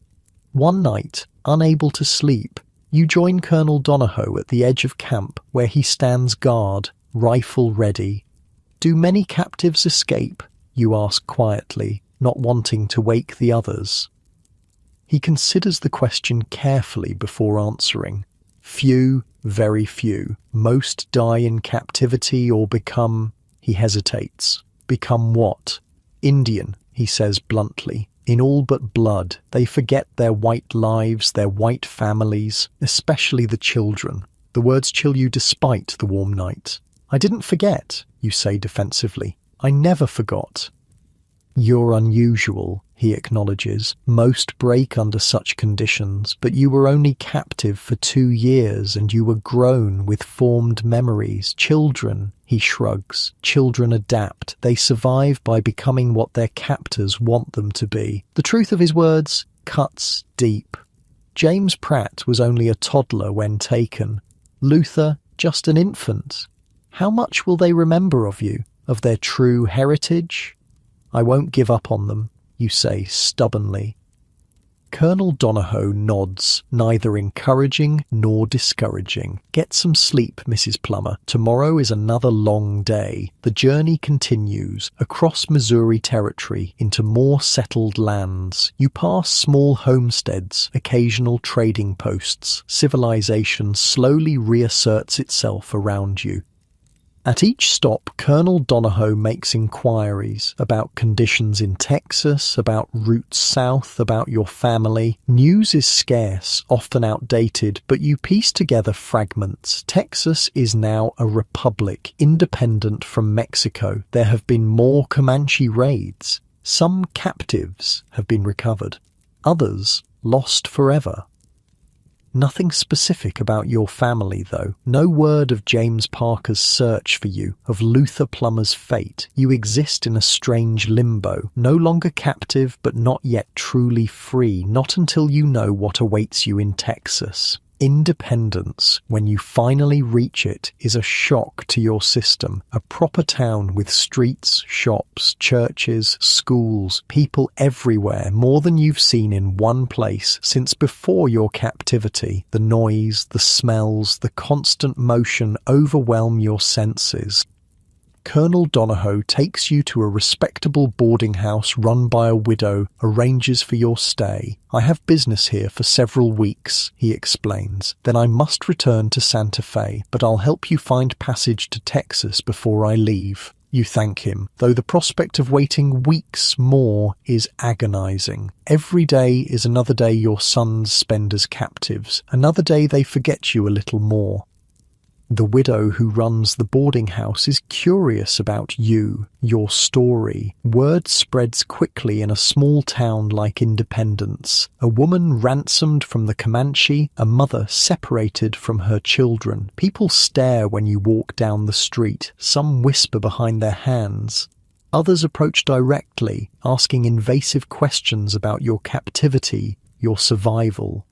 One night, unable to sleep, you join Colonel Donohoe at the edge of camp, where he stands guard, rifle ready. Do many captives escape? You ask quietly, not wanting to wake the others. He considers the question carefully before answering. Few, very few. Most die in captivity or become... He hesitates. Become what? Indian, he says bluntly. In all but blood, they forget their white lives, their white families, especially the children. The words chill you despite the warm night. I didn't forget, you say defensively. I never forgot. You're unusual, he acknowledges. Most break under such conditions, but you were only captive for 2 years and you were grown with formed memories. Children, he shrugs. Children adapt. They survive by becoming what their captors want them to be. The truth of his words cuts deep. James Pratt was only a toddler when taken. Luther, just an infant. How much will they remember of you, of their true heritage? I won't give up on them, you say stubbornly. Colonel Donohoe nods, neither encouraging nor discouraging. Get some sleep, Mrs. Plummer. Tomorrow is another long day. The journey continues, across Missouri Territory, into more settled lands. You pass small homesteads, occasional trading posts. Civilization slowly reasserts itself around you. At each stop, Colonel Donohoe makes inquiries about conditions in Texas, about routes south, about your family. News is scarce, often outdated, but you piece together fragments. Texas is now a republic, independent from Mexico. There have been more Comanche raids. Some captives have been recovered. Others lost forever. Nothing specific about your family, though. No word of James Parker's search for you, of Luther Plummer's fate. You exist in a strange limbo, no longer captive but not yet truly free, not until you know what awaits you in Texas. Independence, when you finally reach it, is a shock to your system. A proper town with streets, shops, churches, schools, people everywhere, more than you've seen in one place since before your captivity. The noise, the smells, the constant motion overwhelm your senses. Colonel Donohoe takes you to a respectable boarding house run by a widow, arranges for your stay. I have business here for several weeks, he explains. Then I must return to Santa Fe, but I'll help you find passage to Texas before I leave. You thank him, though the prospect of waiting weeks more is agonizing. Every day is another day your sons spend as captives, another day they forget you a little more. The widow who runs the boarding house is curious about you, your story. Word spreads quickly in a small town like Independence. A woman ransomed from the Comanche, a mother separated from her children. People stare when you walk down the street. Some whisper behind their hands. Others approach directly, asking invasive questions about your captivity, your survival.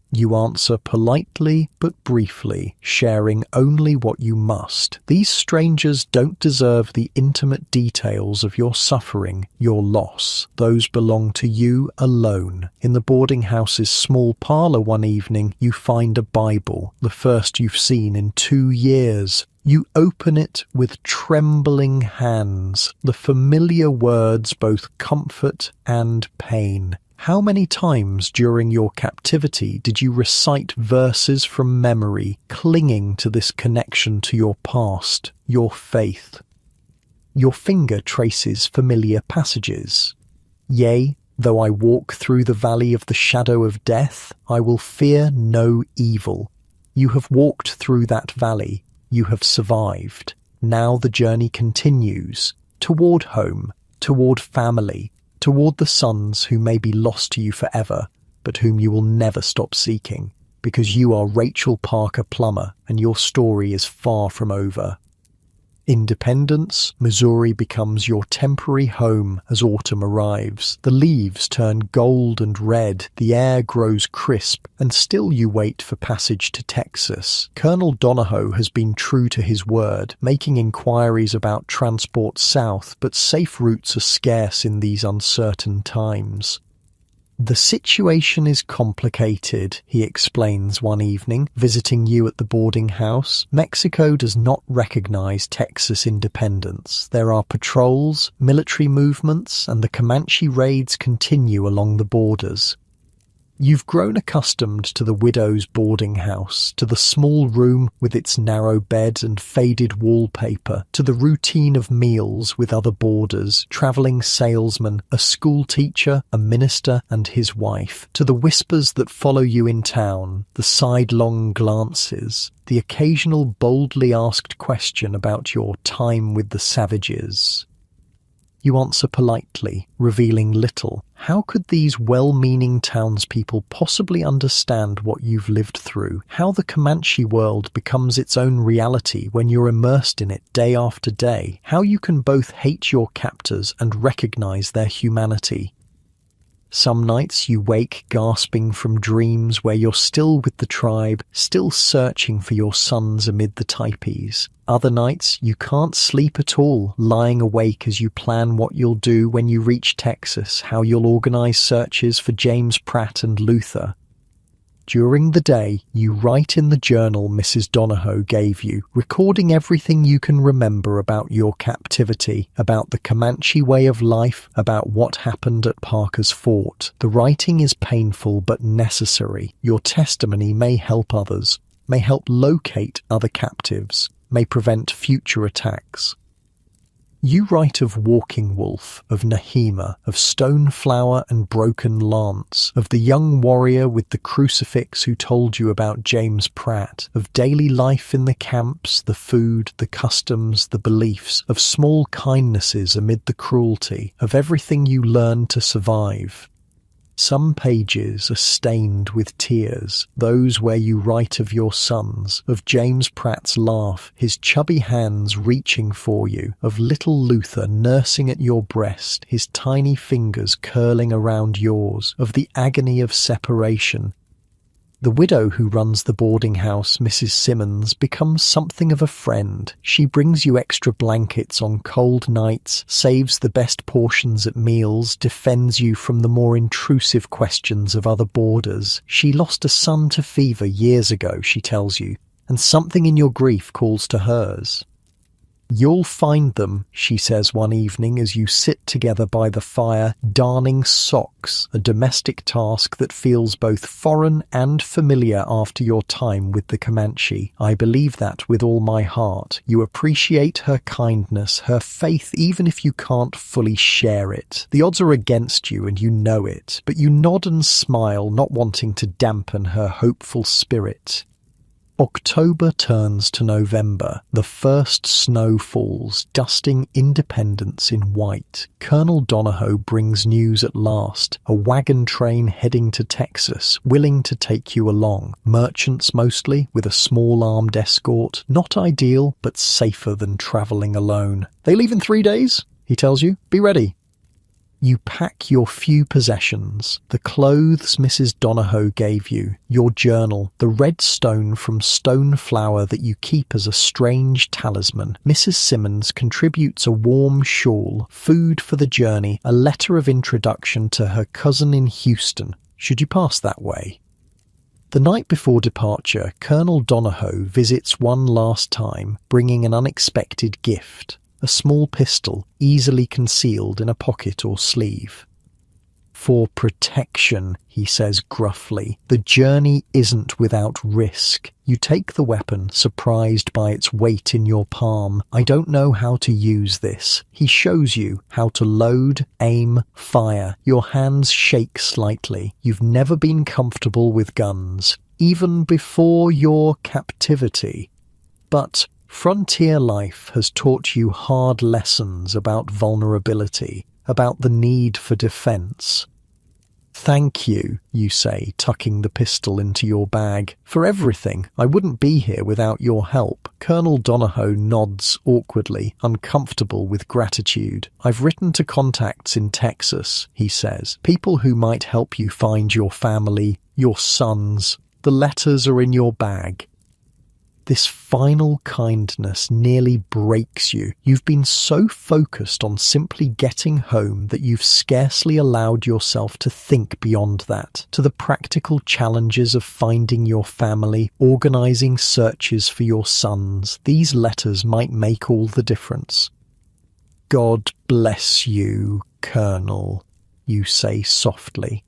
You answer politely but briefly, sharing only what you must. These strangers don't deserve the intimate details of your suffering, your loss. Those belong to you alone. In the boarding house's small parlour one evening, you find a Bible, the first you've seen in 2 years. You open it with trembling hands, the familiar words both comfort and pain. How many times during your captivity did you recite verses from memory, clinging to this connection to your past, your faith? Your finger traces familiar passages. Yea, though I walk through the valley of the shadow of death, I will fear no evil. You have walked through that valley. You have survived. Now the journey continues, toward home, toward family, toward the sons who may be lost to you forever, but whom you will never stop seeking, because you are Rachel Parker Plummer and your story is far from over. Independence, Missouri becomes your temporary home as autumn arrives. The leaves turn gold and red, the air grows crisp, and still you wait for passage to Texas. Colonel Donohoe has been true to his word, making inquiries about transport south, but safe routes are scarce in these uncertain times. The situation is complicated, he explains one evening, visiting you at the boarding house. Mexico does not recognize Texas independence. There are patrols, military movements, and the Comanche raids continue along the borders. You've grown accustomed to the widow's boarding house, to the small room with its narrow bed and faded wallpaper, to the routine of meals with other boarders, travelling salesmen, a school teacher, a minister and his wife, to the whispers that follow you in town, the sidelong glances, the occasional boldly asked question about your time with the savages. You answer politely, revealing little. How could these well-meaning townspeople possibly understand what you've lived through? How the Comanche world becomes its own reality when you're immersed in it day after day? How you can both hate your captors and recognize their humanity? Some nights you wake gasping from dreams where you're still with the tribe, still searching for your sons amid the teepees. Other nights you can't sleep at all, lying awake as you plan what you'll do when you reach Texas, how you'll organize searches for James Pratt and Luther. During the day, you write in the journal Mrs. Donahoe gave you, recording everything you can remember about your captivity, about the Comanche way of life, about what happened at Parker's Fort. The writing is painful but necessary. Your testimony may help others, may help locate other captives, may prevent future attacks. You write of Walking Wolf, of Nahima, of Stoneflower and Broken Lance, of the young warrior with the crucifix who told you about James Pratt, of daily life in the camps, the food, the customs, the beliefs, of small kindnesses amid the cruelty, of everything you learned to survive. Some pages are stained with tears, those where you write of your sons, of James Pratt's laugh, his chubby hands reaching for you, of little Luther nursing at your breast, his tiny fingers curling around yours, of the agony of separation. The widow who runs the boarding house, Mrs. Simmons, becomes something of a friend. She brings you extra blankets on cold nights, saves the best portions at meals, defends you from the more intrusive questions of other boarders. She lost a son to fever years ago, she tells you, and something in your grief calls to hers. You'll find them, she says one evening as you sit together by the fire, darning socks, a domestic task that feels both foreign and familiar after your time with the Comanche. I believe that with all my heart. You appreciate her kindness, her faith, even if you can't fully share it. The odds are against you and you know it, but you nod and smile, not wanting to dampen her hopeful spirit. October turns to November. The first snow falls, dusting Independence in white. Colonel Donahoe brings news at last. A wagon train heading to Texas, willing to take you along. Merchants mostly, with a small armed escort. Not ideal, but safer than travelling alone. They leave in 3 days, he tells you. Be ready. You pack your few possessions, the clothes Mrs. Donahoe gave you, your journal, the red stone from Stoneflower that you keep as a strange talisman. Mrs. Simmons contributes a warm shawl, food for the journey, a letter of introduction to her cousin in Houston, should you pass that way. The night before departure, Colonel Donahoe visits one last time, bringing an unexpected gift. A small pistol, easily concealed in a pocket or sleeve. For protection, he says gruffly. The journey isn't without risk. You take the weapon, surprised by its weight in your palm. I don't know how to use this. He shows you how to load, aim, fire. Your hands shake slightly. You've never been comfortable with guns, even before your captivity. But frontier life has taught you hard lessons about vulnerability, about the need for defense. Thank you, you say, tucking the pistol into your bag. For everything. I wouldn't be here without your help. Colonel Donahoe nods awkwardly, uncomfortable with gratitude. I've written to contacts in Texas, he says. People who might help you find your family, your sons. The letters are in your bag. This final kindness nearly breaks you. You've been so focused on simply getting home that you've scarcely allowed yourself to think beyond that, to the practical challenges of finding your family, organizing searches for your sons. These letters might make all the difference. God bless you, Colonel, you say softly.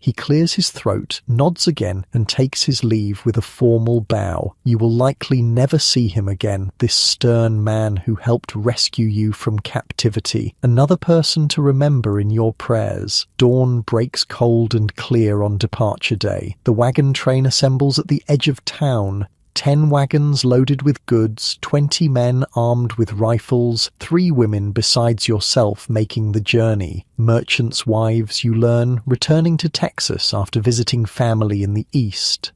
He clears his throat, nods again, and takes his leave with a formal bow. You will likely never see him again, this stern man who helped rescue you from captivity. Another person to remember in your prayers. Dawn breaks cold and clear on departure day. The wagon train assembles at the edge of town. 10 wagons loaded with goods, 20 men armed with rifles, 3 women besides yourself making the journey. Merchants' wives, you learn, returning to Texas after visiting family in the East.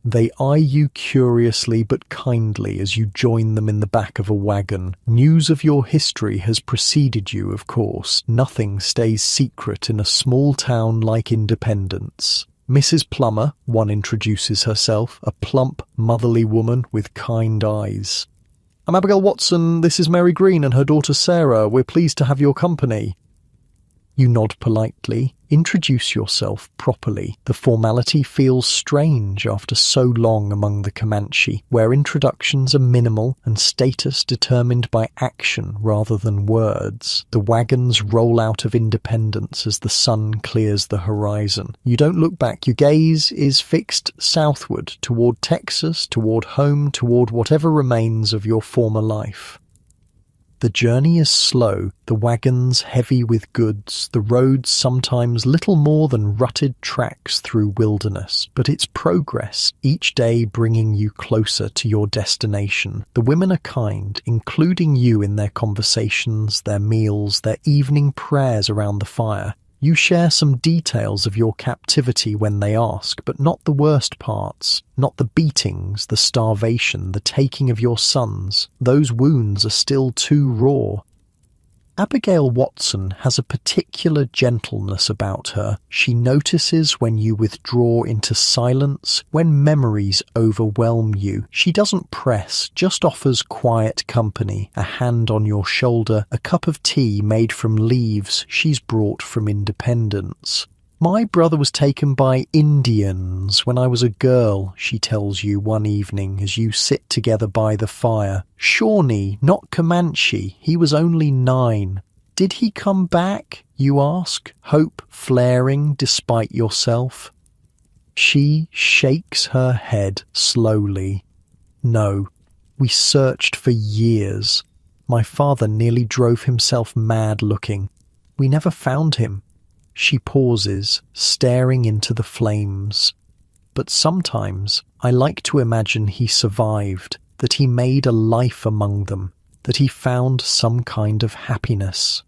They eye you curiously but kindly as you join them in the back of a wagon. News of your history has preceded you, of course. Nothing stays secret in a small town like Independence. Mrs. Plummer, one introduces herself, a plump, motherly woman with kind eyes. I'm Abigail Watson, this is Mary Green and her daughter Sarah. We're pleased to have your company. You nod politely, introduce yourself properly. The formality feels strange after so long among the Comanche, where introductions are minimal and status determined by action rather than words. The wagons roll out of Independence as the sun clears the horizon. You don't look back. Your gaze is fixed southward, toward Texas, toward home, toward whatever remains of your former life. The journey is slow, the wagons heavy with goods, the roads sometimes little more than rutted tracks through wilderness, but it's progress, each day bringing you closer to your destination. The women are kind, including you in their conversations, their meals, their evening prayers around the fire. You share some details of your captivity when they ask, but not the worst parts, not the beatings, the starvation, the taking of your sons. Those wounds are still too raw. Abigail Watson has a particular gentleness about her. She notices when you withdraw into silence, when memories overwhelm you. She doesn't press, just offers quiet company, a hand on your shoulder, a cup of tea made from leaves she's brought from Independence. My brother was taken by Indians when I was a girl, she tells you one evening as you sit together by the fire. Shawnee, not Comanche, he was only 9. Did he come back, you ask, hope flaring despite yourself? She shakes her head slowly. No, we searched for years. My father nearly drove himself mad looking. We never found him. She pauses, staring into the flames. But sometimes I like to imagine he survived, that he made a life among them, that he found some kind of happiness.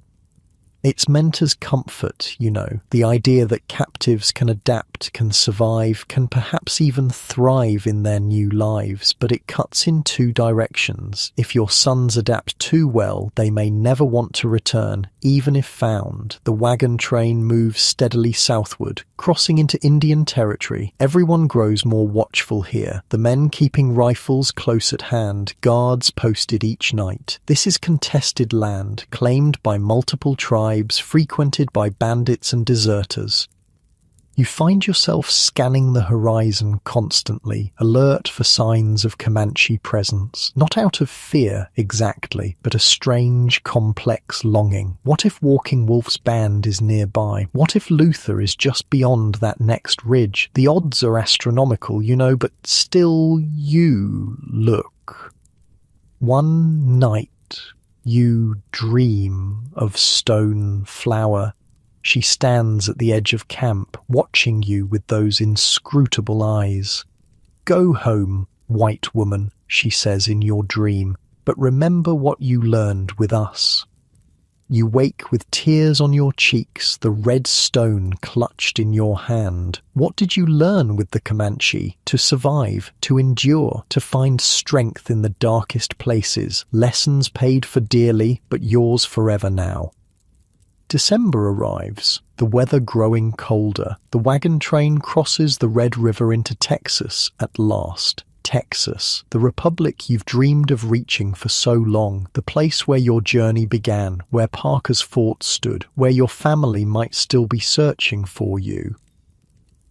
It's meant as comfort, you know, the idea that captives can adapt, can survive, can perhaps even thrive in their new lives, but it cuts in 2 directions. If your sons adapt too well, they may never want to return, even if found. The wagon train moves steadily southward, crossing into Indian territory. Everyone grows more watchful here, the men keeping rifles close at hand, guards posted each night. This is contested land, claimed by multiple tribes, frequented by bandits and deserters. You find yourself scanning the horizon constantly, alert for signs of Comanche presence, not out of fear exactly, but a strange, complex longing. What if Walking Wolf's band is nearby? What if Luther is just beyond that next ridge? The odds are astronomical, you know, but still you look. One night, you dream of Stone Flower. She stands at the edge of camp, watching you with those inscrutable eyes. Go home, white woman, she says in your dream, but remember what you learned with us. You wake with tears on your cheeks, the red stone clutched in your hand. What did you learn with the Comanche? To survive, to endure, to find strength in the darkest places. Lessons paid for dearly, but yours forever now. December arrives, the weather growing colder. The wagon train crosses the Red River into Texas at last. Texas, the republic you've dreamed of reaching for so long, the place where your journey began, where Parker's Fort stood, where your family might still be searching for you.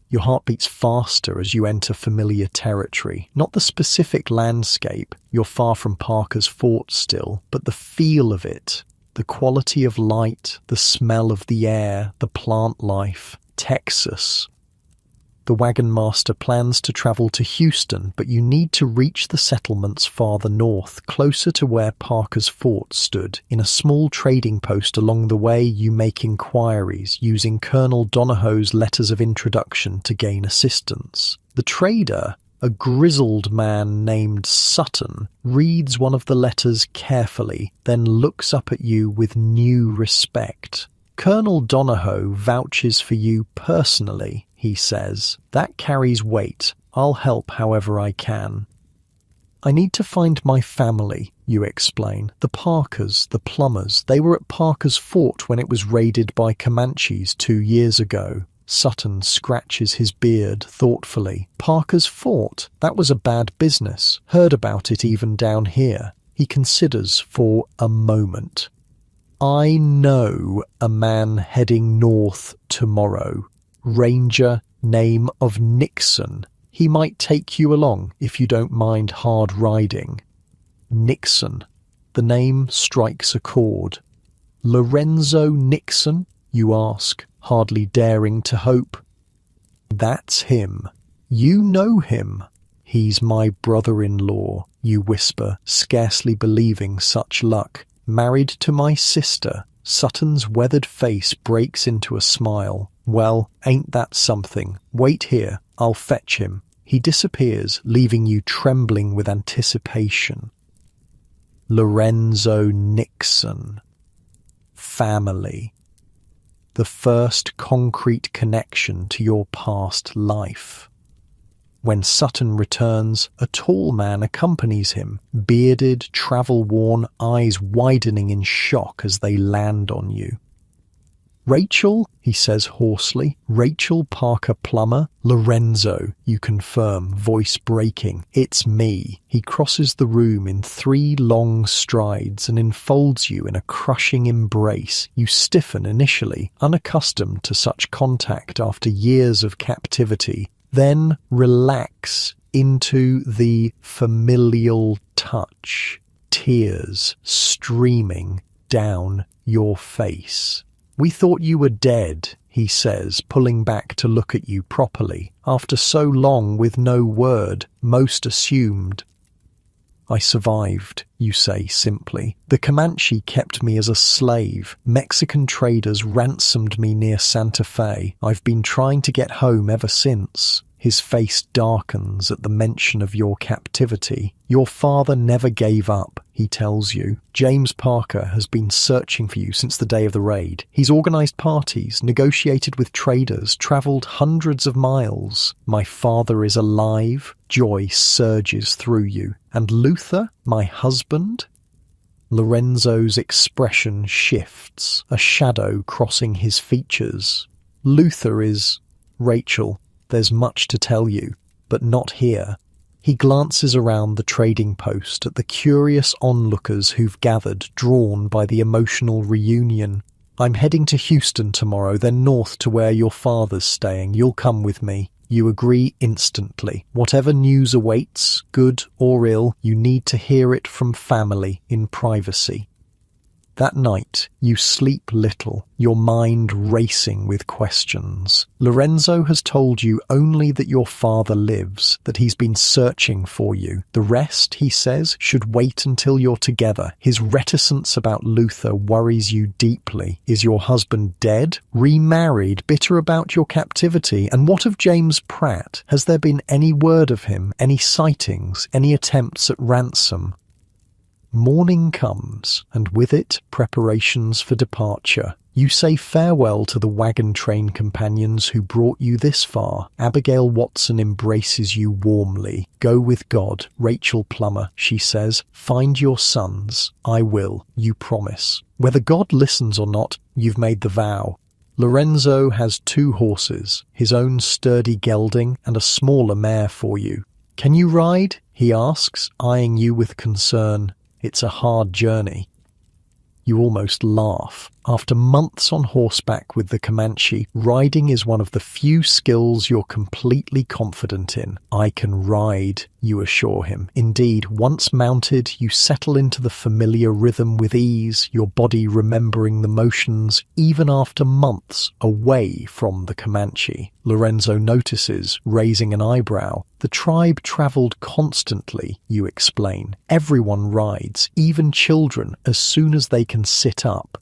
Your heart beats faster as you enter familiar territory. Not the specific landscape, you're far from Parker's Fort still, but the feel of it, the quality of light, the smell of the air, the plant life. Texas. The wagon master plans to travel to Houston, but you need to reach the settlements farther north, closer to where Parker's Fort stood. In a small trading post along the way, you make inquiries, using Colonel Donahoe's letters of introduction to gain assistance. The trader, a grizzled man named Sutton, reads one of the letters carefully, then looks up at you with new respect. Colonel Donahoe vouches for you personally, he says. That carries weight. I'll help however I can. I need to find my family, you explain. The Parkers, the plumbers, they were at Parker's Fort when it was raided by Comanches 2 years ago. Sutton scratches his beard thoughtfully. Parker's Fort? That was a bad business. Heard about it even down here. He considers for a moment. I know a man heading north tomorrow. Ranger, name of Nixon. He might take you along if you don't mind hard riding. Nixon. The name strikes a chord. Lorenzo Nixon, you ask, hardly daring to hope. That's him. You know him. He's my brother-in-law, you whisper, scarcely believing such luck. Married to my sister. Sutton's weathered face breaks into a smile. Well, ain't that something? Wait here, I'll fetch him. He disappears, leaving you trembling with anticipation. Lorenzo Nixon. Family. The first concrete connection to your past life. When Sutton returns, a tall man accompanies him, bearded, travel-worn, eyes widening in shock as they land on you. Rachel, he says hoarsely. Rachel Parker Plummer. Lorenzo, you confirm, voice breaking. It's me. He crosses the room in 3 long strides and enfolds you in a crushing embrace. You stiffen initially, unaccustomed to such contact after years of captivity, then relax into the familial touch, tears streaming down your face. We thought you were dead, he says, pulling back to look at you properly. After so long with no word, most assumed. I survived, you say simply. The Comanche kept me as a slave. Mexican traders ransomed me near Santa Fe. I've been trying to get home ever since. His face darkens at the mention of your captivity. Your father never gave up, he tells you. James Parker has been searching for you since the day of the raid. He's organized parties, negotiated with traders, traveled hundreds of miles. My father is alive. Joy surges through you. And Luther, my husband? Lorenzo's expression shifts, a shadow crossing his features. Luther is Rachel. There's much to tell you, but not here. He glances around the trading post at the curious onlookers who've gathered, drawn by the emotional reunion. I'm heading to Houston tomorrow, then north to where your father's staying. You'll come with me. You agree instantly. Whatever news awaits, good or ill, you need to hear it from family in privacy. That night, you sleep little, your mind racing with questions. Lorenzo has told you only that your father lives, that he's been searching for you. The rest, he says, should wait until you're together. His reticence about Luther worries you deeply. Is your husband dead? Remarried? Bitter about your captivity? And what of James Pratt? Has there been any word of him? Any sightings? Any attempts at ransom? Morning comes, and with it preparations for departure. You say farewell to the wagon train companions who brought you this far. Abigail Watson embraces you warmly. Go with God, Rachel Plummer, she says. Find your sons. I will, you promise. Whether God listens or not, you've made the vow. Lorenzo has 2 horses, his own sturdy gelding and a smaller mare for you. Can you ride? He asks, eyeing you with concern. It's a hard journey. You almost laugh. After months on horseback with the Comanche, riding is one of the few skills you're completely confident in. I can ride, you assure him. Indeed, once mounted, you settle into the familiar rhythm with ease, your body remembering the motions, even after months away from the Comanche. Lorenzo notices, raising an eyebrow. The tribe traveled constantly, you explain. Everyone rides, even children, as soon as they can sit up.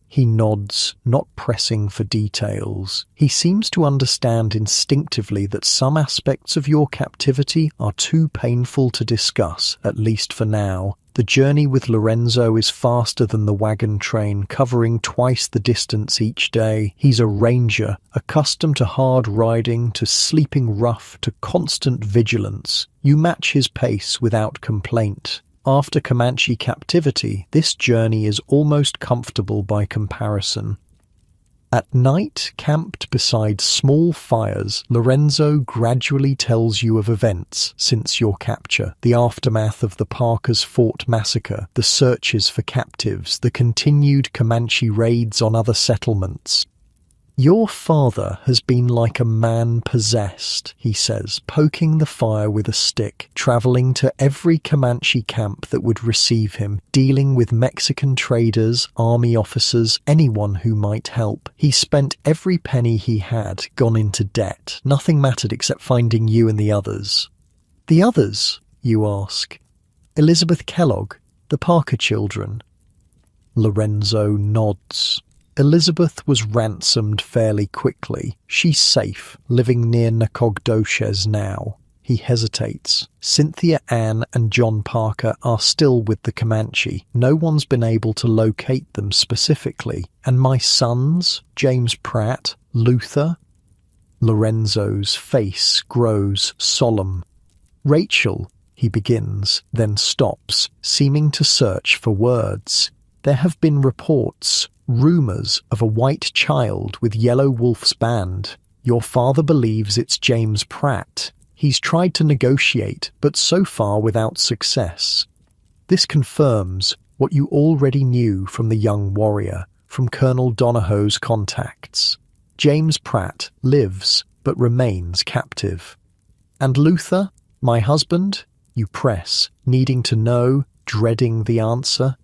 He nods, not pressing for details. He seems to understand instinctively that some aspects of your captivity are too painful to discuss, at least for now. The journey with Lorenzo is faster than the wagon train, covering twice the distance each day. He's a ranger, accustomed to hard riding, to sleeping rough, to constant vigilance. You match his pace without complaint. After Comanche captivity, this journey is almost comfortable by comparison. At night, camped beside small fires, Lorenzo gradually tells you of events since your capture, the aftermath of the Parker's Fort massacre, the searches for captives, the continued Comanche raids on other settlements. Your father has been like a man possessed, he says, poking the fire with a stick, traveling to every Comanche camp that would receive him, dealing with Mexican traders, army officers, anyone who might help. He spent every penny he had, gone into debt. Nothing mattered except finding you and the others. The others, you ask? Elizabeth Kellogg, the Parker children? Lorenzo nods. Elizabeth was ransomed fairly quickly. She's safe, living near Nacogdoches now. He hesitates. Cynthia Ann and John Parker are still with the Comanche. No one's been able to locate them specifically. And my sons, James Pratt, Luther? Lorenzo's face grows solemn. Rachel, he begins, then stops, seeming to search for words. There have been reports, rumours of a white child with Yellow Wolf's band. Your father believes it's James Pratt. He's tried to negotiate, but so far without success. This confirms what you already knew from the young warrior, from Colonel Donahoe's contacts. James Pratt lives, but remains captive. And Luther, my husband? You press, needing to know, dreading the answer.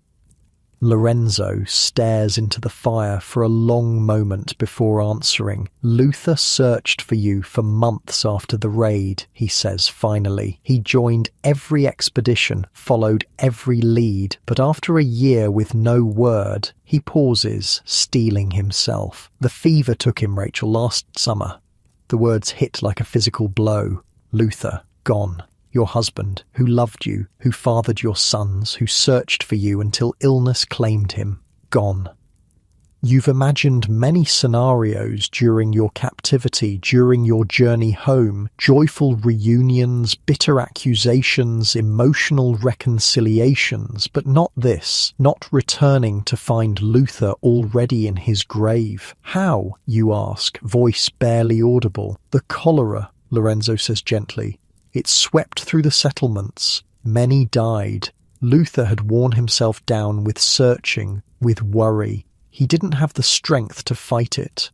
Lorenzo stares into the fire for a long moment before answering. Luther searched for you for months after the raid, he says finally. He joined every expedition, followed every lead, but after a year with no word, he pauses, steeling himself. The fever took him, Rachel, last summer. The words hit like a physical blow. Luther, gone. Your husband, who loved you, who fathered your sons, who searched for you until illness claimed him, gone. You've imagined many scenarios during your captivity, during your journey home, joyful reunions, bitter accusations, emotional reconciliations, but not this, not returning to find Luther already in his grave. How, you ask, voice barely audible. The cholera, Lorenzo says gently. It swept through the settlements. Many died. Luther had worn himself down with searching, with worry. He didn't have the strength to fight it.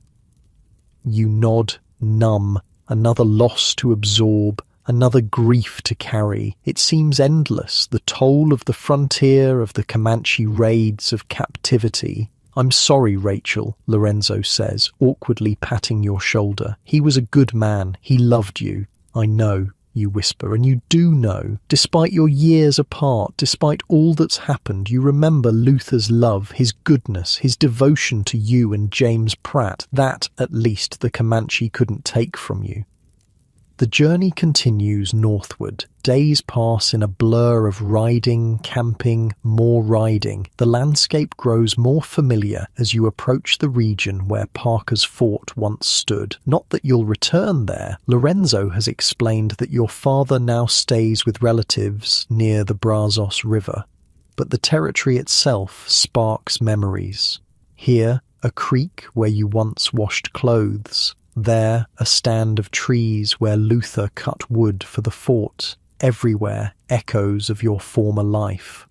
You nod, numb, another loss to absorb, another grief to carry. It seems endless, the toll of the frontier, of the Comanche raids, of captivity. I'm sorry, Rachel, Lorenzo says, awkwardly patting your shoulder. He was a good man. He loved you. I know. You whisper, and you do know. Despite your years apart, despite all that's happened, you remember Luther's love, his goodness, his devotion to you and James Pratt. That, at least, the Comanche couldn't take from you. The journey continues northward. Days pass in a blur of riding, camping, more riding. The landscape grows more familiar as you approach the region where Parker's Fort once stood. Not that you'll return there. Lorenzo has explained that your father now stays with relatives near the Brazos River. But the territory itself sparks memories. Here, a creek where you once washed clothes. There, a stand of trees where Luther cut wood for the fort. Everywhere, echoes of your former life.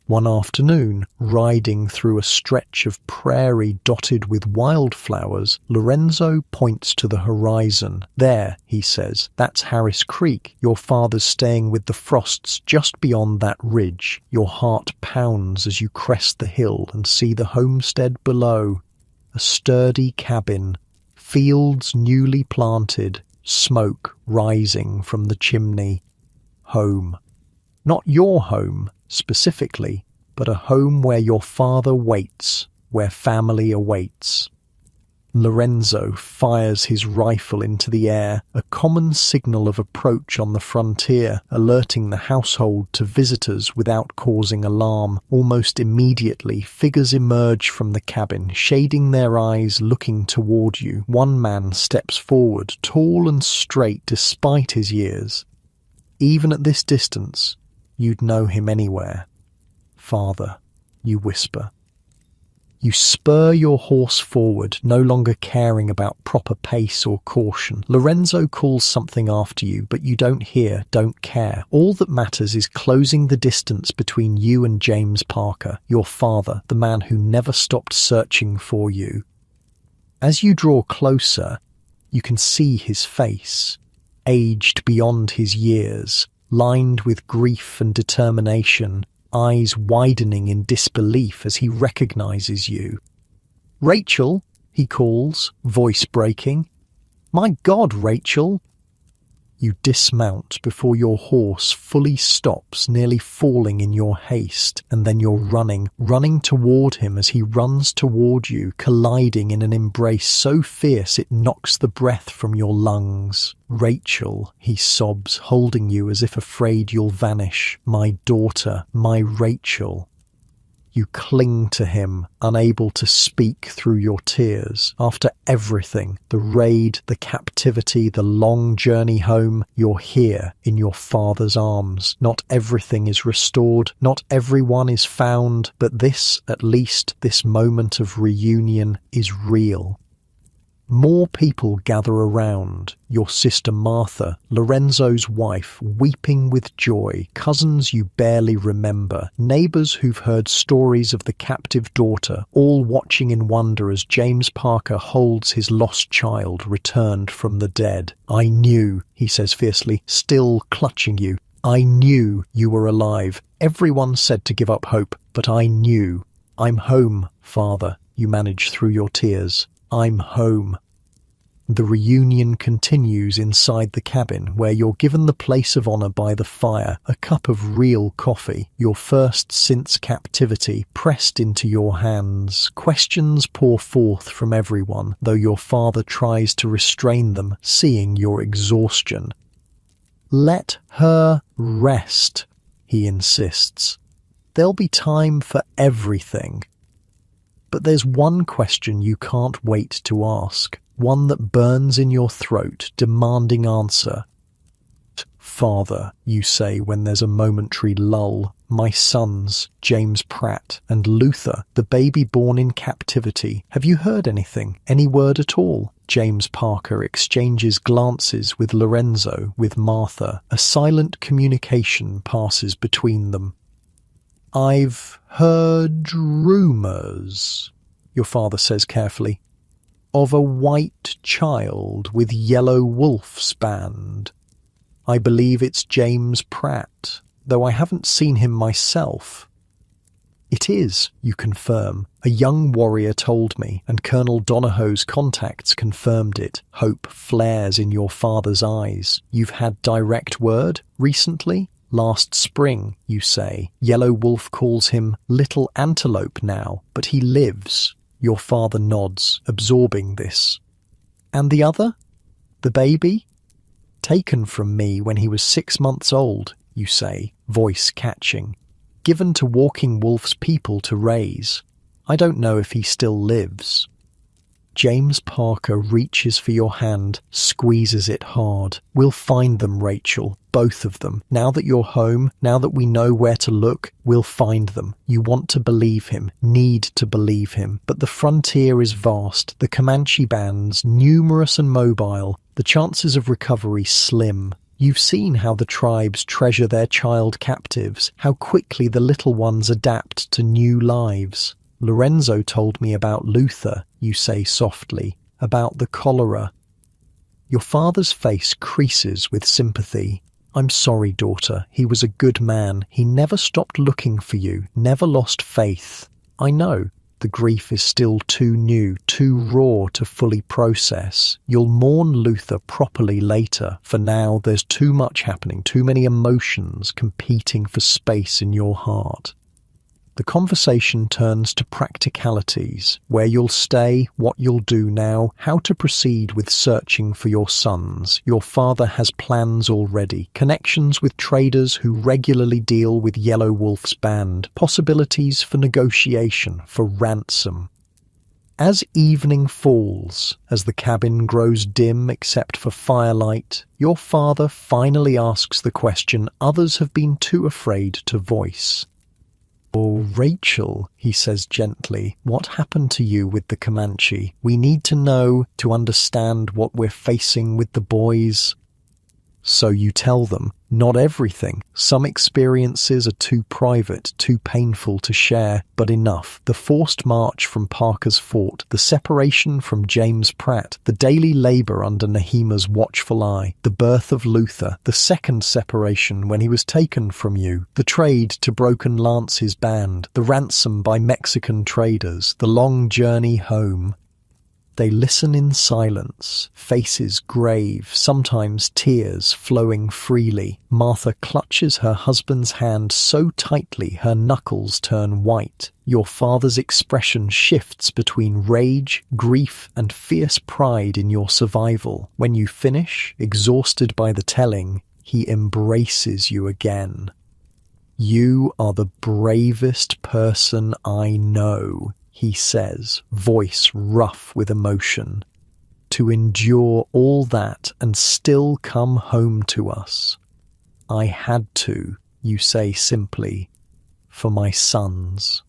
One afternoon, riding through a stretch of prairie dotted with wildflowers, Lorenzo points to the horizon. There, he says, that's Harris Creek. Your father's staying with the Frosts just beyond that ridge. Your heart pounds as you crest the hill and see the homestead below. A sturdy cabin. Fields newly planted, smoke rising from the chimney. Home. Not your home, specifically, but a home where your father waits, where family awaits. Lorenzo fires his rifle into the air, a common signal of approach on the frontier, alerting the household to visitors without causing alarm. Almost immediately, figures emerge from the cabin, shading their eyes, looking toward you. One man steps forward, tall and straight despite his years. Even at this distance, you'd know him anywhere. "Father," you whisper. You spur your horse forward, no longer caring about proper pace or caution. Lorenzo calls something after you, but you don't hear, don't care. All that matters is closing the distance between you and James Parker, your father, the man who never stopped searching for you. As you draw closer, you can see his face, aged beyond his years, lined with grief and determination, eyes widening in disbelief as he recognizes you. "Rachel," he calls, voice breaking. "My God, Rachel!" You dismount before your horse fully stops, nearly falling in your haste, and then you're running toward him as he runs toward you, colliding in an embrace so fierce it knocks the breath from your lungs. "Rachel," he sobs, holding you as if afraid you'll vanish. "My daughter, my Rachel." You cling to him, unable to speak through your tears. After everything, the raid, the captivity, the long journey home, you're here in your father's arms. Not everything is restored, not everyone is found, but this, at least, this moment of reunion is real. More people gather around. Your sister Martha, Lorenzo's wife, weeping with joy, cousins you barely remember, neighbors who've heard stories of the captive daughter, all watching in wonder as James Parker holds his lost child returned from the dead. "I knew," he says fiercely, still clutching you. "I knew you were alive. Everyone said to give up hope, but I knew. I'm home, Father," you manage through your tears. "I'm home." The reunion continues inside the cabin, where you're given the place of honor by the fire, a cup of real coffee, your first since captivity, pressed into your hands. Questions pour forth from everyone, though your father tries to restrain them, seeing your exhaustion. "Let her rest," he insists. "There'll be time for everything." But there's one question you can't wait to ask, one that burns in your throat, demanding answer. "Father," you say when there's a momentary lull, "my sons, James Pratt and Luther, the baby born in captivity, have you heard anything? Any word at all?" James Parker exchanges glances with Lorenzo, with Martha. A silent communication passes between them. "I've heard rumors," your father says carefully, "of a white child with yellow wolf's band. I believe it's James Pratt, though I haven't seen him myself." "It is," you confirm. "A young warrior told me, and Colonel Donahoe's contacts confirmed it." Hope flares in your father's eyes. "You've had direct word? Recently?" "Last spring," you say. "Yellow Wolf calls him Little Antelope now, but he lives." Your father nods, absorbing this. "And the other? The baby?" "Taken from me when he was 6 months old," you say, voice catching. "Given to Walking Wolf's people to raise. I don't know if he still lives." James Parker reaches for your hand, squeezes it hard. "We'll find them, Rachel, both of them. Now that you're home, now that we know where to look, we'll find them." You want to believe him, need to believe him. But the frontier is vast, the Comanche bands, numerous and mobile, the chances of recovery slim. You've seen how the tribes treasure their child captives, how quickly the little ones adapt to new lives. "Lorenzo told me about Luther," you say softly, "about the cholera." Your father's face creases with sympathy. "I'm sorry, daughter. He was a good man. He never stopped looking for you, never lost faith." "I know. The grief is still too new, too raw to fully process. You'll mourn Luther properly later. For now, there's too much happening, too many emotions competing for space in your heart." The the conversation turns to practicalities, where you'll stay, what you'll do now, how to proceed with searching for your sons. Your father has plans already, connections with traders who regularly deal with Yellow Wolf's band, possibilities for negotiation, for ransom. As evening falls, as the cabin grows dim except for firelight, your father finally asks the question others have been too afraid to voice. "Oh, Rachel," he says gently, "what happened to you with the Comanche? We need to know to understand what we're facing with the boys." So you tell them, not everything. Some experiences are too private, too painful to share, but enough. The forced march from Parker's fort, the separation from James Pratt, the daily labor under Nahima's watchful eye, the birth of Luther, the second separation when he was taken from you, the trade to Broken Lance's band, the ransom by Mexican traders, the long journey home. They listen in silence, faces grave, sometimes tears flowing freely. Martha clutches her husband's hand so tightly her knuckles turn white. Your father's expression shifts between rage, grief, and fierce pride in your survival. When you finish, exhausted by the telling, he embraces you again. "You are the bravest person I know," he says, voice rough with emotion. "To endure all that and still come home to us. I had to," you say simply, "for my sons."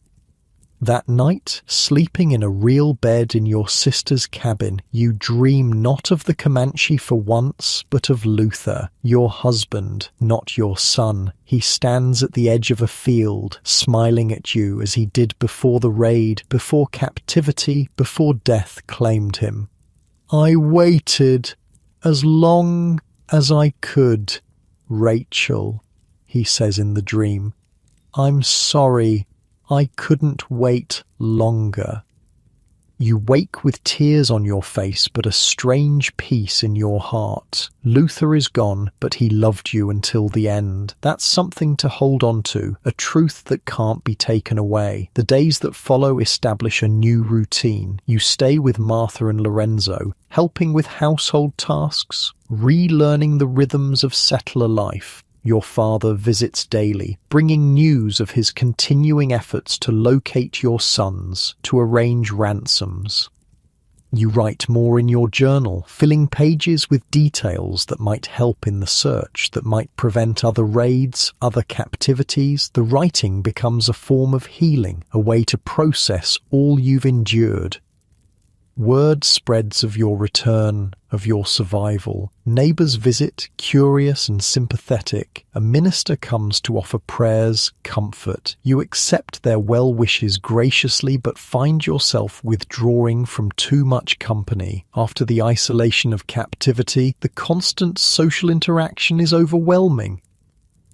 That night, sleeping in a real bed in your sister's cabin, you dream not of the Comanche for once, but of Luther, your husband, not your son. He stands at the edge of a field, smiling at you as he did before the raid, before captivity, before death claimed him. "I waited as long as I could, Rachel," he says in the dream. "I'm sorry. I couldn't wait longer." You wake with tears on your face, but a strange peace in your heart. Luther is gone, but he loved you until the end. That's something to hold on to, a truth that can't be taken away. The days that follow establish a new routine. You stay with Martha and Lorenzo, helping with household tasks, relearning the rhythms of settler life. Your father visits daily, bringing news of his continuing efforts to locate your sons, to arrange ransoms. You write more in your journal, filling pages with details that might help in the search, that might prevent other raids, other captivities. The writing becomes a form of healing, a way to process all you've endured. Word spreads of your return, of your survival. Neighbors visit, curious and sympathetic. A minister comes to offer prayers, comfort. You accept their well wishes graciously, but find yourself withdrawing from too much company. After the isolation of captivity, the constant social interaction is overwhelming.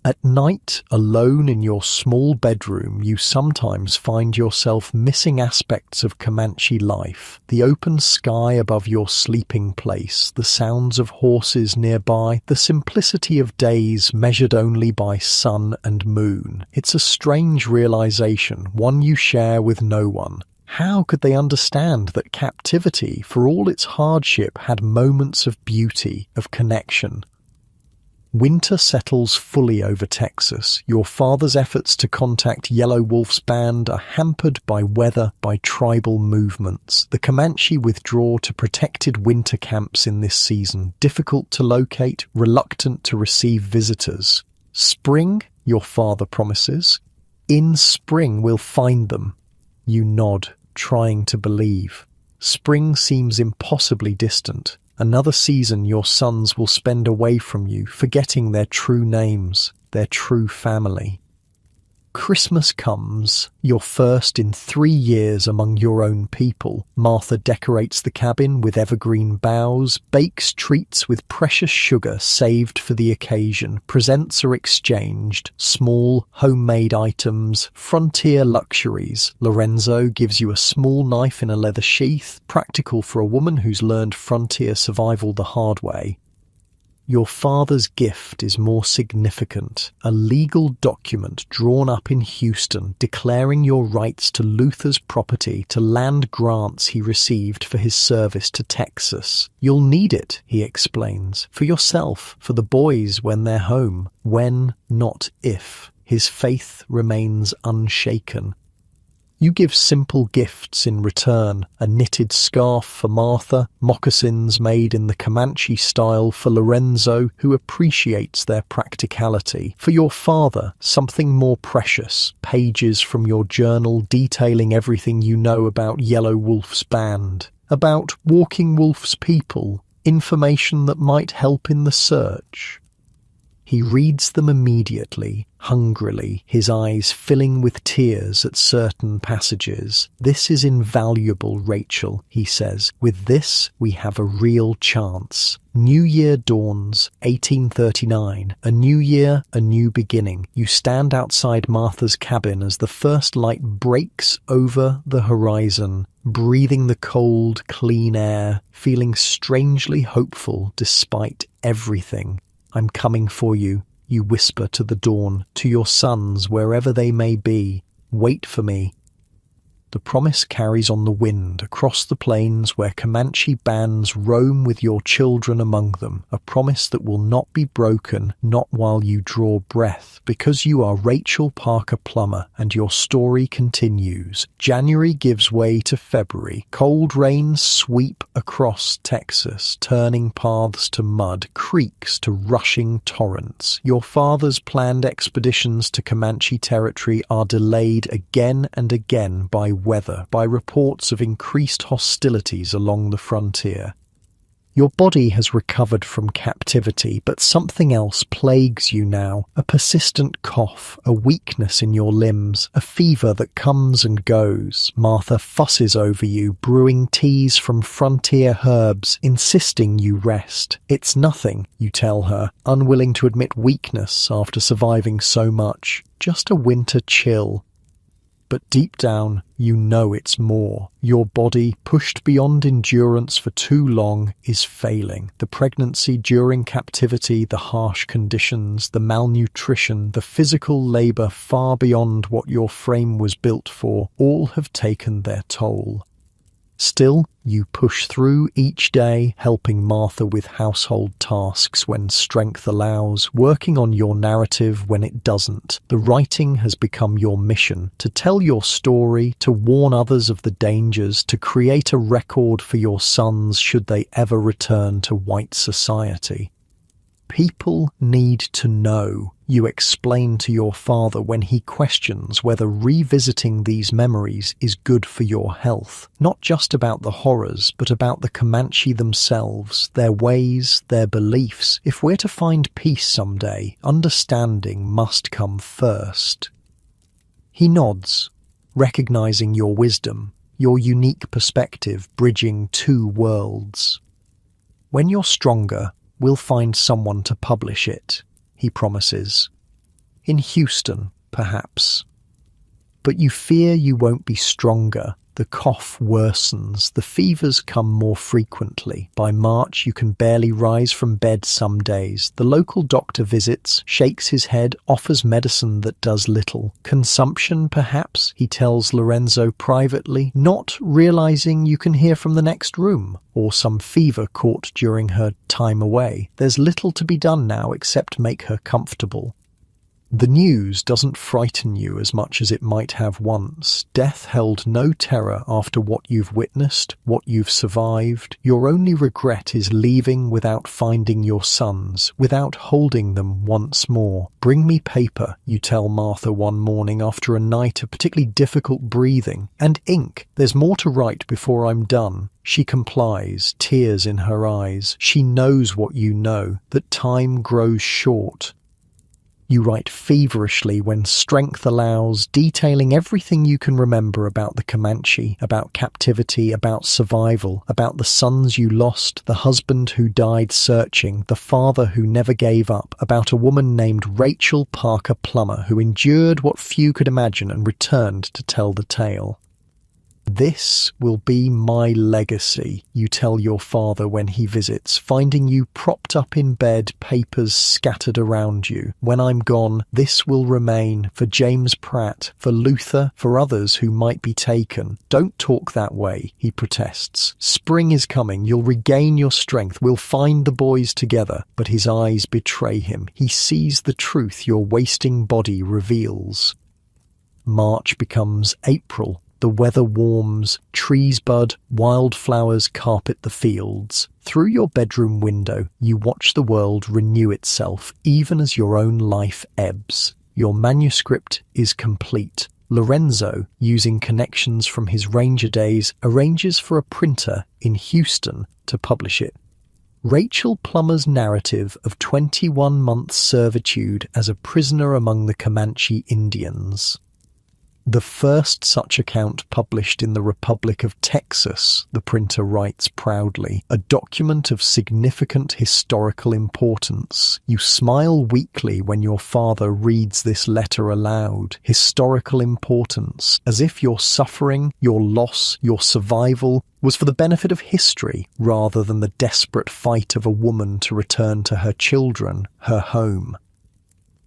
At night, alone in your small bedroom, you sometimes find yourself missing aspects of Comanche life. The open sky above your sleeping place, the sounds of horses nearby, the simplicity of days measured only by sun and moon. It's a strange realization, one you share with no one. How could they understand that captivity, for all its hardship, had moments of beauty, of connection? Winter settles fully over Texas. Your father's efforts to contact Yellow Wolf's band are hampered by weather, by tribal movements. The Comanche withdraw to protected winter camps in this season, difficult to locate, reluctant to receive visitors. Spring, your father promises. In spring we'll find them. You nod, trying to believe. Spring seems impossibly distant. Another season your sons will spend away from you, forgetting their true names, their true family. Christmas comes, your first in 3 years among your own people. Martha decorates the cabin with evergreen boughs, bakes treats with precious sugar saved for the occasion. Presents are exchanged, small, homemade items, frontier luxuries. Lorenzo gives you a small knife in a leather sheath, practical for a woman who's learned frontier survival the hard way. Your father's gift is more significant. A legal document drawn up in Houston declaring your rights to Luther's property to land grants he received for his service to Texas. You'll need it, he explains, for yourself, for the boys when they're home. When, not if. His faith remains unshaken. You give simple gifts in return, a knitted scarf for Martha, moccasins made in the Comanche style for Lorenzo, who appreciates their practicality. For your father, something more precious, pages from your journal detailing everything you know about Yellow Wolf's band, about Walking Wolf's people, information that might help in the search. He reads them immediately, hungrily, his eyes filling with tears at certain passages. This is invaluable, Rachel, he says. With this, we have a real chance. New Year dawns, 1839. A new year, a new beginning. You stand outside Martha's cabin as the first light breaks over the horizon, breathing the cold, clean air, feeling strangely hopeful despite everything. I'm coming for you, you whisper to the dawn, to your sons wherever they may be. Wait for me. The promise carries on the wind across the plains where Comanche bands roam with your children among them, a promise that will not be broken, not while you draw breath, because you are Rachel Parker Plummer and your story continues. January gives way to February. Cold rains sweep across Texas, turning paths to mud, creeks to rushing torrents. Your father's planned expeditions to Comanche territory are delayed again and again by weather, by reports of increased hostilities along the frontier. Your body has recovered from captivity, but something else plagues you now. A persistent cough, a weakness in your limbs, a fever that comes and goes. Martha fusses over you, brewing teas from frontier herbs, insisting you rest. It's nothing, you tell her, unwilling to admit weakness after surviving so much. Just a winter chill. But deep down, you know it's more. Your body, pushed beyond endurance for too long, is failing. The pregnancy during captivity, the harsh conditions, the malnutrition, the physical labor far beyond what your frame was built for, all have taken their toll. Still, you push through each day, helping Martha with household tasks when strength allows, working on your narrative when it doesn't. The writing has become your mission, to tell your story, to warn others of the dangers, to create a record for your sons should they ever return to white society. People need to know, you explain to your father when he questions whether revisiting these memories is good for your health. Not just about the horrors, but about the Comanche themselves, their ways, their beliefs. If we're to find peace someday, understanding must come first. He nods, recognizing your wisdom, your unique perspective bridging two worlds. When you're stronger, we'll find someone to publish it, he promises. In Houston, perhaps. But you fear you won't be stronger. The cough worsens, the fevers come more frequently. By March, you can barely rise from bed some days. The local doctor visits, shakes his head, offers medicine that does little. Consumption, perhaps, he tells Lorenzo privately, not realizing you can hear from the next room, or some fever caught during her time away. There's little to be done now except make her comfortable. The news doesn't frighten you as much as it might have once. Death held no terror after what you've witnessed, what you've survived. Your only regret is leaving without finding your sons, without holding them once more. Bring me paper, you tell Martha one morning after a night of particularly difficult breathing, and ink. There's more to write before I'm done. She complies, tears in her eyes. She knows what you know, that time grows short. You write feverishly when strength allows, detailing everything you can remember about the Comanche, about captivity, about survival, about the sons you lost, the husband who died searching, the father who never gave up, about a woman named Rachel Parker Plummer who endured what few could imagine and returned to tell the tale. "This will be my legacy," you tell your father when he visits, finding you propped up in bed, papers scattered around you. "When I'm gone, this will remain for James Pratt, for Luther, for others who might be taken." "Don't talk that way," he protests. "Spring is coming. You'll regain your strength. We'll find the boys together." But his eyes betray him. He sees the truth your wasting body reveals. March becomes April. The weather warms, trees bud, wildflowers carpet the fields. Through your bedroom window, you watch the world renew itself, even as your own life ebbs. Your manuscript is complete. Lorenzo, using connections from his Ranger days, arranges for a printer in Houston to publish it. Rachel Plummer's narrative of 21 months' servitude as a prisoner among the Comanche Indians. The first such account published in the Republic of Texas, the printer writes proudly, a document of significant historical importance. You smile weakly when your father reads this letter aloud. Historical importance, as if your suffering, your loss, your survival was for the benefit of history rather than the desperate fight of a woman to return to her children, her home.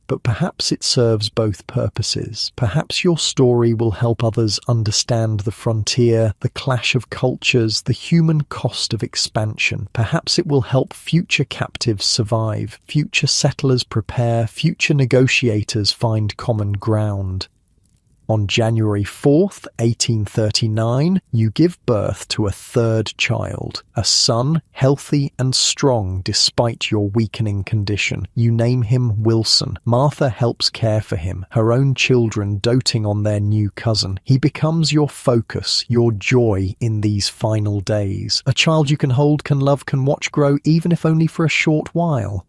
But perhaps it serves both purposes. Perhaps your story will help others understand the frontier, the clash of cultures, the human cost of expansion. Perhaps it will help future captives survive, future settlers prepare, future negotiators find common ground. On January 4th, 1839, you give birth to a third child, a son, healthy and strong despite your weakening condition. You name him Wilson. Martha helps care for him, her own children doting on their new cousin. He becomes your focus, your joy in these final days. A child you can hold, can love, can watch grow, even if only for a short while.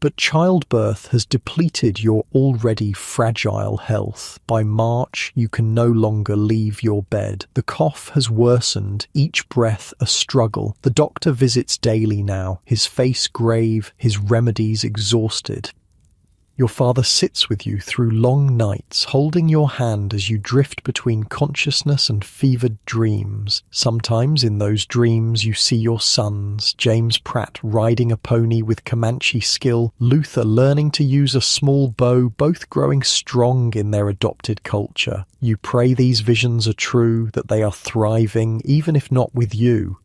But childbirth has depleted your already fragile health. By March, you can no longer leave your bed. The cough has worsened, each breath a struggle. The doctor visits daily now, his face grave, his remedies exhausted. Your father sits with you through long nights, holding your hand as you drift between consciousness and fevered dreams. Sometimes in those dreams you see your sons, James Pratt riding a pony with Comanche skill, Luther learning to use a small bow, both growing strong in their adopted culture. You pray these visions are true, that they are thriving, even if not with you.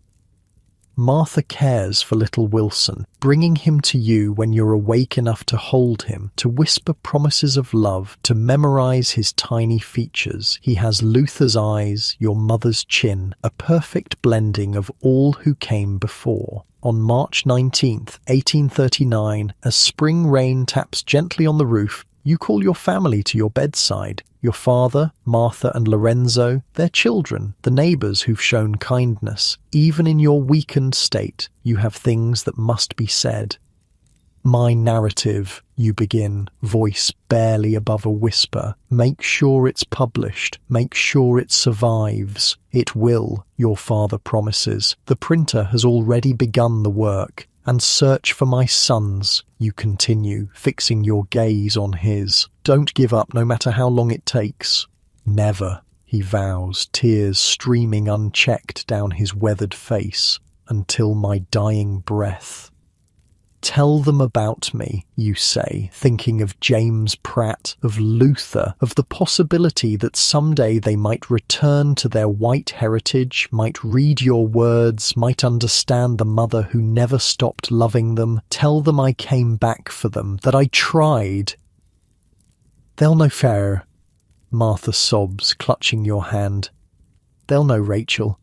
Martha cares for little Wilson, bringing him to you when you're awake enough to hold him, to whisper promises of love, to memorize his tiny features. He has Luther's eyes, your mother's chin, a perfect blending of all who came before. On March 19th, 1839, as spring rain taps gently on the roof, you call your family to your bedside. Your father, Martha and Lorenzo, their children, the neighbors who've shown kindness. Even in your weakened state, you have things that must be said. "My narrative," you begin, voice barely above a whisper. "Make sure it's published. Make sure it survives." "It will," your father promises. "The printer has already begun the work." "And search for my sons," you continue, fixing your gaze on his. "Don't give up no matter how long it takes." "Never," he vows, tears streaming unchecked down his weathered face, "until my dying breath." "Tell them about me," you say, thinking of James Pratt, of Luther, of the possibility that someday they might return to their white heritage, might read your words, might understand the mother who never stopped loving them. Tell them I came back for them, that I tried. "They'll know fair," Martha sobs, clutching your hand. "They'll know, Rachel.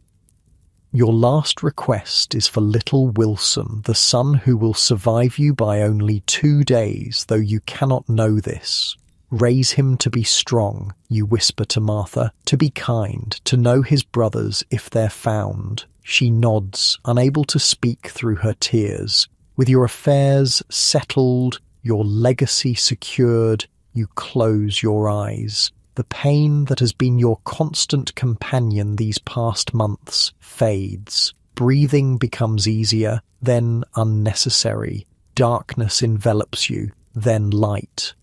Your last request is for little Wilson, the son who will survive you by only 2 days, though you cannot know this. Raise him to be strong," you whisper to Martha, "to be kind, to know his brothers if they're found." She nods, unable to speak through her tears. With your affairs settled, your legacy secured, you close your eyes. The pain that has been your constant companion these past months fades. Breathing becomes easier, then unnecessary. Darkness envelops you, then light.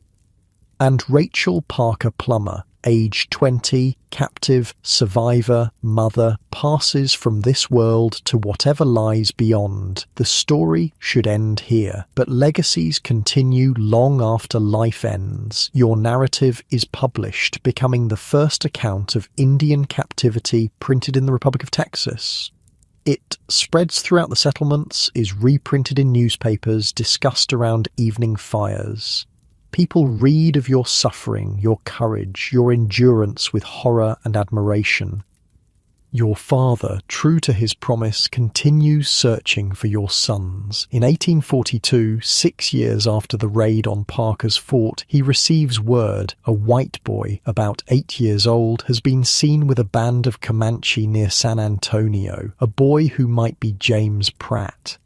And Rachel Parker Plummer, Age 20, captive, survivor, mother, passes from this world to whatever lies beyond. The story should end here, but legacies continue long after life ends. Your narrative is published, becoming the first account of Indian captivity printed in the Republic of Texas. It spreads throughout the settlements, is reprinted in newspapers, discussed around evening fires. People read of your suffering, your courage, your endurance with horror and admiration. Your father, true to his promise, continues searching for your sons. In 1842, 6 years after the raid on Parker's fort, he receives word a white boy, about 8 years old, has been seen with a band of Comanche near San Antonio, a boy who might be James Pratt.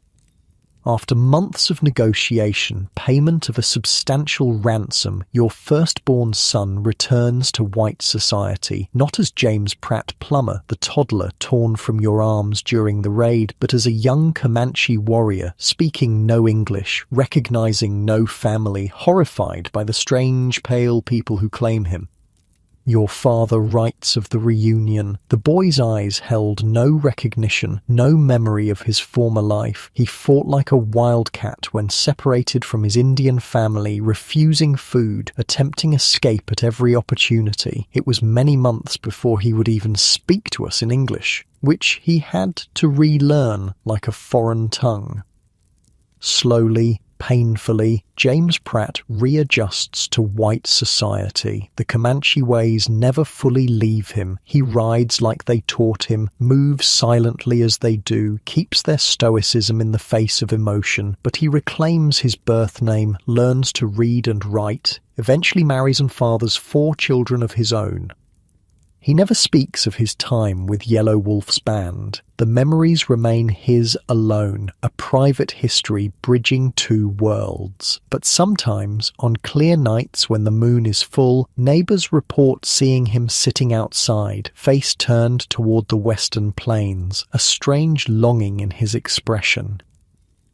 After months of negotiation, payment of a substantial ransom, your firstborn son returns to white society, not as James Pratt Plummer, the toddler torn from your arms during the raid, but as a young Comanche warrior, speaking no English, recognizing no family, horrified by the strange pale people who claim him. Your father writes of the reunion. The boy's eyes held no recognition, no memory of his former life. He fought like a wildcat when separated from his Indian family, refusing food, attempting escape at every opportunity. It was many months before he would even speak to us in English, which he had to relearn like a foreign tongue. Slowly, painfully, James Pratt readjusts to white society. The Comanche ways never fully leave him. He rides like they taught him, moves silently as they do, keeps their stoicism in the face of emotion, but he reclaims his birth name, learns to read and write, eventually marries and fathers 4 children of his own. He never speaks of his time with Yellow Wolf's band. The memories remain his alone, a private history bridging 2 worlds. But sometimes, on clear nights when the moon is full, neighbors report seeing him sitting outside, face turned toward the western plains, a strange longing in his expression.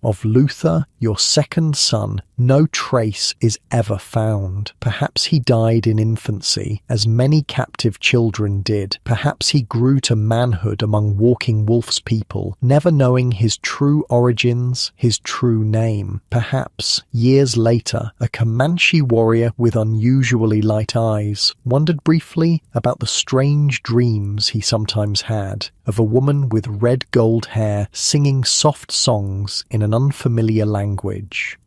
Of Luther, your second son, no trace is ever found. Perhaps he died in infancy, as many captive children did. Perhaps he grew to manhood among Walking Wolf's people, never knowing his true origins, his true name. Perhaps, years later, a Comanche warrior with unusually light eyes wondered briefly about the strange dreams he sometimes had, of a woman with red gold hair singing soft songs in an unfamiliar language.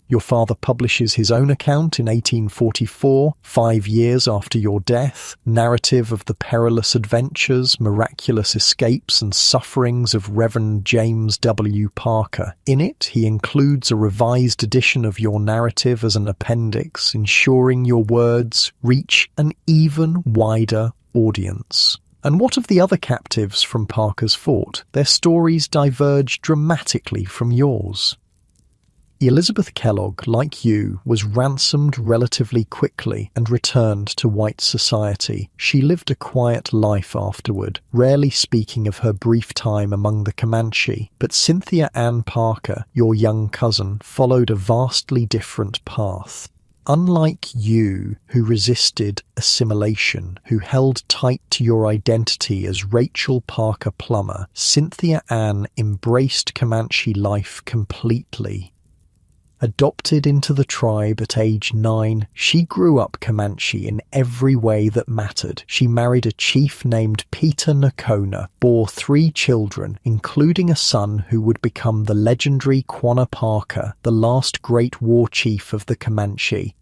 Your father publishes his own account in 1844, 5 years after your death, narrative of the perilous adventures, miraculous escapes and sufferings of Reverend James W. Parker. In it, he includes a revised edition of your narrative as an appendix, ensuring your words reach an even wider audience. And what of the other captives from Parker's fort? Their stories diverge dramatically from yours. Elizabeth Kellogg, like you, was ransomed relatively quickly and returned to white society. She lived a quiet life afterward, rarely speaking of her brief time among the Comanche. But Cynthia Ann Parker, your young cousin, followed a vastly different path. Unlike you, who resisted assimilation, who held tight to your identity as Rachel Parker Plummer, Cynthia Ann embraced Comanche life completely. Adopted into the tribe at age 9, she grew up Comanche in every way that mattered. She married a chief named Peter Nakona, bore 3 children, including a son who would become the legendary Quanah Parker, the last great war chief of the Comanche.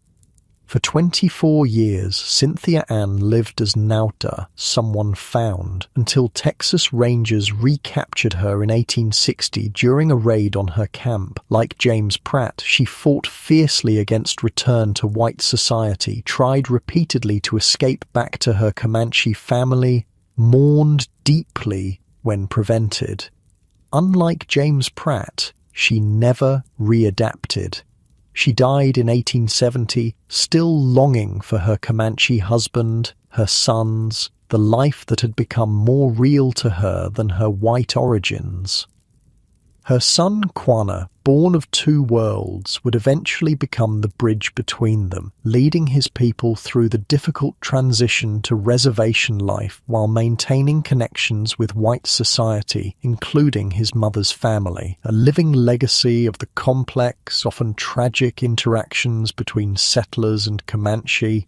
For 24 years, Cynthia Ann lived as Nauta, someone found, until Texas Rangers recaptured her in 1860 during a raid on her camp. Like James Pratt, she fought fiercely against return to white society, tried repeatedly to escape back to her Comanche family, mourned deeply when prevented. Unlike James Pratt, she never readapted. She died in 1870, still longing for her Comanche husband, her sons, the life that had become more real to her than her white origins. Her son, Quanah, born of two worlds, would eventually become the bridge between them, leading his people through the difficult transition to reservation life while maintaining connections with white society, including his mother's family, a living legacy of the complex, often tragic interactions between settlers and Comanche.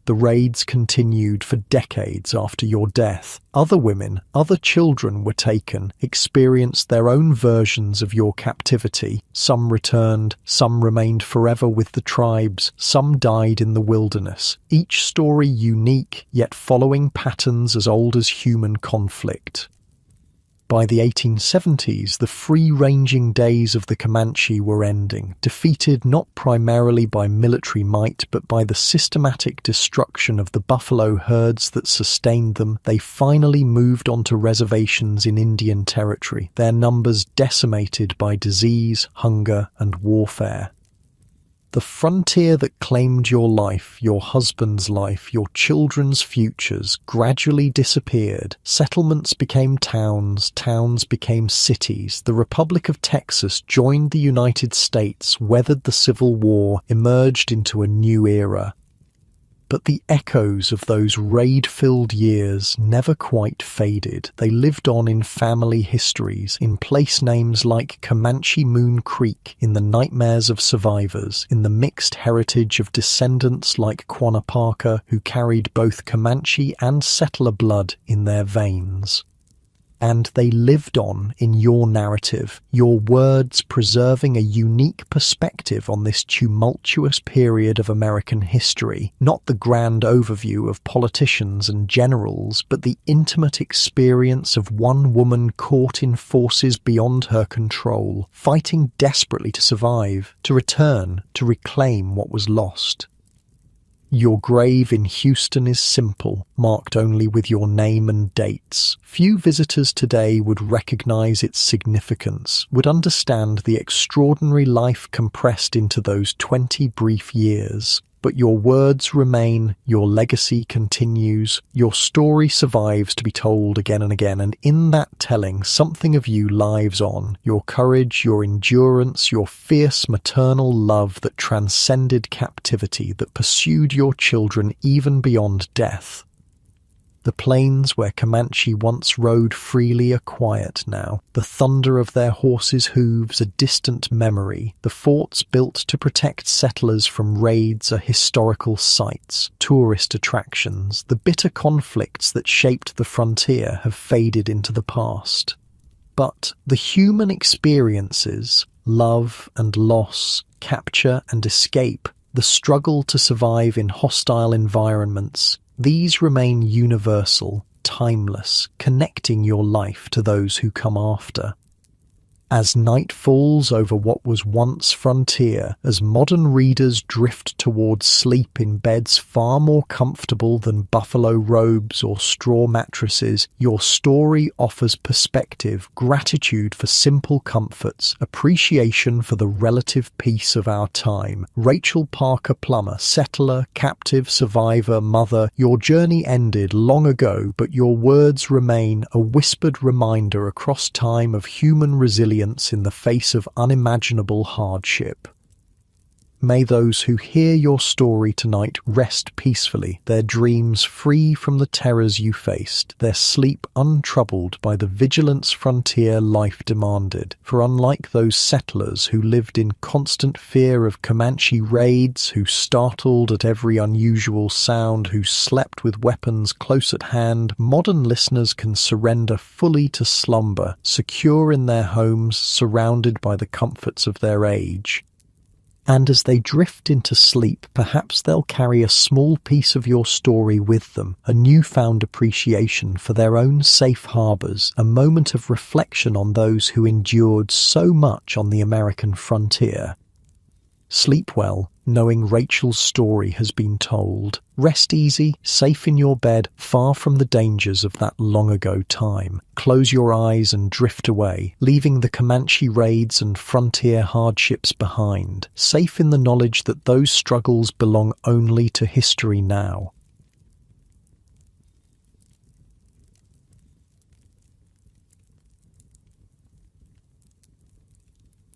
The raids continued for decades after your death. Other women, other children were taken, experienced their own versions of your captivity. Some returned, some remained forever with the tribes, some died in the wilderness. Each story unique, yet following patterns as old as human conflict. By the 1870s, the free-ranging days of the Comanche were ending, defeated not primarily by military might but by the systematic destruction of the buffalo herds that sustained them. They finally moved onto reservations in Indian Territory, their numbers decimated by disease, hunger, and warfare. The frontier that claimed your life, your husband's life, your children's futures, gradually disappeared. Settlements became towns, towns became cities. The Republic of Texas joined the United States, weathered the Civil War, emerged into a new era. But the echoes of those raid-filled years never quite faded. They lived on in family histories, in place names like Comanche Moon Creek, in the nightmares of survivors, in the mixed heritage of descendants like Quanah Parker, who carried both Comanche and settler blood in their veins. And they lived on in your narrative, your words preserving a unique perspective on this tumultuous period of American history, not the grand overview of politicians and generals, but the intimate experience of one woman caught in forces beyond her control, fighting desperately to survive, to return, to reclaim what was lost. Your grave in Houston is simple, marked only with your name and dates. Few visitors today would recognize its significance, would understand the extraordinary life compressed into those 20 brief years. But your words remain, your legacy continues, your story survives to be told again and again, and in that telling, something of you lives on, your courage, your endurance, your fierce maternal love that transcended captivity, that pursued your children even beyond death. The plains where Comanche once rode freely are quiet now. The thunder of their horses' hooves a distant memory. The forts built to protect settlers from raids are historical sites, tourist attractions. The bitter conflicts that shaped the frontier have faded into the past. But the human experiences, love and loss, capture and escape, the struggle to survive in hostile environments, these remain universal, timeless, connecting your life to those who come after. As night falls over what was once frontier, as modern readers drift towards sleep in beds far more comfortable than buffalo robes or straw mattresses, your story offers perspective, gratitude for simple comforts, appreciation for the relative peace of our time. Rachel Parker Plummer, settler, captive, survivor, mother, your journey ended long ago, but your words remain a whispered reminder across time of human resilience in the face of unimaginable hardship. May those who hear your story tonight rest peacefully, their dreams free from the terrors you faced, their sleep untroubled by the vigilance frontier life demanded. For unlike those settlers who lived in constant fear of Comanche raids, who startled at every unusual sound, who slept with weapons close at hand, modern listeners can surrender fully to slumber, secure in their homes, surrounded by the comforts of their age. And as they drift into sleep, perhaps they'll carry a small piece of your story with them, a newfound appreciation for their own safe harbors, a moment of reflection on those who endured so much on the American frontier. Sleep well, knowing Rachel's story has been told. Rest easy, safe in your bed, far from the dangers of that long-ago time. Close your eyes and drift away, leaving the Comanche raids and frontier hardships behind, safe in the knowledge that those struggles belong only to history now.